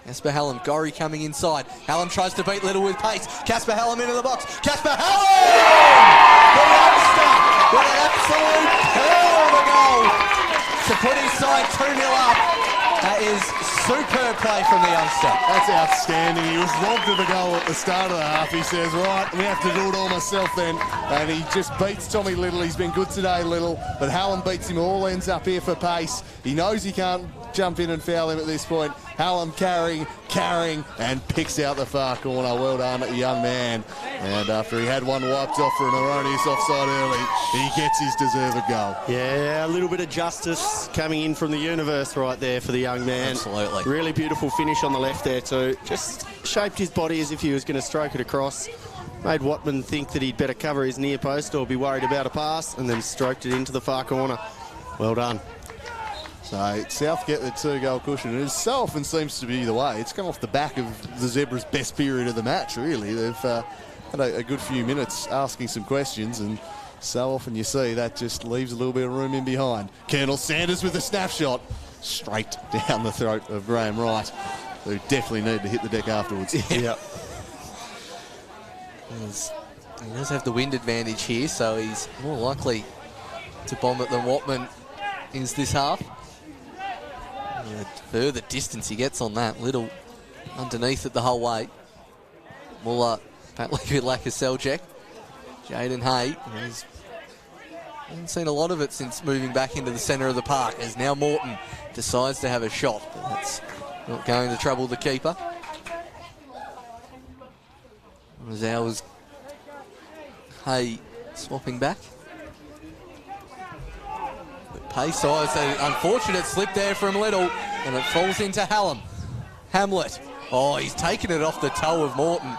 Casper Hallam, Gorry coming inside. Hallam tries to beat Little with pace. Casper Hallam into the box. Casper Hallam! The youngster with an absolute pearl of a goal to put his side 2-0 up. That is superb play from the youngster. That's outstanding. He was robbed of a goal at the start of the half. He says, right, we have to do it all myself then. And he just beats Tommy Little. He's been good today, Little. But Hallam beats him. All ends up here for pace. He knows he can't jump in and foul him at this point. Hallam carrying, and picks out the far corner. Well done, young man. And after he had one wiped off for an erroneous offside early, he gets his deserved goal. Yeah, a little bit of justice coming in from the universe right there for the young man. Absolutely. Really beautiful finish on the left there too. Just shaped his body as if he was going to stroke it across. Made Watman think that he'd better cover his near post or be worried about a pass, and then stroked it into the far corner. Well done. So South get the 2-goal cushion. It so often seems to be the way. It's come off the back of the Zebras' best period of the match, really. They've had a good few minutes asking some questions, and so often you see that just leaves a little bit of room in behind. Colonel Sanders with a snapshot straight down the throat of Graham Wright, who definitely need to hit the deck afterwards. Yep. As He does have the wind advantage here, so he's more likely to bomb it than Watman is this half. The further distance he gets on that, Little underneath it the whole way. Muller, apparently with lack of Seljack. Jaden Hay, he's hasn't seen a lot of it since moving back into the centre of the park, as now Morton decides to have a shot, but that's not going to trouble the keeper. As ours, Hay swapping back. But pace eyes, an unfortunate slip there from Little, and it falls into Hamlet. Oh, he's taken it off the toe of Morton.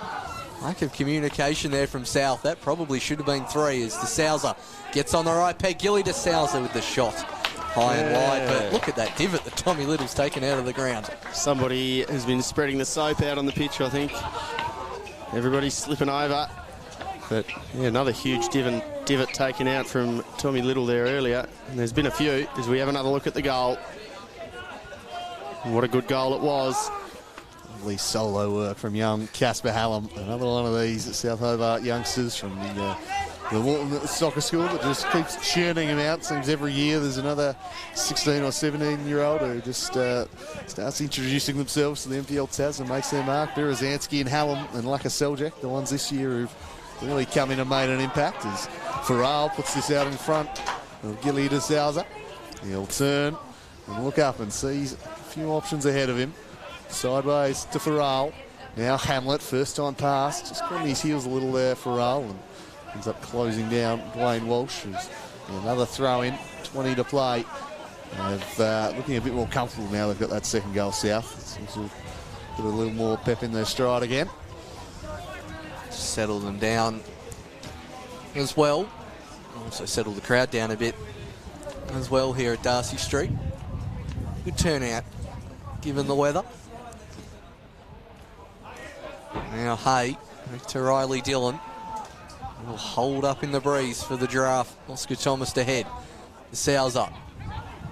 Lack of communication there from South. That probably should have been 3 as the Souser gets on the right peg. Gilly to Souser with the shot. High and wide, but look at that divot that Tommy Little's taken out of the ground. Somebody has been spreading the soap out on the pitch, I think. Everybody's slipping over. But yeah, another huge divot taken out from Tommy Little there earlier. And there's been a few as we have another look at the goal. And what a good goal it was. Lovely solo work from young Casper Hallam. Another one of these South Hobart youngsters from the Walton Soccer School that just keeps churning them out. Seems every year there's another 16 or 17-year-old who just starts introducing themselves to the NPL Taz and makes their mark. Berezanski and Hallam and Laka Seljack, the ones this year who've really come in and made an impact, as Farrell puts this out in front of Gilly de Souza. He'll turn and look up and sees a few options ahead of him. Sideways to Farrell. Now Hamlet, first time pass, just on his heels a little there, Farrell, and ends up closing down Dwayne Walsh. Another throw in, 20 to play. They're looking a bit more comfortable now they've got that second goal South. Seems to put a little more pep in their stride again. Settle them down as well. Also settle the crowd down a bit as well here at Darcy Street. Good turnout given the weather. Now Hay to Riley Dillon. Will hold up in the breeze for the giraffe. Oscar Thomas to head. The Sow's up.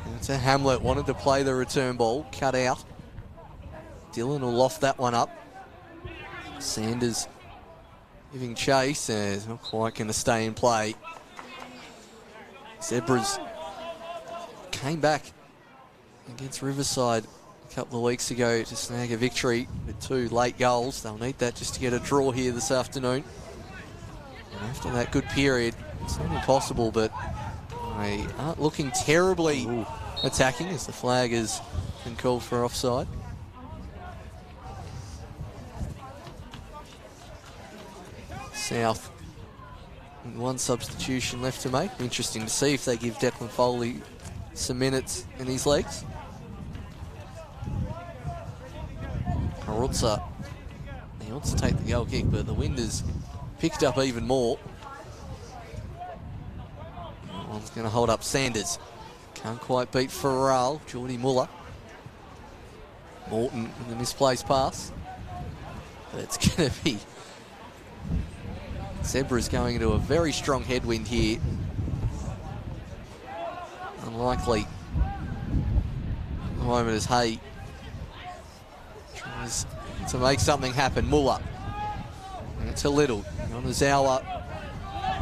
And to Hamlet, wanted to play the return ball, cut out. Dillon will loft that one up. Sanders giving chase, and it's not quite going to stay in play. Zebras came back against Riverside a couple of weeks ago to snag a victory with 2 late goals. They'll need that just to get a draw here this afternoon. And after that good period, it's not impossible, but they aren't looking terribly attacking as the flag has been called for offside. South, one substitution left to make. Interesting to see if they give Declan Foley some minutes in his legs. Karutsa, he wants to take the goal kick, but the wind has picked up even more. That one's going to hold up Sanders. Can't quite beat Farrell. Geordie Muller. Morton with the misplaced pass. But it's going to be Zebras going into a very strong headwind here. Unlikely. At the moment as Hay tries to make something happen. Muller. And to Little. Yonazawa.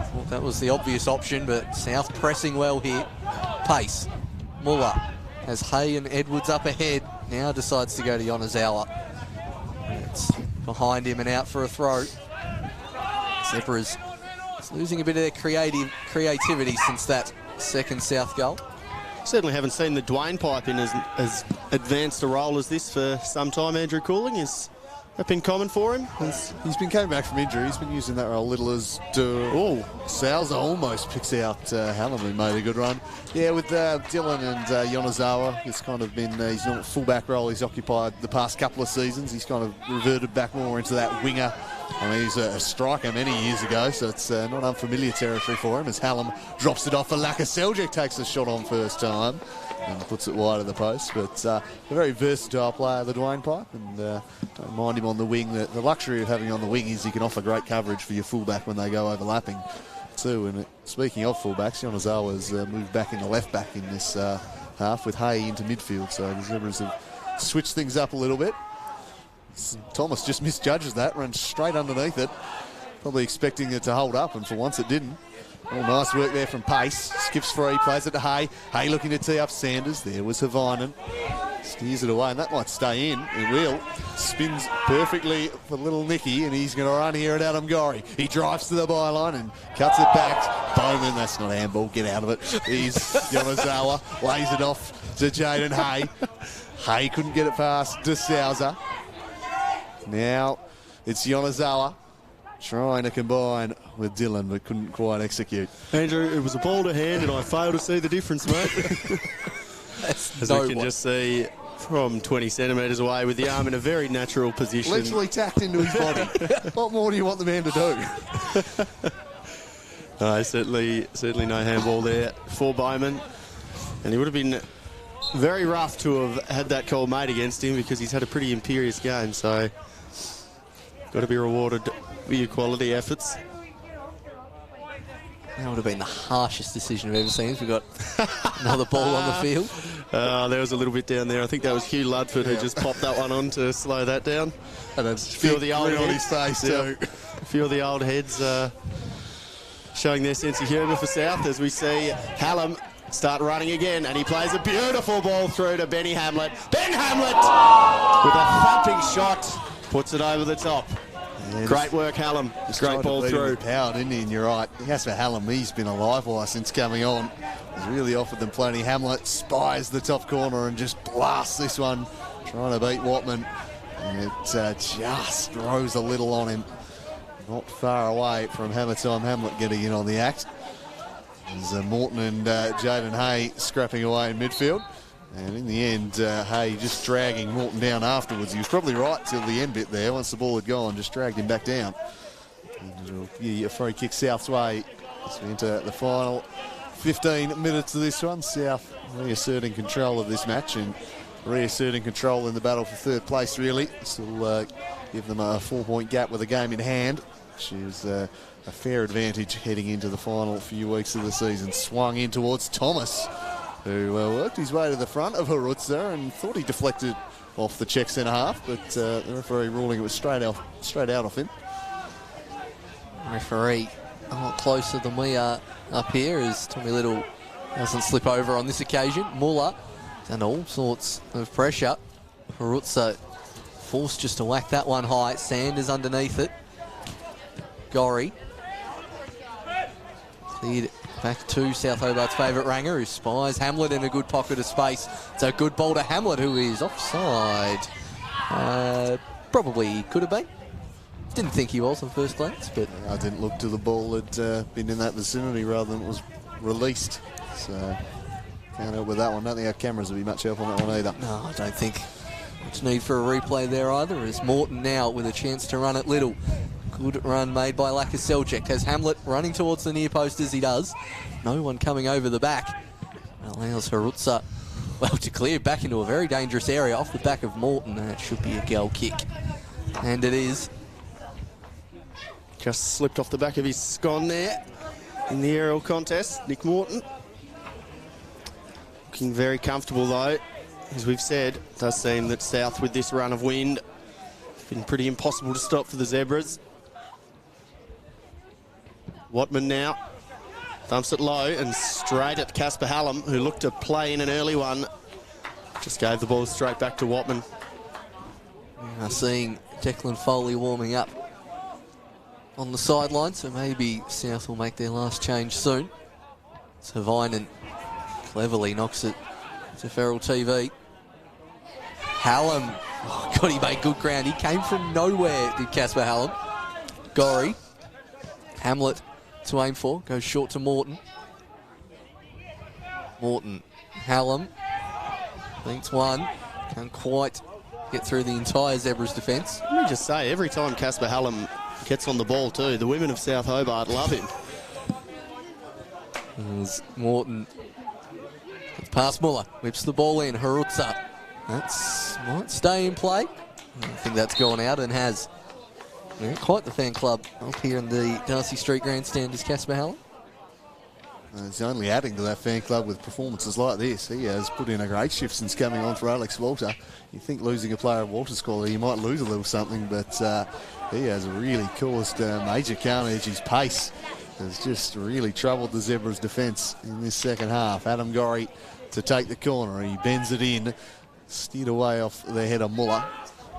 Thought that was the obvious option, but South pressing well here. Pace. Muller has Hay and Edwards up ahead. Now decides to go to Yonazawa. It's behind him and out for a throw. Zebras losing a bit of their creativity since that second South goal. Certainly haven't seen the Dwayne pipe in as advanced a role as this for some time. Andrew Cooling, has that been common for him? He's been coming back from injury. He's been using that role little as Salza almost picks out Hallam, who made a good run. Yeah, with Dillon and Yonazawa, it's kind of been his normal fullback role he's occupied the past couple of seasons. He's kind of reverted back more into that winger. I mean, he's a striker many years ago, so it's not unfamiliar territory for him as Hallam drops it off for Laka Seljack, takes a shot on first time and puts it wide of the post. But a very versatile player, the Dwayne Pipe, and don't mind him on the wing. The luxury of having on the wing is he can offer great coverage for your fullback when they go overlapping too. And speaking of fullbacks, Yonazawa's moved back in the left back in this half with Hay into midfield, so the Zebras have switched things up a little bit. Thomas just misjudges that, runs straight underneath it. Probably expecting it to hold up, and for once it didn't. Oh, nice work there from Pace. Skips free, plays it to Hay. Hay looking to tee up Sanders. There was Havinen. Steers it away, and that might stay in. It will. Spins perfectly for little Nicky, and he's going to run here at Adam Gorry. He drives to the byline and cuts it back. Bowman, that's not a handball. Get out of it. He's Yonazawa. Lays it off to Jaden Hay. Hay couldn't get it past De Souza. Now it's Yonazawa trying to combine with Dylan, but couldn't quite execute. Andrew, it was a ball to hand, and I failed to see the difference, mate. As we can just see from 20 centimetres away with the arm in a very natural position. Literally tacked into his body. What more do you want the man to do? No, certainly no handball there for Bowman. And he would have been very rough to have had that call made against him because he's had a pretty imperious game. So, got to be rewarded for your quality efforts. That would have been the harshest decision I've ever seen. We've got another ball on the field. There was a little bit down there. I think that was Hugh Ludford who just popped that one on to slow that down. And a few of the old on his face too. A few of the old heads showing their sense of humour for South as we see Hallam start running again, and he plays a beautiful ball through to Benny Hamlet. Ben Hamlet with a thumping shot puts it over the top. Yeah, great work, Hallam. Great ball through. Power, didn't he? And you're right. As for Hallam, he's been a live wire since coming on. He's really offered them plenty. Hamlet spies the top corner and just blasts this one, trying to beat Watman. And it just rose a little on him. Not far away from Hammer Time Hamlet getting in on the act. There's Morton and Jaden Hay scrapping away in midfield. And in the end, Hay just dragging Morton down afterwards. He was probably right till the end bit there. Once the ball had gone, just dragged him back down. And it'll be a free kick South's way as we enter the final 15 minutes of this one. South reasserting control of this match and reasserting control in the battle for third place, really. Still give them a 4-point gap with a game in hand, which is a fair advantage heading into the final few weeks of the season. Swung in towards Thomas, who worked his way to the front of Harutza and thought he deflected off the check centre half, but the referee ruling it was straight out off him. Referee a lot closer than we are up here as Tommy Little doesn't slip over on this occasion. Muller and all sorts of pressure. Harutza forced just to whack that one high. Sanders underneath it. Gorry cleared back to South Hobart's favourite Ranger, who spies Hamlet in a good pocket of space. It's a good ball to Hamlet, who is offside. Probably could have been. Didn't think he was on first glance, but I didn't look to the ball had been in that vicinity rather than it was released. So can't help with that one. Don't think our cameras will be much help on that one either. No, I don't think much need for a replay there either, as Morton now with a chance to run at Little. Good run made by Lakaselchek. Has Hamlet running towards the near post as he does. No one coming over the back. Allows Harutza, well, to clear back into a very dangerous area off the back of Morton. That should be a goal kick. And it is. Just slipped off the back of his scone there in the aerial contest. Nick Morton. Looking very comfortable though. As we've said, it does seem that South with this run of wind been pretty impossible to stop for the Zebras. Watman now dumps it low and straight at Casper Hallam, who looked to play in an early one. Just gave the ball straight back to Watman. Seeing Declan Foley warming up on the sideline, so maybe South will make their last change soon. Savinen cleverly knocks it to Feral TV. Hallam, oh God, he made good ground. He came from nowhere, did Casper Hallam. Gorry, Hamlet to aim for, goes short to Morton. Morton, Hallam, thinks one, can't quite get through the entire Zebras defence. Let me just say, every time Casper Hallam gets on the ball too, the women of South Hobart love him. As Morton past Muller, whips the ball in. Harutza, that's might stay in play. I think that's gone out and has. Yeah, quite the fan club up here in the Darcy Street grandstand is Casper Hallam. He's only adding to that fan club with performances like this. He has put in a great shift since coming on for Alex Walter. You think losing a player of Walter's quality, you might lose a little something, but he has really caused major carnage. His pace has just really troubled the Zebras' defence in this second half. Adam Gorry to take the corner. He bends it in, steered away off the head of Muller.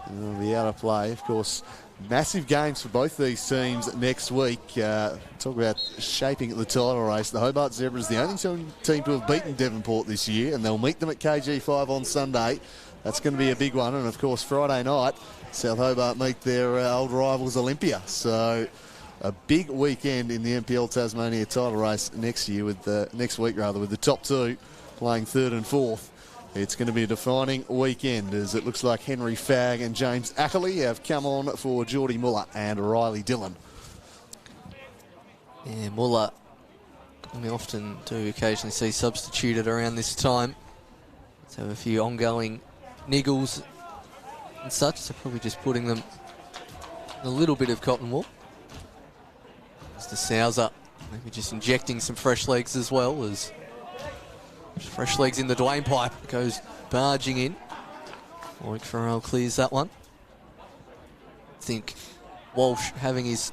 And it'll be out of play, of course. Massive games for both these teams next week. Talk about shaping the title race. The Hobart Zebras, the only team to have beaten Devonport this year, and they'll meet them at KG5 on Sunday. That's going to be a big one. And of course, Friday night, South Hobart meet their old rivals Olympia. So a big weekend in the NPL Tasmania title race next week, with the top two playing third and fourth. It's going to be a defining weekend, as it looks like Henry Fagg and James Ackley have come on for Geordie Muller and Riley Dillon. Yeah, Muller, we often do occasionally see substituted around this time. Let's have a few ongoing niggles and such, so probably just putting them in a little bit of cotton wool. Mr. Souser, maybe just injecting some fresh legs as well, as fresh legs in the Dwayne pipe, goes barging in. Warwick Farrell clears that one. I think Walsh, having his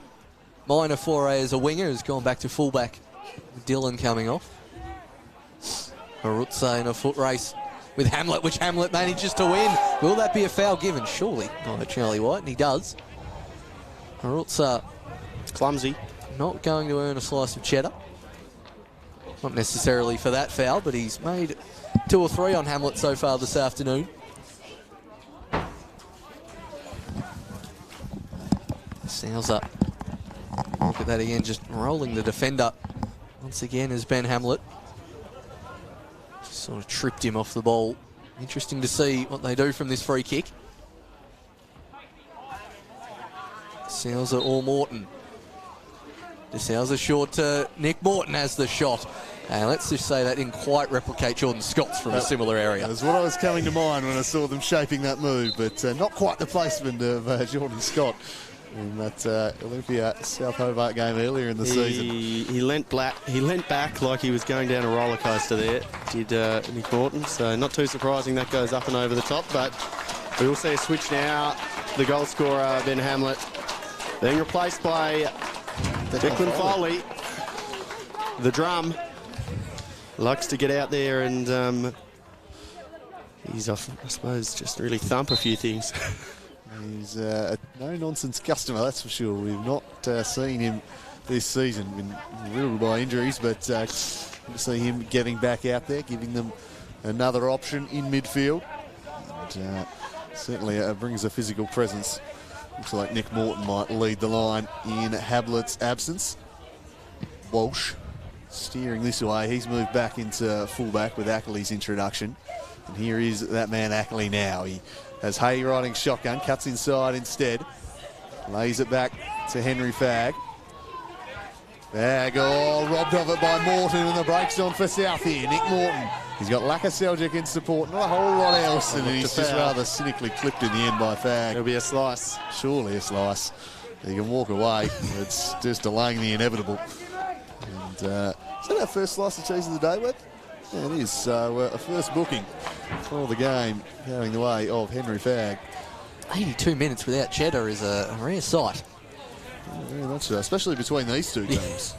minor foray as a winger, has gone back to fullback with Dillon coming off. Harutsa in a foot race with Hamlet, which Hamlet manages to win. Will that be a foul given? Surely by Charlie White, and he does. Harutsa Clumsy. not going to earn a slice of cheddar. Not necessarily for that foul, but he's made 2 or 3 on Hamlet so far this afternoon. Souser. Look at that again, just rolling the defender once again as Ben Hamlet. Just sort of tripped him off the ball. Interesting to see what they do from this free kick. Souser or Morton. DeSouza short to Nick Morton has the shot. And let's just say that didn't quite replicate Jordan Scott's from a similar area. That's what I was coming to mind when I saw them shaping that move, but not quite the placement of Jordan Scott in that Olympia South Hobart game earlier in the season. He leant back like he was going down a roller coaster there, did Nick Morton. So not too surprising that goes up and over the top, but we will see a switch now. The goal scorer, Ben Hamlet, being replaced by Declan Foley. The drum likes to get out there and he's off, I suppose, just really thump a few things. He's a no-nonsense customer, that's for sure. We've not seen him this season, been riddled by injuries, but to see him getting back out there, giving them another option in midfield. And, certainly brings a physical presence. Looks like Nick Morton might lead the line in Hamlet's absence. Walsh steering this way. He's moved back into fullback with Ackley's introduction. And here is that man Ackley now. He has Hay riding shotgun, cuts inside instead. Lays it back to Henry Fagg. Fagg, robbed of it by Morton, and the break's on for South here. Nick Morton. He's got Laka Seljuk in support, not a whole lot else, and he's just rather cynically clipped in the end by Fagg. It'll be a slice. Surely a slice. He can walk away. It's just delaying the inevitable. And is that our first slice of cheese of the day, Webb? Yeah, it is. So a first booking for the game going the way of Henry Fagg. 82 minutes without cheddar is a rare sight. Very much so, especially between these two teams.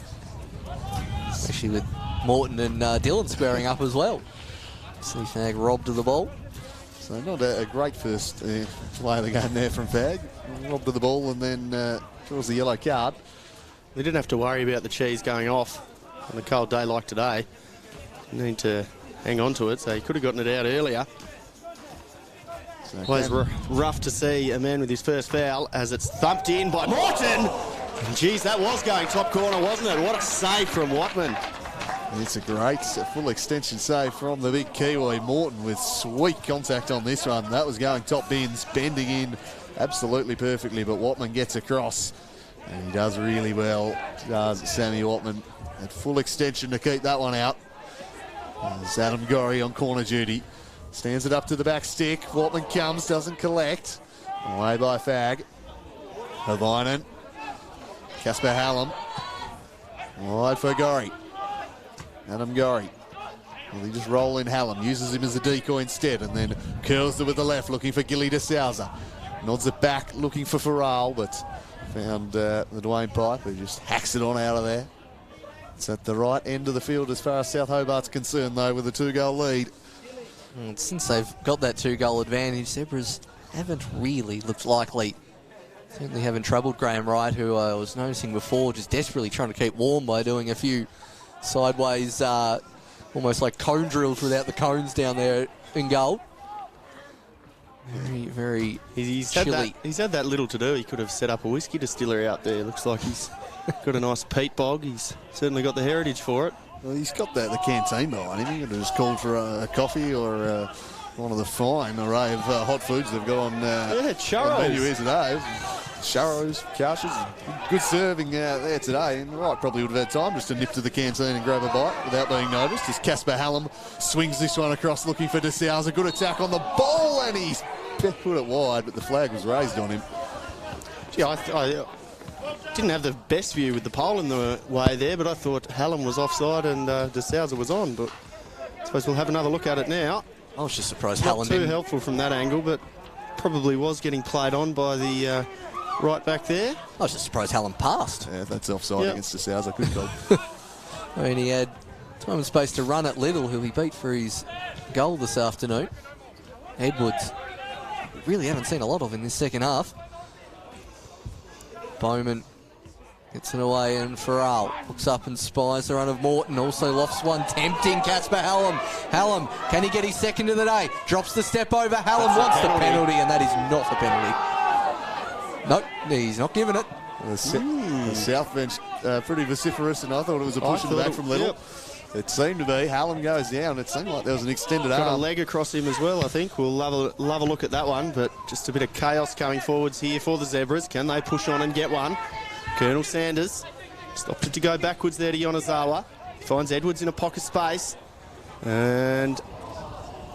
Especially with Morton and Dillon squaring up as well. See Fagg robbed of the ball. So not a great first play of the game there from Fagg. Robbed of the ball and then draws the yellow card. They didn't have to worry about the cheese going off on a cold day like today. Need to hang on to it, so he could have gotten it out earlier. So Always rough to see a man with his first foul as it's thumped in by Morton. Geez, that was going top corner, wasn't it? What a save from Watman. It's a great full extension save from the big Kiwi. Morton with sweet contact on this one. That was going top bins, bending in absolutely perfectly, but Watman gets across. And he does really well, does Sammy Watman. At full extension to keep that one out. As Adam Gorry on corner duty. Stands it up to the back stick. Watman comes, doesn't collect. Away by Fagg. Havinen. Casper Hallam. Wide for Gorry. Adam Gorry. Well, he just roll in Hallam, uses him as a decoy instead, and then curls it with the left, looking for Gilly de Souza. Nods it back, looking for Farrell, but found the Dwayne Pipe, who just hacks it on out of there. It's at the right end of the field as far as South Hobart's concerned, though, with a 2-goal lead. And since they've got that 2-goal advantage, Zebras haven't really looked likely. Certainly haven't troubled Graham Wright, who I was noticing before, just desperately trying to keep warm by doing a few sideways, almost like cone drills without the cones down there in goal. Very, very chilly. He's had that little to do. He could have set up a whiskey distillery out there. Looks like he's got a nice peat bog. He's certainly got the heritage for it. Well, he's got the canteen behind him. He could have just called for a coffee or one of the fine array of hot foods they've got on churros. on menu here today. Churros, couches, good serving there today. And Wright probably would have had time just to nip to the canteen and grab a bite without being noticed. As Casper Hallam swings this one across looking for De Souza. Good attack on the ball, and he's put it wide, but the flag was raised on him. Yeah, I didn't have the best view with the pole in the way there, but I thought Hallam was offside and De Souza was on. But I suppose we'll have another look at it now. I was just surprised Not Hallam too didn't. helpful from that angle, but probably was getting played on by the right back there. I was just surprised Hallam passed. Yeah, that's offside against De Souza. Good call. I mean, he had time and space to run at Little, who he beat for his goal this afternoon. Edwards, we really haven't seen a lot of in this second half. Bowman gets it away, and Farrell looks up and spies the run of Morton. Also lofts one, tempting Casper Hallam. Hallam, can he get his second of the day? Drops the step over. Hallam wants the penalty, and that is not a penalty. Nope, he's not giving it. The South bench pretty vociferous, and I thought it was a push in the back from Little. Yep. It seemed to be. Hallam goes down. It seemed like there was an extended Got a arm. leg across him as well, I think. We'll love a look at that one, but just a bit of chaos coming forwards here for the Zebras. Can they push on and get one? Colonel Sanders stopped it to go backwards there to Yonezawa. Finds Edwards in a pocket space and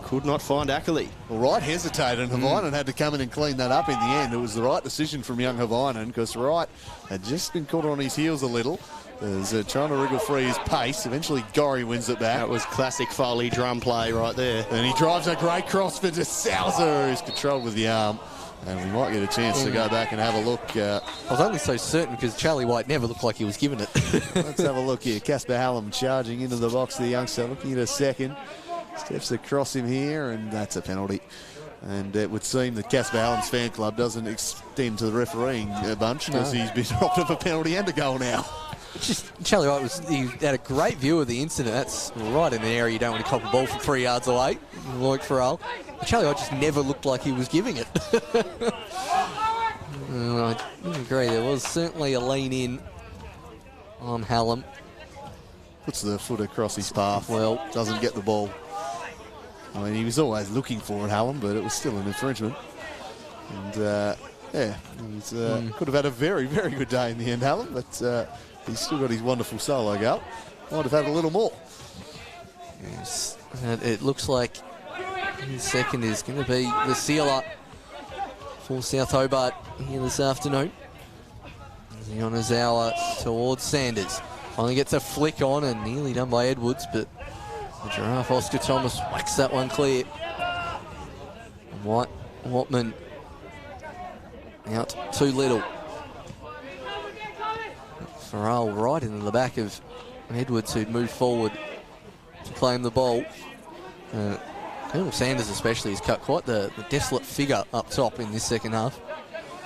could not find Ackley. Well, Wright hesitated, and Havainen had to come in and clean that up in the end. It was the right decision from young Havainen, because Wright had just been caught on his heels a little. As trying to wriggle free his pace. Eventually, Gorry wins it back. That was classic Foley drum play right there. And he drives a great cross for De Souza, who's controlled with the arm. And we might get a chance to go back and have a look. I was only so certain because Charlie White never looked like he was giving it. Let's have a look here. Casper Hallam charging into the box, the youngster, looking at a second. Steps across him here, and that's a penalty. And it would seem that Casper Hallam's fan club doesn't extend to the refereeing bunch, because he's been robbed of a penalty and a goal now. Charlie White he had a great view of the incident. That's right in the area you don't want to cop a ball from 3 yards away, like Farrell. But Charlie White just never looked like he was giving it. I agree. There was certainly a lean in on Hallam. Puts the foot across his path. Well, doesn't get the ball. I mean, he was always looking for it, Hallam, but it was still an infringement. And yeah, he's could have had a very, very good day in the end, Hallam, but he's still got his wonderful solo goal. Might have had a little more. Yes. It looks like his second is going to be the sealer for South Hobart here this afternoon. Yonezawa towards Sanders. Finally gets a flick on and nearly done by Edwards, but the Giraffe Oscar Thomas whacks that one clear. And Watman out too little. Farrell right into the back of Edwards, who'd moved forward to claim the ball. Colonel Sanders especially has cut quite the desolate figure up top in this second half.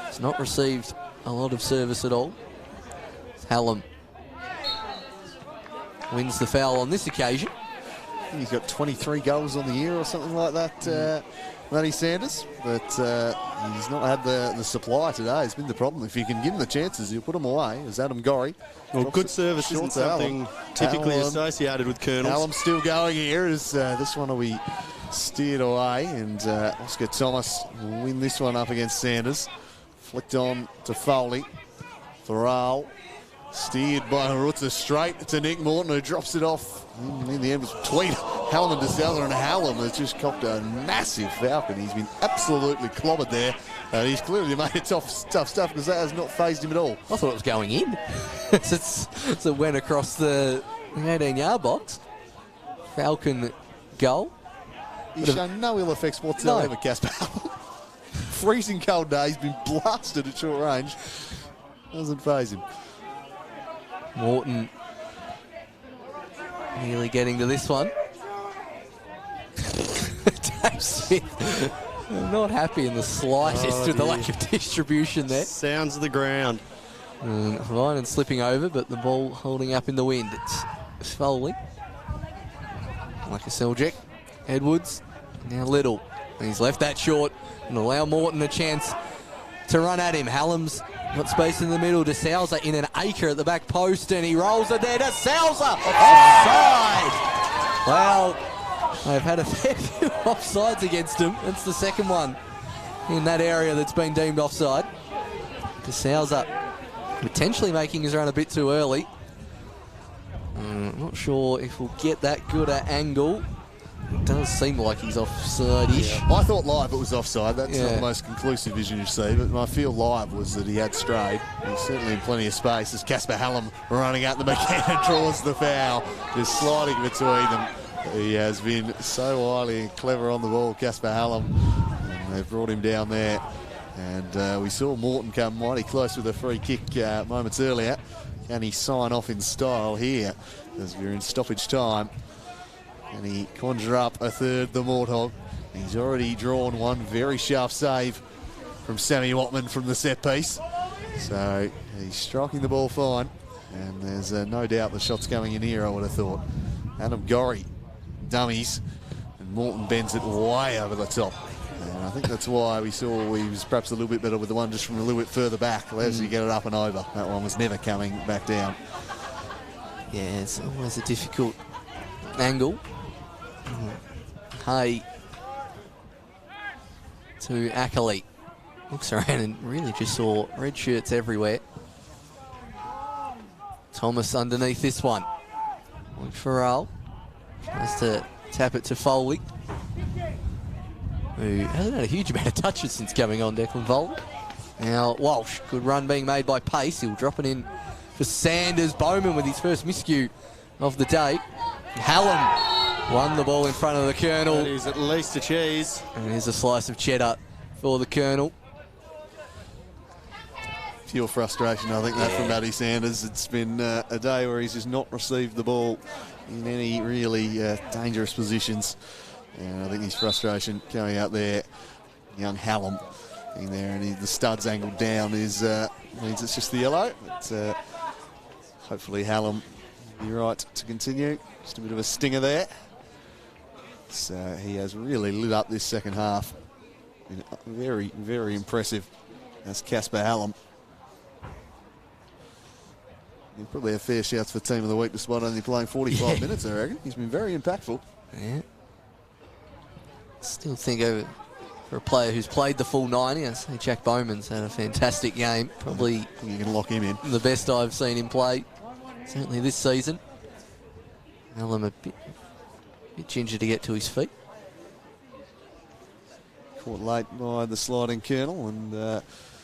He's not received a lot of service at all. Hallam wins the foul on this occasion. I think he's got 23 goals on the year or something like that, Matty Sanders. But he's not had the supply today. It's been the problem. If you can give him the chances, he'll put them away, as Adam Gorry. Well, good service isn't something typically associated with Colonels. Hallam's still going here, as this one will be steered away, and Oscar Thomas will win this one up against Sanders. Flicked on to Foley. Farrell steered by Harutza straight to Nick Morton, who drops it off. In the end, it was between Hallam and De Souza, and Hallam has just copped a massive falcon. He's been absolutely clobbered there. He's clearly made it tough stuff, because that has not phased him at all. I thought it was going in. So it went across the 18-yard box. Falcon goal. He's shown no ill effects whatsoever, Casper. Freezing cold day, he's been blasted at short range. Doesn't faze him. Morton nearly getting to this one. Dave Smith not happy in the slightest with the lack of distribution there. Sounds of the ground. Ryan slipping over, but the ball holding up in the wind. It's Foley. Like a Seljack. Edwards. Now Little. And he's left that short and allow Morton a chance to run at him. Hallam's got space in the middle. De Souza in an acre at the back post, and he rolls it there. De Souza offside. Well, they've had a fair few offsides against him. That's the second one in that area that's been deemed offside. De Souza potentially making his run a bit too early. I'm not sure if we'll get that good an angle. It does seem like he's offside-ish. Yeah. I thought live it was offside. That's not Yeah. the most conclusive vision you see, but my feel live was that he had strayed. He's certainly in plenty of space as Casper Hallam running out the McKenna draws the foul, just sliding between them. He has been so wily and clever on the ball, Casper Hallam, and they've brought him down there. And we saw Morton come mighty close with a free kick moments earlier. Can he sign off in style here as we're in stoppage time? And he conjure up a third, the Morthog. He's already drawn one very sharp save from Sammy Watman from the set piece. So he's striking the ball fine. And there's no doubt the shot's coming in here, I would have thought. Adam Gorry, dummies. And Morton bends it way over the top. And I think that's why we saw he was perhaps a little bit better with the one just from a little bit further back. Allows you to get it up and over. That one was never coming back down. Yeah, it's always a difficult angle. Hay to Ackley. Looks around and really just saw red shirts everywhere. Thomas underneath this one. Farrell tries to tap it to Foley, who hasn't had a huge amount of touches since coming on, Declan Foley. Now Walsh, good run being made by Pace. He'll drop it in for Sanders. Bowman with his first miscue of the day. Hallam won the ball in front of the Colonel. That is at least a cheese. And here's a slice of cheddar for the Colonel. Pure frustration, I think, that from Matty Sanders. It's been a day where he's just not received the ball in any really dangerous positions. And I think his frustration coming out there, young Hallam in there, and the studs angled down is means it's just the yellow. But hopefully Hallam will be right to continue. Just a bit of a stinger there. So he has really lit up this second half. Been very, very impressive. That's Casper Hallam. He'll probably have fair shouts for Team of the Week despite only playing 45 minutes, I reckon. He's been very impactful. Yeah. Still think for a player who's played the full 90, I say Jack Bowman's had a fantastic game. Probably you can lock him in. The best I've seen him play, certainly this season. Hallam a bit ginger to get to his feet. Caught late by the sliding Colonel, and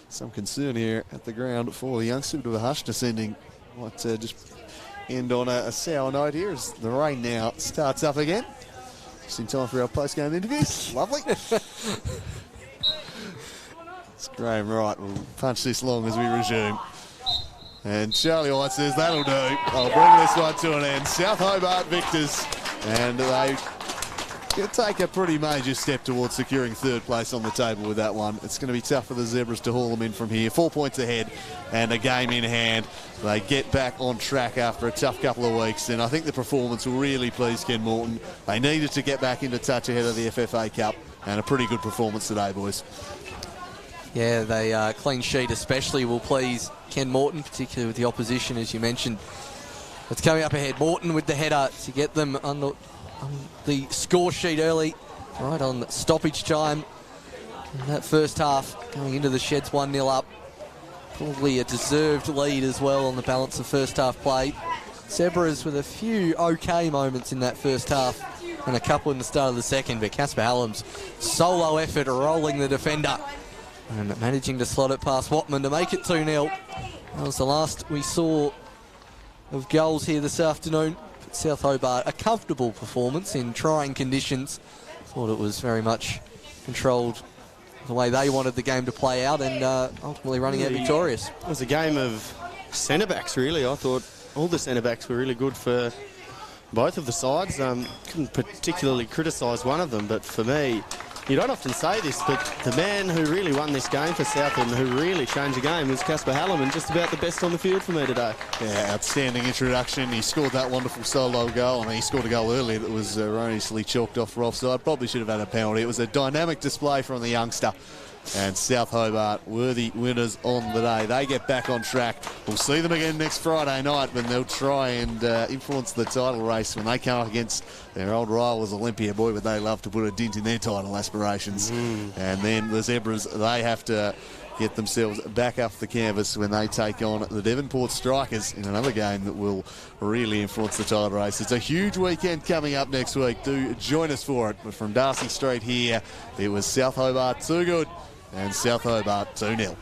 some concern here at the ground for the youngster. Bit of a hush descending. Might just end on a sour note here as the rain now starts up again. Just in time for our post-game interviews. Lovely. It's Graham Wright. We'll punch this long as we resume. And Charlie White says that'll do. I'll bring this one to an end. South Hobart victors. And they take a pretty major step towards securing third place on the table with that one. It's going to be tough for the Zebras to haul them in from here. 4 points ahead and a game in hand. They get back on track after a tough couple of weeks, and I think the performance will really please Ken Morton. They needed to get back into touch ahead of the FFA Cup, and a pretty good performance today, boys. Yeah, they clean sheet especially will please Ken Morton, particularly with the opposition, as you mentioned. It's coming up ahead. Morton with the header to get them on the score sheet early, right on stoppage time. In that first half, going into the Sheds 1-0 up. Probably a deserved lead as well on the balance of first half play. Zebras with a few okay moments in that first half and a couple in the start of the second, but Casper Hallam's solo effort rolling the defender and managing to slot it past Watman to make it 2-0. That was the last we saw of goals here this afternoon. South Hobart a comfortable performance in trying conditions. Thought it was very much controlled the way they wanted the game to play out, and ultimately running out victorious. It was a game of centre-backs, really. I thought all the centre-backs were really good for both of the sides. Couldn't particularly criticise one of them, but for me, you don't often say this, but the man who really won this game for Southland, who really changed the game, was Casper Hallerman, just about the best on the field for me today. Yeah, outstanding introduction. He scored that wonderful solo goal. I mean, he scored a goal earlier that was erroneously chalked off for offside. Probably should have had a penalty. It was a dynamic display from the youngster. And South Hobart, worthy winners on the day. They get back on track. We'll see them again next Friday night when they'll try and influence the title race when they come up against their old rivals Olympia. Boy, would they love to put a dint in their title aspirations. And then the Zebras, they have to get themselves back up the canvas when they take on the Devonport Strikers in another game that will really influence the title race. It's a huge weekend coming up next week. Do join us for it. But from Darcy Street here, it was South Hobart 2 good and South Hobart 2-0.